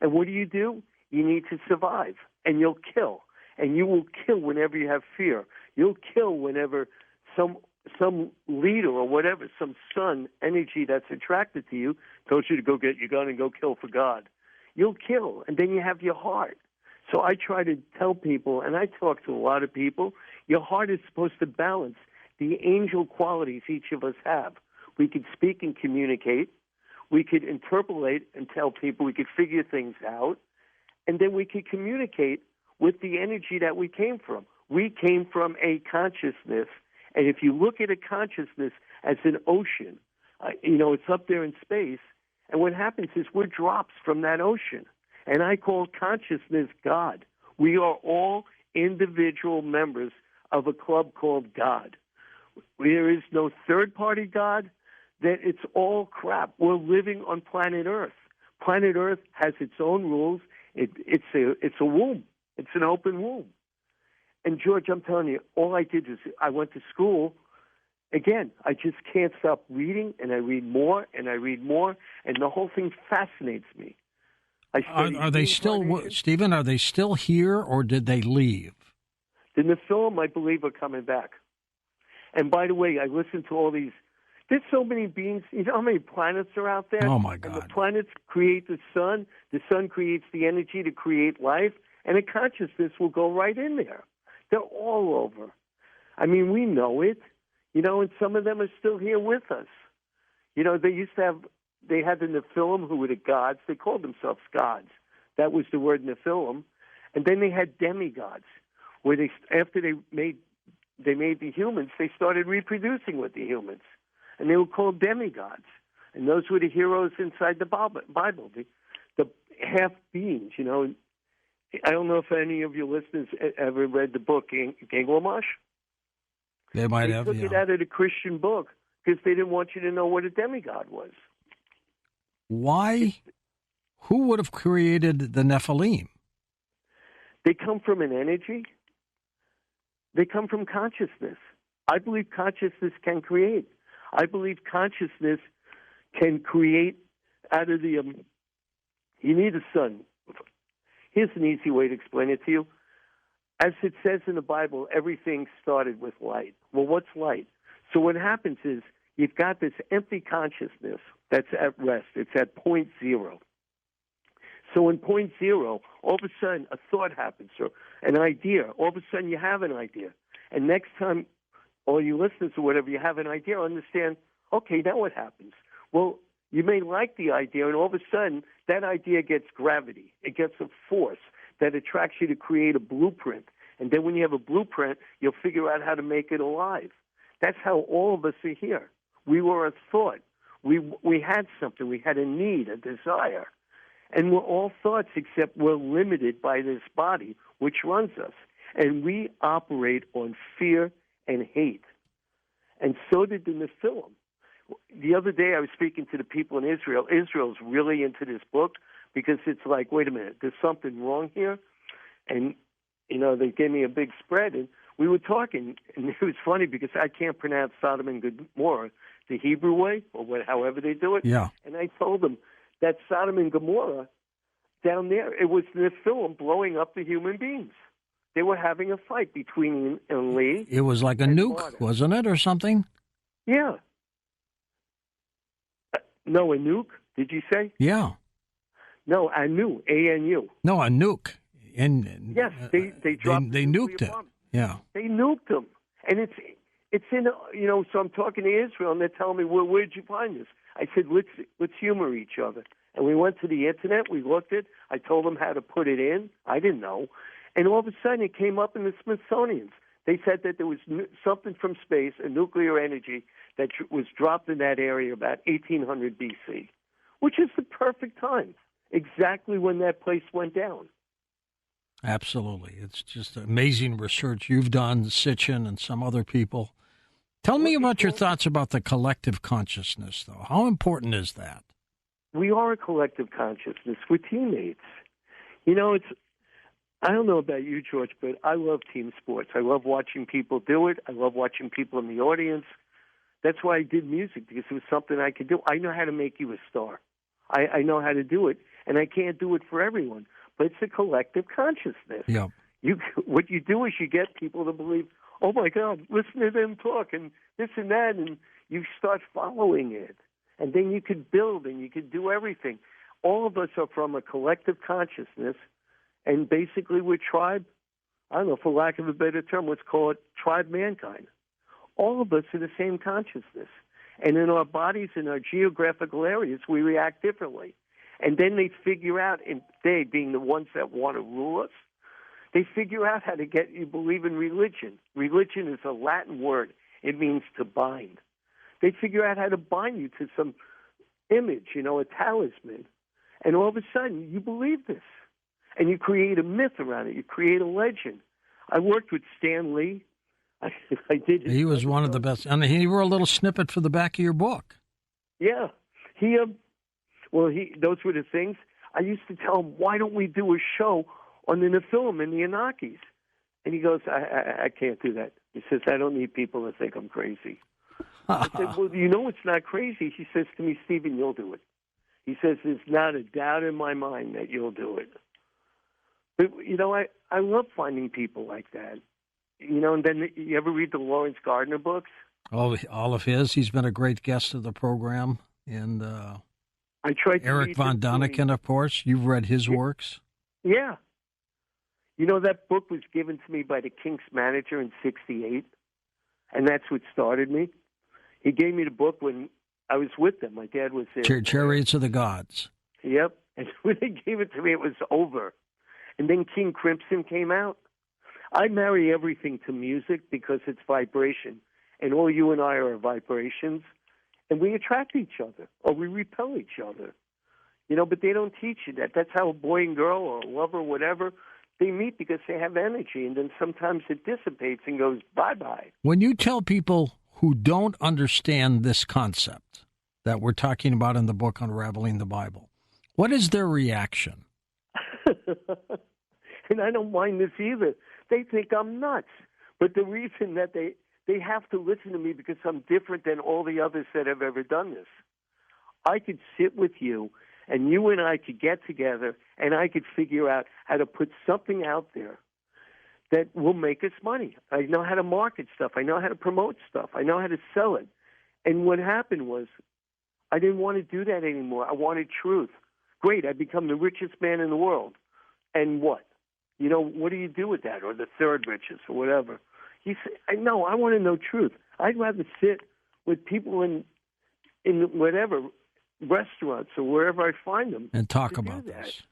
And what do? You need to survive, and you'll kill. And you will kill whenever you have fear. You'll kill whenever some leader or whatever, some sun energy that's attracted to you, told you to go get your gun and go kill for God. You'll kill, and then you have your heart. So I try to tell people, and I talk to a lot of people, your heart is supposed to balance the angel qualities each of us have. We could speak and communicate. We could interpolate and tell people. We could figure things out. And then we could communicate with the energy that we came from. We came from a consciousness, and if you look at a consciousness as an ocean, it's up there in space, And what happens is we're drops from that ocean. And I call consciousness God. We are all individual members of a club called God. There is no third-party God. That it's all crap. We're living on planet Earth. Planet Earth has its own rules. It's a womb. It's an open womb. And George, I'm telling you, all I did is I went to school. Again, I just can't stop reading, and I read more, and I read more, and the whole thing fascinates me. Are they still, Stephen, are they still here, or did they leave? The Nephilim, I believe, are coming back. And by the way, I listen to all these. There's so many beings. You know how many planets are out there? Oh, my God. And the planets create the sun. The sun creates the energy to create life. And the consciousness will go right in there. They're all over. I mean, we know it. You know, and some of them are still here with us. You know, they had the Nephilim who were the gods. They called themselves gods. That was the word Nephilim. And then they had demigods, where after they made the humans, they started reproducing with the humans. And they were called demigods. And those were the heroes inside the Bible, the half beings, you know. I don't know if any of your listeners ever read the book Gilgamesh. They might have, took it out of the Christian book because they didn't want you to know what a demigod was. Why? Who would have created the Nephilim? They come from an energy. They come from consciousness. I believe consciousness can create. I believe consciousness can create out of the... you need a sun. Here's an easy way to explain it to you. As it says in the Bible, everything started with light. Well, what's light? So what happens is you've got this empty consciousness that's at rest. It's at point zero. So in point zero, all of a sudden a thought happens, or an idea. All of a sudden you have an idea. And next time, all you listeners or whatever, you have an idea, understand, okay, now what happens? Well, you may like the idea, and all of a sudden that idea gets gravity. It gets a force that attracts you to create a blueprint. And then when you have a blueprint, you'll figure out how to make it alive. That's how all of us are here. We were a thought. We had something. We had a need, a desire. And we're all thoughts, except we're limited by this body, which runs us. And we operate on fear and hate. And so did the Nephilim. The other day I was speaking to the people in Israel. Israel's really into this book because it's like, wait a minute, there's something wrong here. And, you know, they gave me a big spread. And we were talking, and it was funny because I can't pronounce Sodom and Gomorrah the Hebrew way, or however they do it. Yeah. And I told them that Sodom and Gomorrah, down there, it was the Nephilim blowing up the human beings. They were having a fight between and Lee. It was like a nuke, wasn't it, or something? Yeah. No, a nuke, did you say? Yeah. No, Anu, A-N-U. No, a nuke. And yes, they dropped. They nuked it. Bomb. Yeah. They nuked them, and it's in, you know. So I'm talking to Israel, and they're telling me, well, where'd you find this? I said, let's humor each other. And we went to the internet. We looked at. I told them how to put it in. I didn't know, and all of a sudden it came up in the Smithsonian's. They said that there was something from space, a nuclear energy that was dropped in that area about 1800 BC, which is the perfect time, exactly when that place went down. Absolutely. It's just amazing research you've done, Sitchin and some other people. Tell me about your thoughts about the collective consciousness, though. How important is that? We are a collective consciousness. We're teammates. You know, I don't know about you, George, but I love team sports. I love watching people do it. I love watching people in the audience. That's why I did music, because it was something I could do. I know how to make you a star. I know how to do it, and I can't do it for everyone. But it's a collective consciousness. Yeah. What you do is you get people to believe, oh, my God, listen to them talk and this and that, and you start following it. And then you could build and you could do everything. All of us are from a collective consciousness, and basically we're tribe, I don't know, for lack of a better term, let's call it tribe mankind. All of us are the same consciousness. And in our bodies, in our geographical areas, we react differently. And then they figure out, and they being the ones that want to rule us, they figure out how to get you believe in religion. Religion is a Latin word. It means to bind. They figure out how to bind you to some image, a talisman. And all of a sudden, you believe this. And you create a myth around it. You create a legend. I worked with Stan Lee. I did. He was one of the best. And he wrote a little snippet for the back of your book. Yeah. Those were the things. I used to tell him, why don't we do a show on the Nephilim and the Anunnakis? And he goes, I can't do that. He says, I don't need people to think I'm crazy. I said, well, it's not crazy. He says to me, Stephen, you'll do it. He says, there's not a doubt in my mind that you'll do it. But, I love finding people like that. And then you ever read the Lawrence Gardner books? All of his. He's been a great guest of the program. And I tried to Eric von Daniken, of course. You've read his works? Yeah. That book was given to me by the Kinks manager in '68, and that's what started me. He gave me the book when I was with them. My dad was there. Chariots of the Gods. Yep. And when they gave it to me, it was over. And then King Crimson came out. I marry everything to music because it's vibration. And all you and I are vibrations. And we attract each other or we repel each other. But they don't teach you that. That's how a boy and girl or a lover or whatever, they meet because they have energy. And then sometimes it dissipates and goes bye-bye. When you tell people who don't understand this concept that we're talking about in the book Unraveling the Bible, what is their reaction? And I don't mind this either. They think I'm nuts. But the reason that they have to listen to me because I'm different than all the others that have ever done this. I could sit with you, and you and I could get together, and I could figure out how to put something out there that will make us money. I know how to market stuff. I know how to promote stuff. I know how to sell it. And what happened was I didn't want to do that anymore. I wanted truth. Great, I become the richest man in the world. And what? What do you do with that? Or the third richest or whatever. He said, no, I want to know truth. I'd rather sit with people in whatever, restaurants or wherever I find them. And talk about this.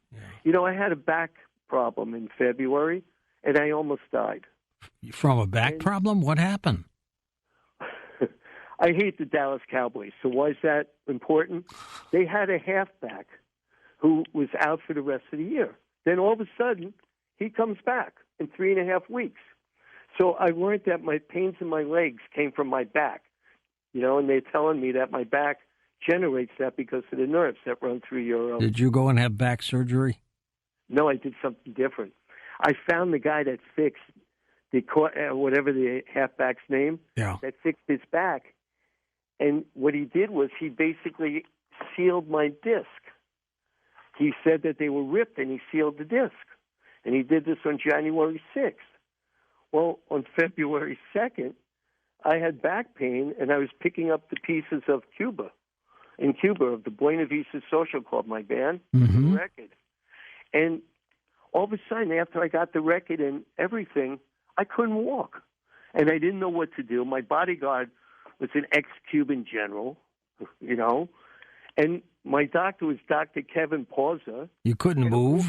Yeah. I had a back problem in February, and I almost died. From a back problem? What happened? I hate the Dallas Cowboys, so why is that important? They had a halfback who was out for the rest of the year. Then all of a sudden, he comes back in 3.5 weeks. So I learned that my pains in my legs came from my back, and they're telling me that my back generates that because of the nerves that run through your... Did you go and have back surgery? No, I did something different. I found the guy that fixed whatever the halfback's name, that fixed his back. And what he did was he basically sealed my disc. He said that they were ripped, and he sealed the disc. And he did this on January 6th. Well, on February 2nd, I had back pain, and I was picking up the pieces of Cuba, of the Buena Vista Social Club, my band, the record. And all of a sudden, after I got the record and everything, I couldn't walk. And I didn't know what to do. My bodyguard was an ex-Cuban general, and my doctor was Dr. Kevin Pauza. You couldn't move?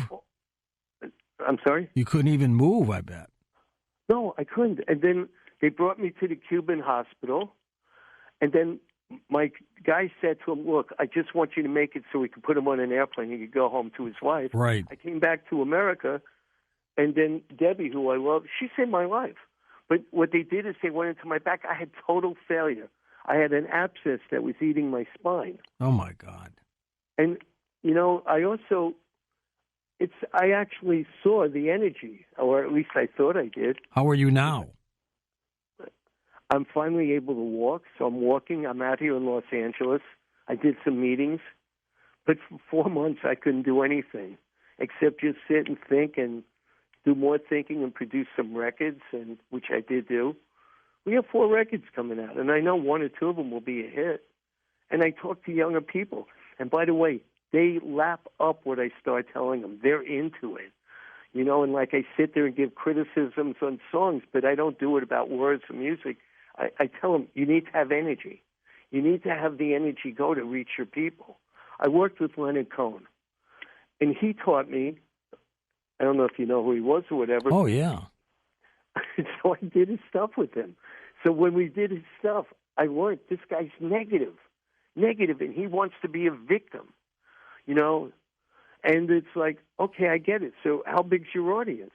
I'm sorry? You couldn't even move, I bet. No, I couldn't. And then they brought me to the Cuban hospital. And then my guy said to him, look, I just want you to make it so we could put him on an airplane. He could go home to his wife. Right. I came back to America. And then Debbie, who I love, she saved my life. But what they did is they went into my back. I had total failure. I had an abscess that was eating my spine. Oh, my God. And, I actually saw the energy, or at least I thought I did. How are you now? I'm finally able to walk, so I'm walking. I'm out here in Los Angeles. I did some meetings, but for 4 months I couldn't do anything except just sit and think and do more thinking and produce some records, and which I did do. We have 4 records coming out, and I know 1 or 2 of them will be a hit. And I talk to younger people. And by the way, they lap up what I start telling them. They're into it. And like I sit there and give criticisms on songs, but I don't do it about words or music. I tell them, you need to have energy. You need to have the energy go to reach your people. I worked with Leonard Cohen, and he taught me, I don't know if you know who he was or whatever. Oh, yeah. So I did his stuff with him. So when we did his stuff, I learned this guy's negative. negative, and he wants to be a victim, you know. And it's like, okay, I get it. So how big's your audience?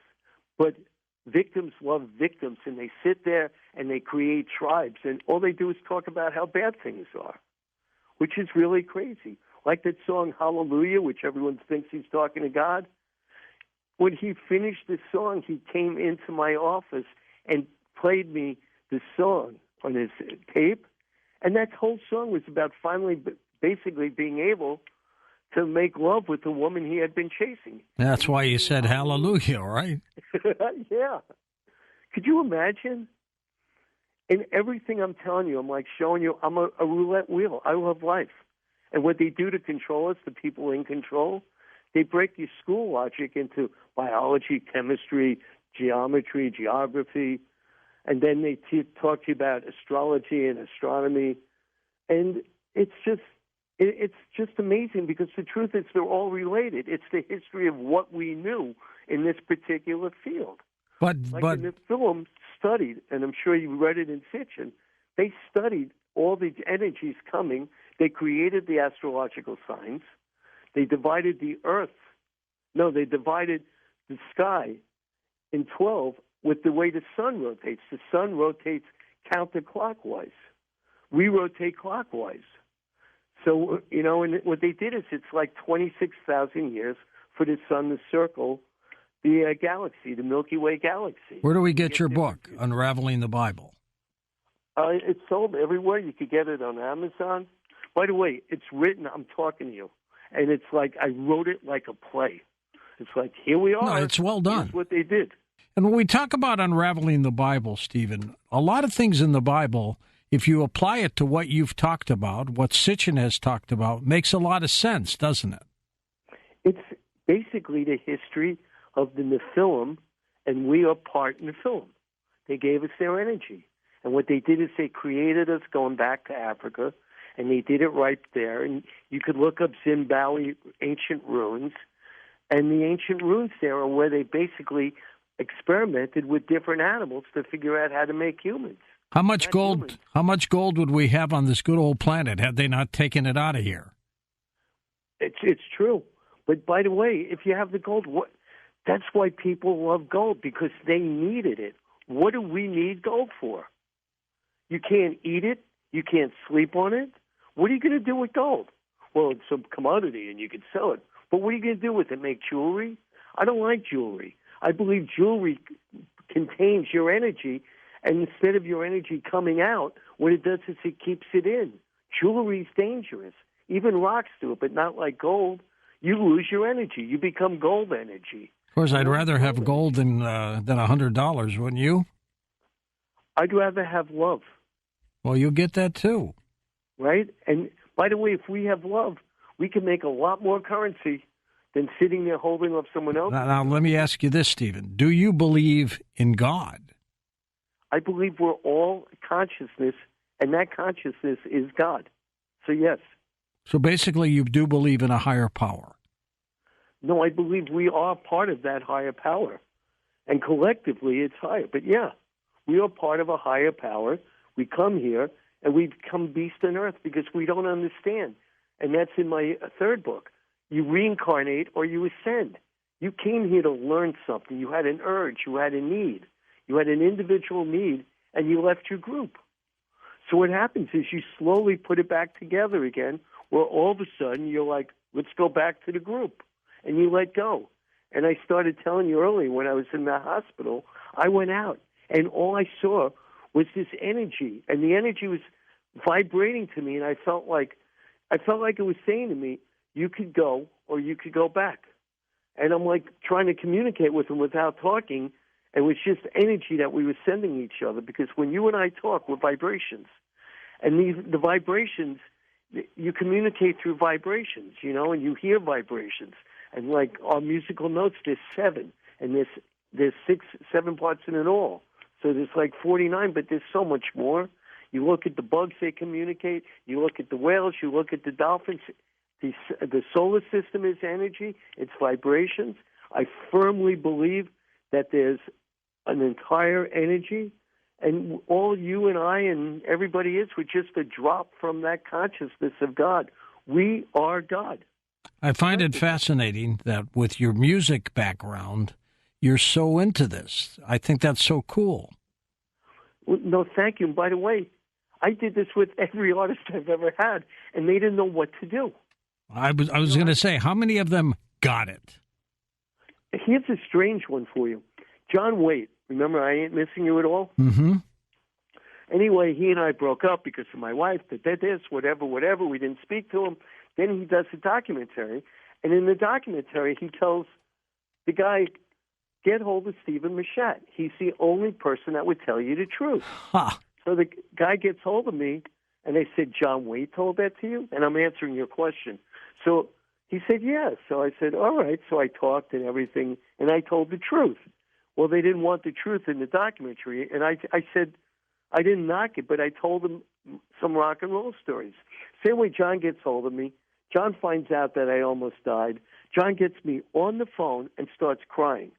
But victims love victims, and they sit there and they create tribes, and all they do is talk about how bad things are, which is really crazy. Like that song Hallelujah, which everyone thinks he's talking to God. When he finished the song, he came into my office and played me the song on his tape, and that whole song was about finally basically being able to make love with the woman he had been chasing. That's why you said hallelujah, right? Yeah. Could you imagine? In everything I'm telling you, I'm like showing you I'm a roulette wheel. I love life. And what they do to control us, the people in control, they break your school logic into biology, chemistry, geometry, geography, and then they talk to you about astrology and astronomy. And it's just amazing, because the truth is they're all related. It's the history of what we knew in this particular field. But in the film studied, and I'm sure you read it in fiction, they studied all the energies coming. They created the astrological signs. They divided the earth. No, they divided the sky in 12 with the way the sun rotates. The sun rotates counterclockwise. We rotate clockwise. So, you know, and what they did is it's like 26,000 years for the sun to circle the galaxy, the Milky Way galaxy. Where do we get your book, Unraveling the Bible? It's sold everywhere. You could get it on Amazon. By the way, it's written, I'm talking to you, and it's like I wrote it like a play. It's like, here we are. No, it's well done. Here's what they did. And when we talk about unraveling the Bible, Stephen, a lot of things in the Bible, if you apply it to what you've talked about, what Sitchin has talked about, makes a lot of sense, doesn't it? It's basically the history of the Nephilim, and we are part Nephilim. They gave us their energy. And what they did is they created us going back to Africa, and they did it right there. And you could look up Zimbabwe ancient ruins, and the ancient ruins there are where they basically experimented with different animals to figure out how to make humans. How much gold? How much gold would we have on this good old planet had they not taken it out of here? It's true. But by the way, if you have the gold, that's why people love gold, because they needed it. What do we need gold for? You can't eat it. You can't sleep on it. What are you going to do with gold? Well, it's some commodity, and you can sell it. But what are you going to do with it? Make jewelry? I don't like jewelry. I believe jewelry contains your energy, and instead of your energy coming out, what it does is it keeps it in. Jewelry is dangerous. Even rocks do it, but not like gold. You lose your energy. You become gold energy. Of course, I'd rather have gold than $100, wouldn't you? I'd rather have love. Well, you'll get that too. Right? And by the way, if we have love, we can make a lot more currency than sitting there holding up someone else. Now, let me ask you this, Stephen. Do you believe in God? I believe we're all consciousness, and that consciousness is God. So, yes. So basically, you do believe in a higher power. No, I believe we are part of that higher power. And collectively, it's higher. But, yeah, we are part of a higher power. We come here, and we become beast on earth because we don't understand. And that's in my third book. You reincarnate or you ascend. You came here to learn something. You had an urge. You had a need. You had an individual need, and you left your group. So what happens is you slowly put it back together again, where all of a sudden you're like, let's go back to the group. And you let go. And I started telling you earlier when I was in the hospital, I went out, and all I saw was this energy. And the energy was vibrating to me, and I felt like it was saying to me, you could go or you could go back. And I'm like trying to communicate with him without talking. It was just energy that we were sending each other, because when you and I talk, we're vibrations. And the vibrations, you communicate through vibrations, you know, and you hear vibrations. And like our musical notes, there's 7, and there's 7 parts in it all. So there's like 49, but there's so much more. You look at the bugs, they communicate. You look at the whales, you look at the dolphins. The solar system is energy. It's vibrations. I firmly believe that there's an entire energy, And all you and I and everybody is, we're just a drop from that consciousness of God. We are God. I find it fascinating that with your music background, you're so into this. I think that's so cool. Well, no, thank you. And by the way, I did this with every artist I've ever had, and they didn't know what to do. I was going to say, how many of them got it? Here's a strange one for you. John Waite, remember I Ain't Missing You at All? Mm-hmm. Anyway, he and I broke up because of my wife, that did this, whatever. We didn't speak to him. Then he does a documentary, and in the documentary, he tells the guy, get hold of Stephen Machat. He's the only person that would tell you the truth. Huh. So the guy gets hold of me, and they said, John Waite told that to you? And I'm answering your question. So he said, yes. So I said, all right. So I talked and everything, and I told the truth. Well, they didn't want the truth in the documentary, and I said, I didn't knock it, but I told them some rock and roll stories. Same way John gets hold of me. John finds out that I almost died. John gets me on the phone and starts crying.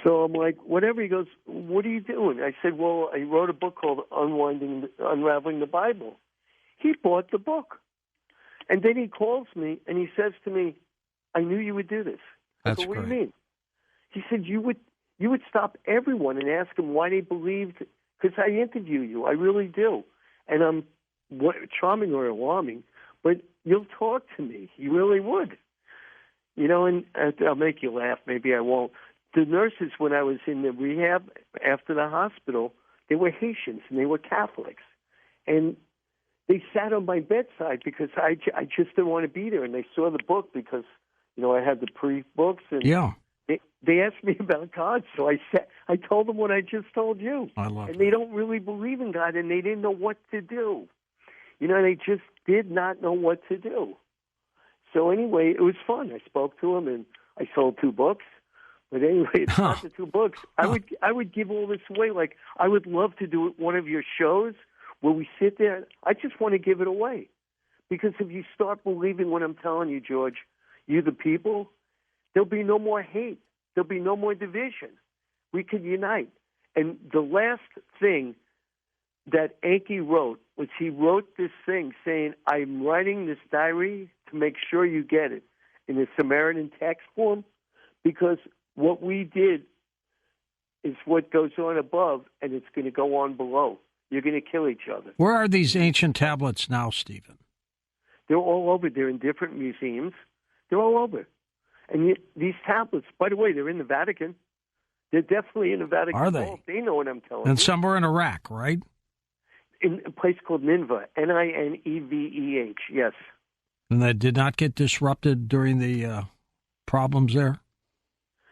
So I'm like, whatever. He goes, what are you doing? I said, well, I wrote a book called Unraveling the Bible. He bought the book. And then he calls me and he says to me, I knew you would do this. That's I go, what great. do you mean? He said, you would stop everyone and ask them why they believed, because I interview you. I really do. And I'm charming or alarming, but you'll talk to me. You really would. You know, and I'll make you laugh. Maybe I won't. The nurses, when I was in the rehab after the hospital, they were Haitians and they were Catholics. And they sat on my bedside because I just didn't want to be there. And they saw the book because, you know, I had the pre-books. And Yeah. They asked me about God, so I told them what I just told you. I love And that. they don't really believe in God, and they didn't know what to do. You know, they just did not know what to do. So anyway, it was fun. I spoke to them, and I sold 2 books. But anyway, it's not the 2 books. I would give all this away. Like, I would love to do one of your shows where we sit there. I just want to give it away. Because if you start believing what I'm telling you, George, you the people, there'll be no more hate. There'll be no more division. We could unite. And the last thing that Enki wrote was he wrote this thing saying, I'm writing this diary to make sure you get it in the Samaritan text form, because what we did is what goes on above, and it's going to go on below. You're going to kill each other. Where are these ancient tablets now, Stephen? They're all over. They're in different museums. They're all over. And these tablets, by the way, they're in the Vatican. They're definitely in the Vatican. Are they? Vault. They know what I'm telling And you. some were in Iraq, right? In a place called Nineveh, Nineveh, yes. And that did not get disrupted during the problems there?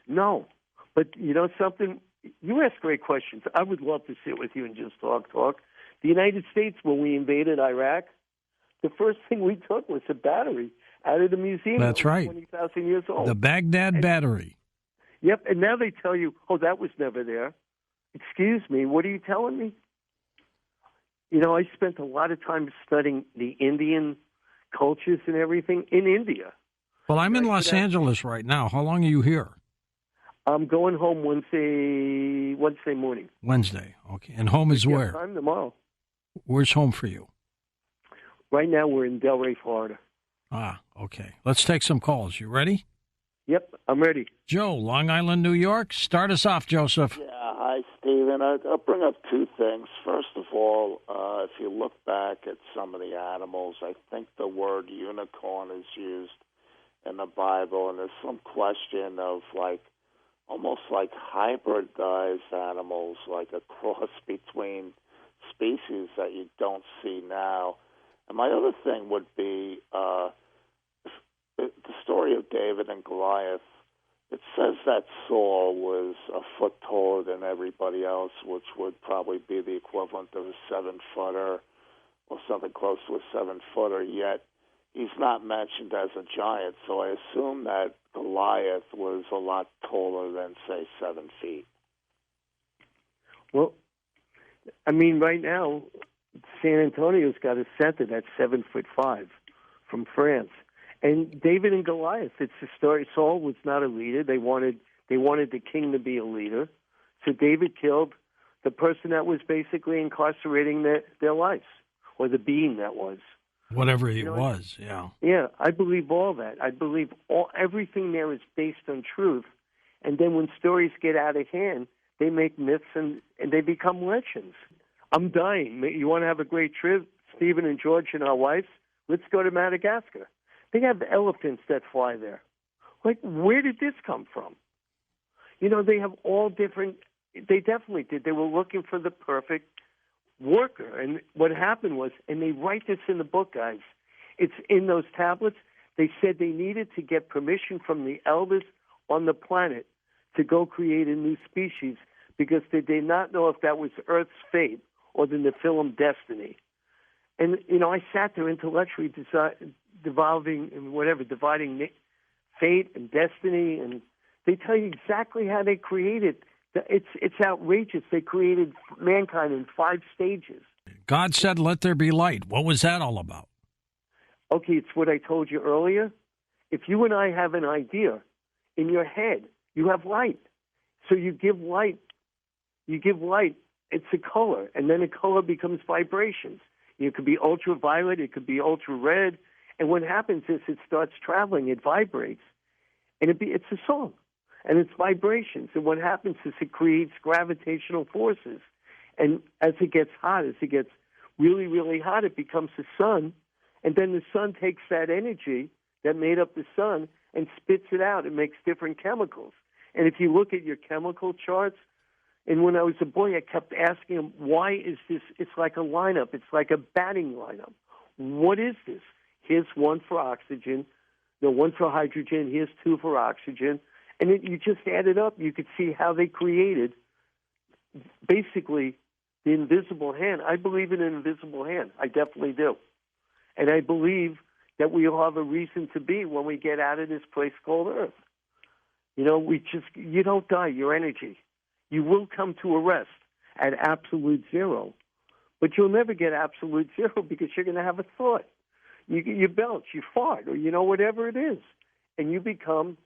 No. But you know something? You ask great questions. I would love to sit with you and just talk. The United States, when we invaded Iraq, the first thing we took was a battery out of the museum. That's right. 20,000 years old. The Baghdad battery. Yep, and now they tell you, oh, that was never there. Excuse me, what are you telling me? You know, I spent a lot of time studying the Indian cultures and everything in India. Well, I'm in Los Angeles right now. How long are you here? I'm going home Wednesday morning. Wednesday, okay. And home is where? Time tomorrow. Where's home for you? Right now we're in Delray, Florida. Ah, okay. Let's take some calls. You ready? Yep, I'm ready. Joe, Long Island, New York. Start us off, Joseph. Yeah, hi, Stephen. I'll bring up 2 things. First of all, if you look back at some of the animals, I think the word unicorn is used in the Bible, and there's some question of almost like hybridized animals, like a cross between species that you don't see now. And my other thing would be the story of David and Goliath. It says that Saul was a foot taller than everybody else, which would probably be the equivalent of a 7-footer or something close to a 7-footer, yet he's not mentioned as a giant. So I assume that Goliath was a lot taller than, say, 7 feet. Well, I mean, right now, San Antonio's got a center that's 7'5" from France. And David and Goliath, it's the story. Saul was not a leader. They wanted the king to be a leader. So David killed the person that was basically incarcerating their lives, or the being that was. Whatever it was, yeah. Yeah, I believe all that. I believe everything there is based on truth. And then when stories get out of hand, they make myths and they become legends. I'm dying. You want to have a great trip, Stephen and George and our wives? Let's go to Madagascar. They have elephants that fly there. Like, where did this come from? You know, they have all different. They definitely did. They were looking for the perfect worker. And what happened was, and they write this in the book, guys, it's in those tablets, they said they needed to get permission from the elders on the planet to go create a new species because they did not know if that was Earth's fate or the Nephilim destiny. And, you know, I sat there intellectually dividing fate and destiny, and they tell you exactly how they created. It's outrageous. They created mankind in 5 stages. God said, let there be light. What was that all about? Okay, it's what I told you earlier. If you and I have an idea in your head, you have light. So you give light. It's a color, and then a color becomes vibrations. It could be ultraviolet. It could be ultra red. And what happens is it starts traveling. It vibrates, and it's a song. And it's vibrations. And what happens is it creates gravitational forces. And as it gets hot, as it gets really, really hot, it becomes the sun. And then the sun takes that energy that made up the sun and spits it out. It makes different chemicals. And if you look at your chemical charts, and when I was a boy, I kept asking them, why is this? It's like a lineup. It's like a batting lineup. What is this? Here's 1 for oxygen, 1 for hydrogen, here's 2 for oxygen. And you just add it up, you could see how they created basically the invisible hand. I believe in an invisible hand. I definitely do. And I believe that we all have a reason to be when we get out of this place called Earth. You know, you don't die, your energy. You will come to a rest at absolute zero. But you'll never get absolute zero because you're going to have a thought. You belch, you fart, or, whatever it is. And you become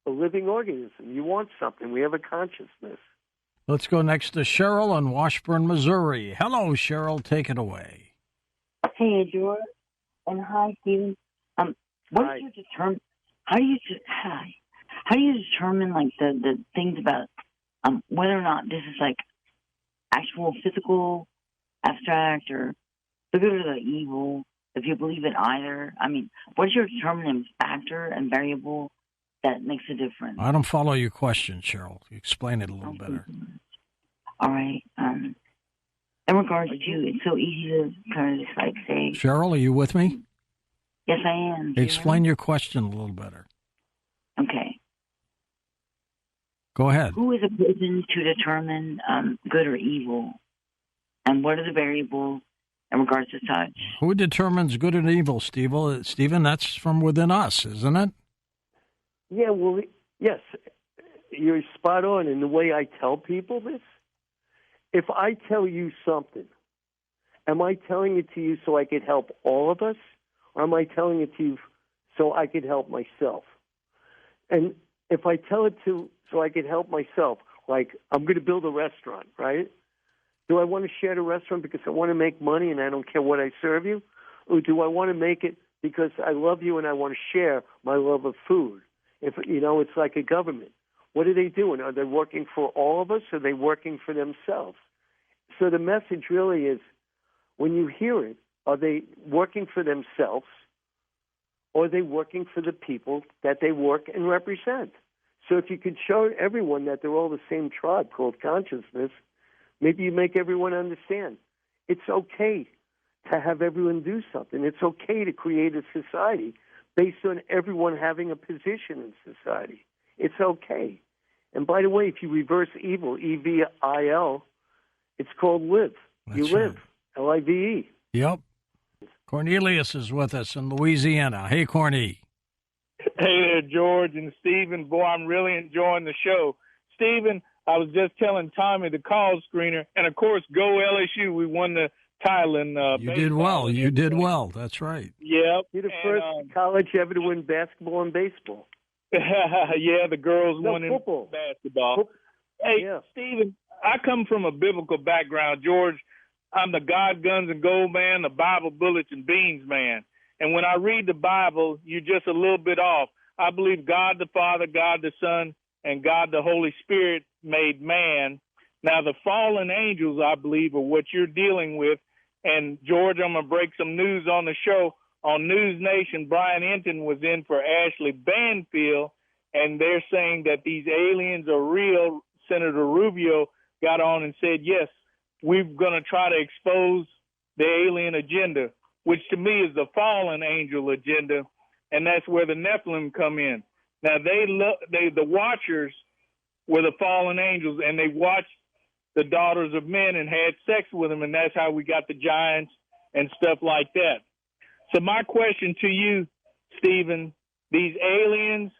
a living organism. You want something. We have a consciousness. Let's go next to Cheryl in Washburn, Missouri. Hello, Cheryl. Take it away. Hey, George. And hi, Stephen. How do you determine like the things about whether or not this is like actual physical, abstract, or the good or the evil? If you believe in either, what's your determining factor and variable that makes a difference? I don't follow your question, Cheryl. Explain it a little better. All right. In regards to, it's so easy to kind of just like say... Cheryl, are you with me? Yes, I am. Explain your question a little better. Okay. Go ahead. Who is a person to determine good or evil? And what are the variables in regards to such? Who determines good and evil, Stephen? That's from within us, isn't it? Yeah, well, yes. You're spot on in the way I tell people this. If I tell you something, am I telling it to you so I could help all of us? Or am I telling it to you so I could help myself? And if I tell it so I could help myself, like I'm going to build a restaurant, right? Do I want to share the restaurant because I want to make money and I don't care what I serve you? Or do I want to make it because I love you and I want to share my love of food? If it's like a government. What are they doing? Are they working for all of us? Or are they working for themselves? So the message really is, when you hear it, are they working for themselves or are they working for the people that they work and represent? So if you could show everyone that they're all the same tribe called consciousness, maybe you make everyone understand. It's okay to have everyone do something. It's okay to create a society based on everyone having a position in society. It's okay. And by the way, if you reverse evil, E-V-I-L, it's called live. You live, L-I-V-E. Yep. Cornelius is with us in Louisiana. Hey, Corny. Hey there, George and Stephen. Boy, I'm really enjoying the show. Stephen, I was just telling Tommy, the call screener, and of course, go LSU. We won the title in You did well. You did well. That's right. Yep. You're the first college ever to win basketball and baseball. Yeah, the girls won football. in basketball. Hey, yeah. Stephen, I come from a biblical background, George. I'm the God, guns, and gold man, the Bible, bullets, and beans man. And when I read the Bible, you're just a little bit off. I believe God the Father, God the Son, and God the Holy Spirit made man. Now, the fallen angels, I believe, are what you're dealing with. And, George, I'm going to break some news on the show. On News Nation, Brian Enton was in for Ashley Banfield, and they're saying that these aliens are real. Senator Rubio got on and said, yes, we're going to try to expose the alien agenda, which to me is the fallen angel agenda, and that's where the Nephilim come in. Now, the Watchers were the fallen angels, and they watched the daughters of men and had sex with them, and that's how we got the giants and stuff like that. So my question to you, Stephen, these aliens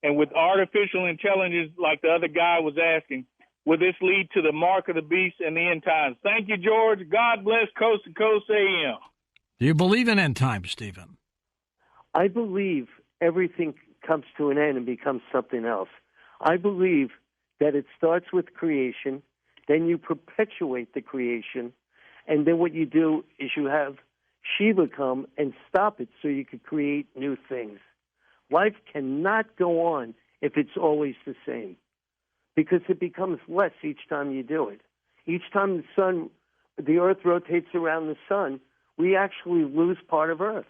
and with artificial intelligence like the other guy was asking, will this lead to the mark of the beast and the end times? Thank you, George. God bless Coast to Coast AM. Do you believe in end times, Stephen? I believe everything comes to an end and becomes something else. I believe that it starts with creation, then you perpetuate the creation, and then what you do is you have Shiva come and stop it so you could create new things. Life cannot go on if it's always the same, because it becomes less each time you do it. Each time the Earth rotates around the sun, we actually lose part of Earth.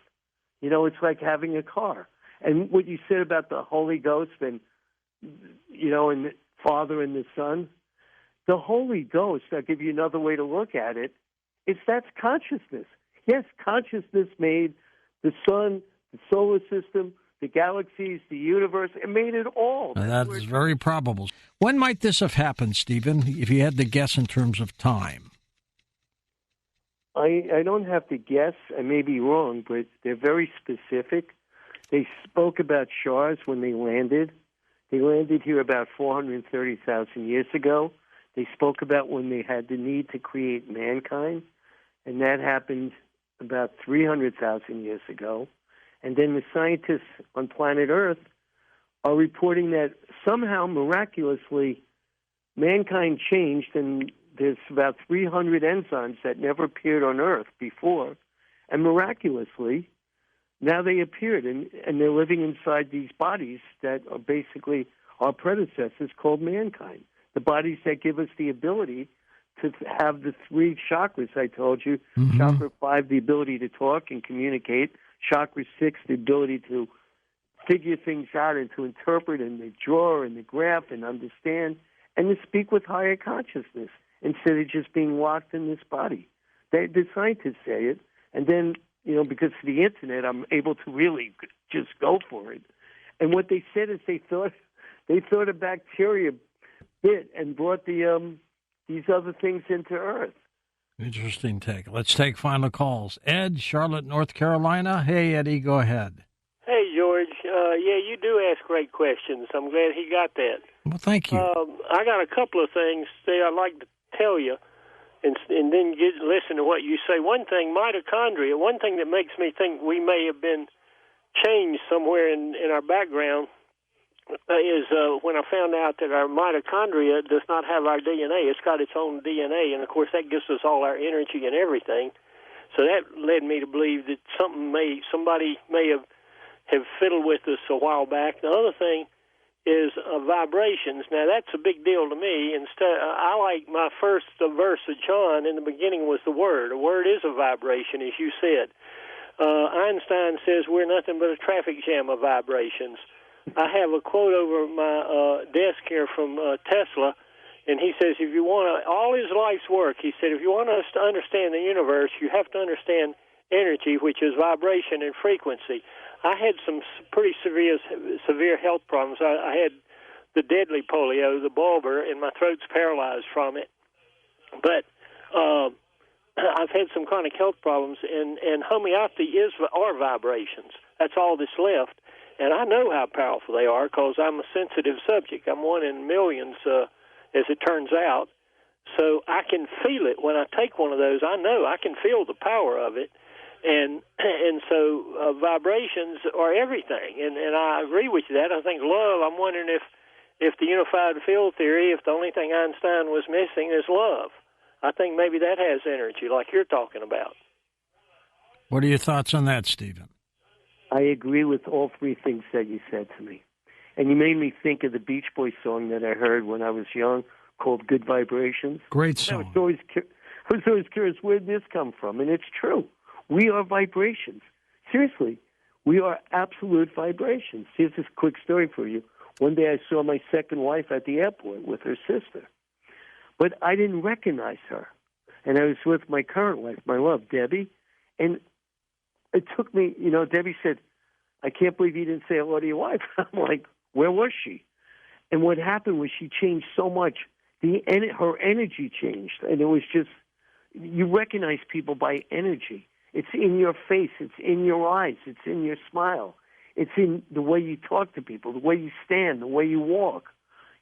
You know, it's like having a car. And what you said about the Holy Ghost and, you know, and the Father and the Son, the Holy Ghost, I'll give you another way to look at it, that's consciousness. Yes, consciousness made the sun, the solar system, the galaxies, the universe. It made it all. That's very probable. When might this have happened, Stephen, if you had to guess in terms of time? I don't have to guess. I may be wrong, but they're very specific. They spoke about Shars when they landed. They landed here about 430,000 years ago. They spoke about when they had the need to create mankind, and that happened about 300,000 years ago. And then the scientists on planet Earth are reporting that somehow, miraculously, mankind changed, and there's about 300 enzymes that never appeared on Earth before. And miraculously, now they appeared, and they're living inside these bodies that are basically our predecessors called mankind. The bodies that give us the ability to have the three chakras I told you. Mm-hmm. Chakra 5, the ability to talk and communicate. Chakra 6, the ability to figure things out and to interpret and to draw and to graph and understand and to speak with higher consciousness instead of just being locked in this body. The scientists say it, and then, you know, because of the Internet, I'm able to really just go for it. And what they said is they thought a bacteria bit and brought these other things into Earth. Interesting take. Let's take final calls. Ed, Charlotte, North Carolina. Hey, Eddie, go ahead. Hey, George. Yeah, you do ask great questions. I'm glad he got that. Well, thank you. I got a couple of things I'd like to tell you, and then listen to what you say. One thing, mitochondria, one thing that makes me think we may have been changed somewhere in our background is when I found out that our mitochondria does not have our DNA. It's got its own DNA, and, of course, that gives us all our energy and everything. So that led me to believe that somebody may have fiddled with us a while back. The other thing is vibrations. Now, that's a big deal to me. I like my first verse of John in the beginning was the Word. A word is a vibration, as you said. Einstein says we're nothing but a traffic jam of vibrations. I have a quote over my desk here from Tesla, and he says, if you want all his life's work, he said, if you want us to understand the universe, you have to understand energy, which is vibration and frequency. I had some pretty severe health problems. I had the deadly polio, the bulbar, and my throat's paralyzed from it. But I've had some chronic health problems, and homeopathy are vibrations. That's all that's left. And I know how powerful they are because I'm a sensitive subject. I'm one in millions, as it turns out. So I can feel it when I take one of those. I know I can feel the power of it. And so vibrations are everything. And I agree with you that. I think love, I'm wondering if if the unified field theory, if the only thing Einstein was missing is love. I think maybe that has energy, like you're talking about. What are your thoughts on that, Stephen? I agree with all three things that you said to me. And you made me think of the Beach Boys song that I heard when I was young called Good Vibrations. Great song. I was always curious, where did this come from? And it's true. We are vibrations. Seriously, we are absolute vibrations. Here's this quick story for you. One day I saw my second wife at the airport with her sister. But I didn't recognize her. And I was with my current wife, my love, Debbie. And it took me, Debbie said, I can't believe you didn't say hello to your wife. I'm like, where was she? And what happened was she changed so much. Her energy changed. And it was just, you recognize people by energy. It's in your face. It's in your eyes. It's in your smile. It's in the way you talk to people, the way you stand, the way you walk.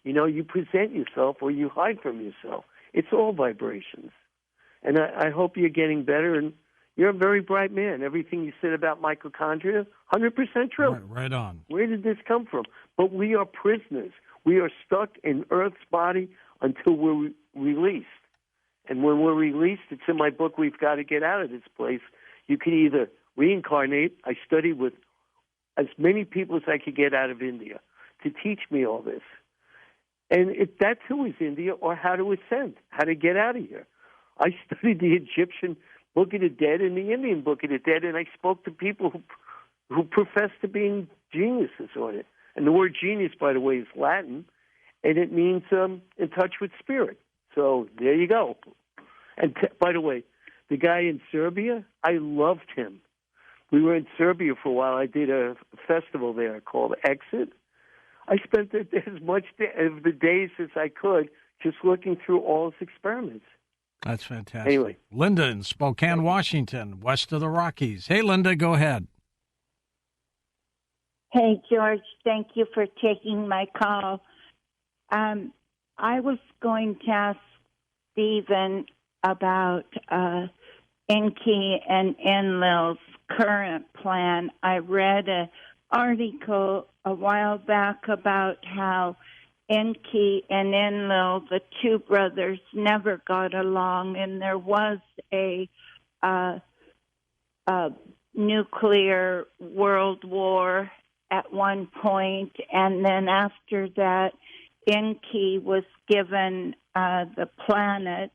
You present yourself or you hide from yourself. It's all vibrations. And I hope you're getting better. And you're a very bright man. Everything you said about mitochondria, 100% true. Right on. Where did this come from? But we are prisoners. We are stuck in Earth's body until we're released. And when we're released, it's in my book, We've Got to Get Out of This Place. You can either reincarnate. I studied with as many people as I could get out of India to teach me all this. And that too is India, or how to ascend, how to get out of here. I studied the Egyptian Book of the Dead and the Indian Book of the Dead, and I spoke to people who profess to being geniuses on it. And the word genius, by the way, is Latin, and it means in touch with spirit. So there you go. And by the way, the guy in Serbia, I loved him. We were in Serbia for a while. I did a festival there called Exit. I spent as much of the days as I could just looking through all his experiments. That's fantastic. Anyway. Linda in Spokane, Washington, west of the Rockies. Hey, Linda, go ahead. Hey, George, thank you for taking my call. I was going to ask Stephen about Enki and Enlil's current plan. I read an article a while back about how Enki and Enlil, the two brothers, never got along, and there was a nuclear world war at one point, and then after that, Enki was given the planet,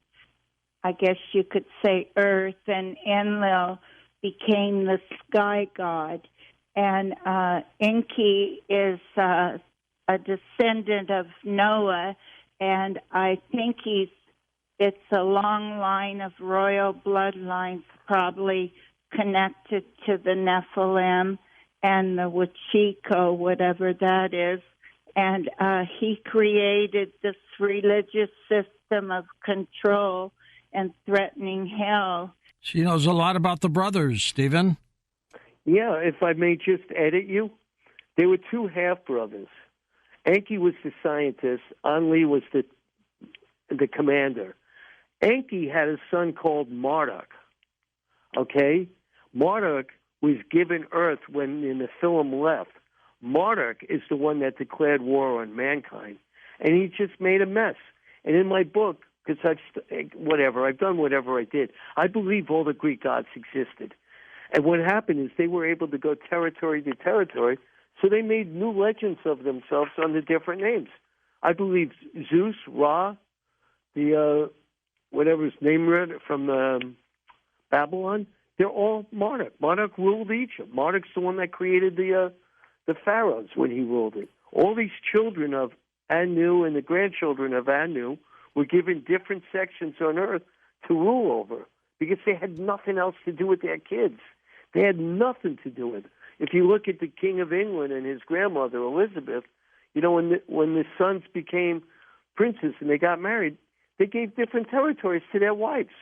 I guess you could say Earth, and Enlil became the sky god. And Enki is a descendant of Noah, and I think it's a long line of royal bloodlines, probably connected to the Nephilim and the Wachiko, whatever that is. And he created this religious system of control and threatening hell. She knows a lot about the brothers, Stephen. Yeah, if I may just edit you, there were two half-brothers. Enki was the scientist. Enlil was the commander. Enki had a son called Marduk. Okay? Marduk was given Earth when the Nephilim left. Marduk is the one that declared war on mankind. And he just made a mess. And in my book, because I've done whatever I did, I believe all the Greek gods existed. And what happened is they were able to go territory to territory, so they made new legends of themselves under different names. I believe Zeus, Ra, the whatever his name from Babylon, they're all Marduk. Marduk ruled Egypt. Marduk's the one that created the pharaohs when he ruled it. All these children of Anu and the grandchildren of Anu were given different sections on Earth to rule over because they had nothing else to do with their kids. They had nothing to do with it. If you look at the King of England and his grandmother, Elizabeth, when the sons became princes and they got married, they gave different territories to their wives.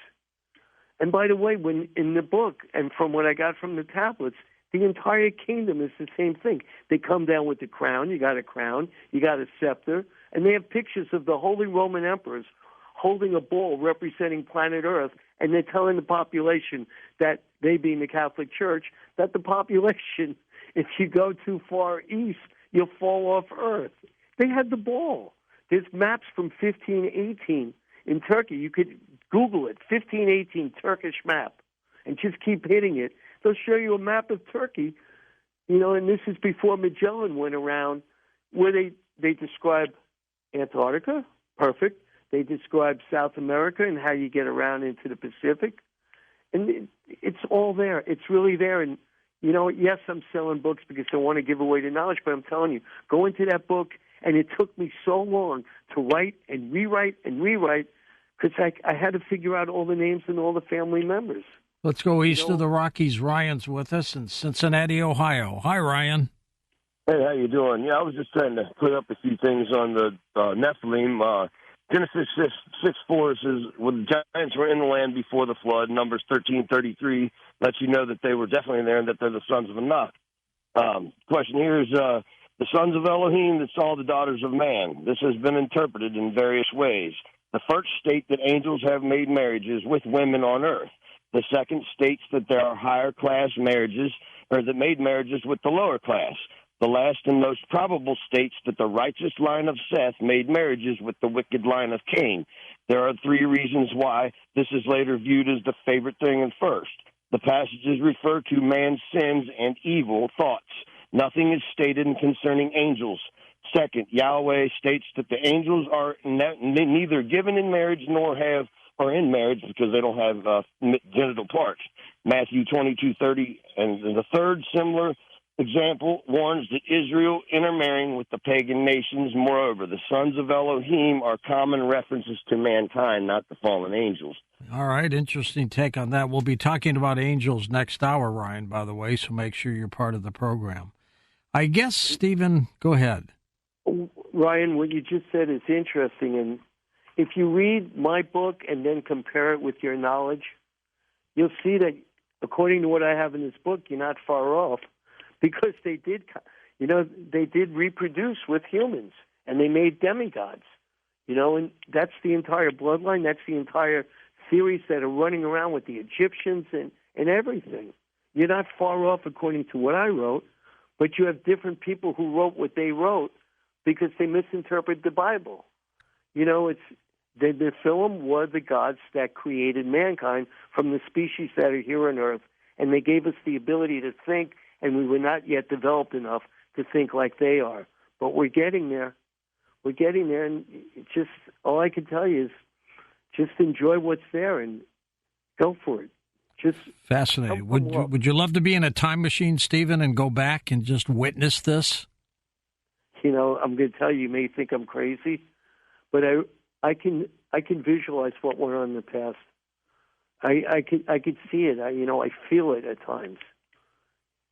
And by the way, when in the book, and from what I got from the tablets, the entire kingdom is the same thing. They come down with the crown. You got a crown. You got a scepter. And they have pictures of the Holy Roman emperors holding a ball representing planet Earth, and they're telling the population that, they being the Catholic Church, that the population, if you go too far east, you'll fall off Earth. They had the ball. There's maps from 1518 in Turkey. You could Google it, 1518 Turkish map, and just keep hitting it. They'll show you a map of Turkey, and this is before Magellan went around, where they describe Antarctica, perfect. They describe South America and how you get around into the Pacific. And it's all there. It's really there. And, yes, I'm selling books because I want to give away the knowledge, but I'm telling you, go into that book, and it took me so long to write and rewrite because I had to figure out all the names and all the family members. Let's go east of the Rockies. Ryan's with us in Cincinnati, Ohio. Hi, Ryan. Hey, how you doing? Yeah, I was just trying to put up a few things on the Nephilim. Genesis 6:4 says, when the giants were in the land before the flood, Numbers 13:33 lets you know that they were definitely there and that they're the sons of Anunnaki. Question here is, the sons of Elohim that saw the daughters of man. This has been interpreted in various ways. The first state that angels have made marriages with women on earth. The second states that there are higher class marriages, or that made marriages with the lower class. The last and most probable states that the righteous line of Seth made marriages with the wicked line of Cain. There are three reasons why this is later viewed as the favorite thing and first. The passages refer to man's sins and evil thoughts. Nothing is stated concerning angels. Second, Yahweh states that the angels are neither given in marriage nor are in marriage because they don't have genital parts. Matthew 22:30. And the third similar example warns that Israel intermarrying with the pagan nations. Moreover, the sons of Elohim are common references to mankind, not the fallen angels. All right, interesting take on that. We'll be talking about angels next hour, Ryan, by the way, so make sure you're part of the program. I guess, Stephen, go ahead. Ryan, what you just said is interesting, and if you read my book and then compare it with your knowledge, you'll see that according to what I have in this book, you're not far off, because they did reproduce with humans, and they made demigods, and that's the entire bloodline, that's the entire theories that are running around with the Egyptians and everything. You're not far off according to what I wrote, but you have different people who wrote what they wrote because they misinterpret the Bible. It's the Nephilim were the gods that created mankind from the species that are here on Earth, and they gave us the ability to think, and we were not yet developed enough to think like they are. But we're getting there. We're getting there, and just all I can tell you is just enjoy what's there and go for it. Just fascinating. Would you love to be in a time machine, Stephen, and go back and just witness this? I'm going to tell you, you may think I'm crazy, but I can visualize what went on in the past. I could see it. I feel it at times.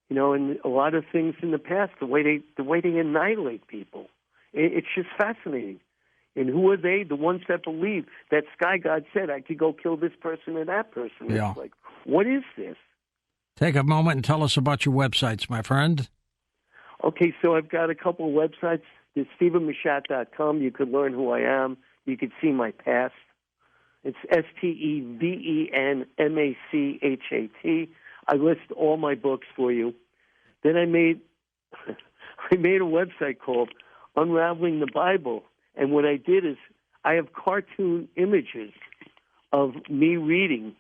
And a lot of things in the past, the way they annihilate people, it's just fascinating. And who are they? The ones that believe that Sky God said, I could go kill this person or that person. Yeah. It's like, what is this? Take a moment and tell us about your websites, my friend. Okay, so I've got a couple of websites. There's StephenMachat.com. You could learn who I am. You could see my past. It's STEVENMACHAT. I list all my books for you. Then I made a website called Unraveling the Bible. And what I did is I have cartoon images of me reading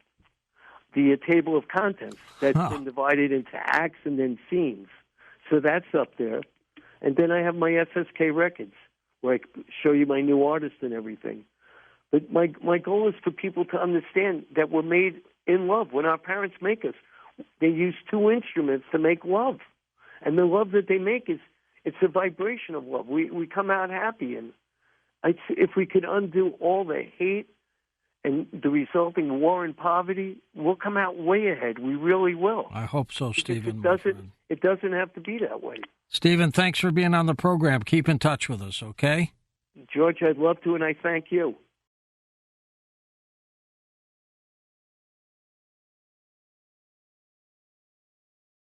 the table of contents that's been divided into acts and then scenes. So that's up there. And then I have my SSK records where I show you my new artists and everything. But my goal is for people to understand that we're made in love. When our parents make us, they use two instruments to make love. And the love that they make it's a vibration of love. We come out happy. And if we could undo all the hate and the resulting war and poverty, we'll come out way ahead. We really will. I hope so, Stephen. It doesn't have to be that way. Stephen, thanks for being on the program. Keep in touch with us, okay? George, I'd love to, and I thank you.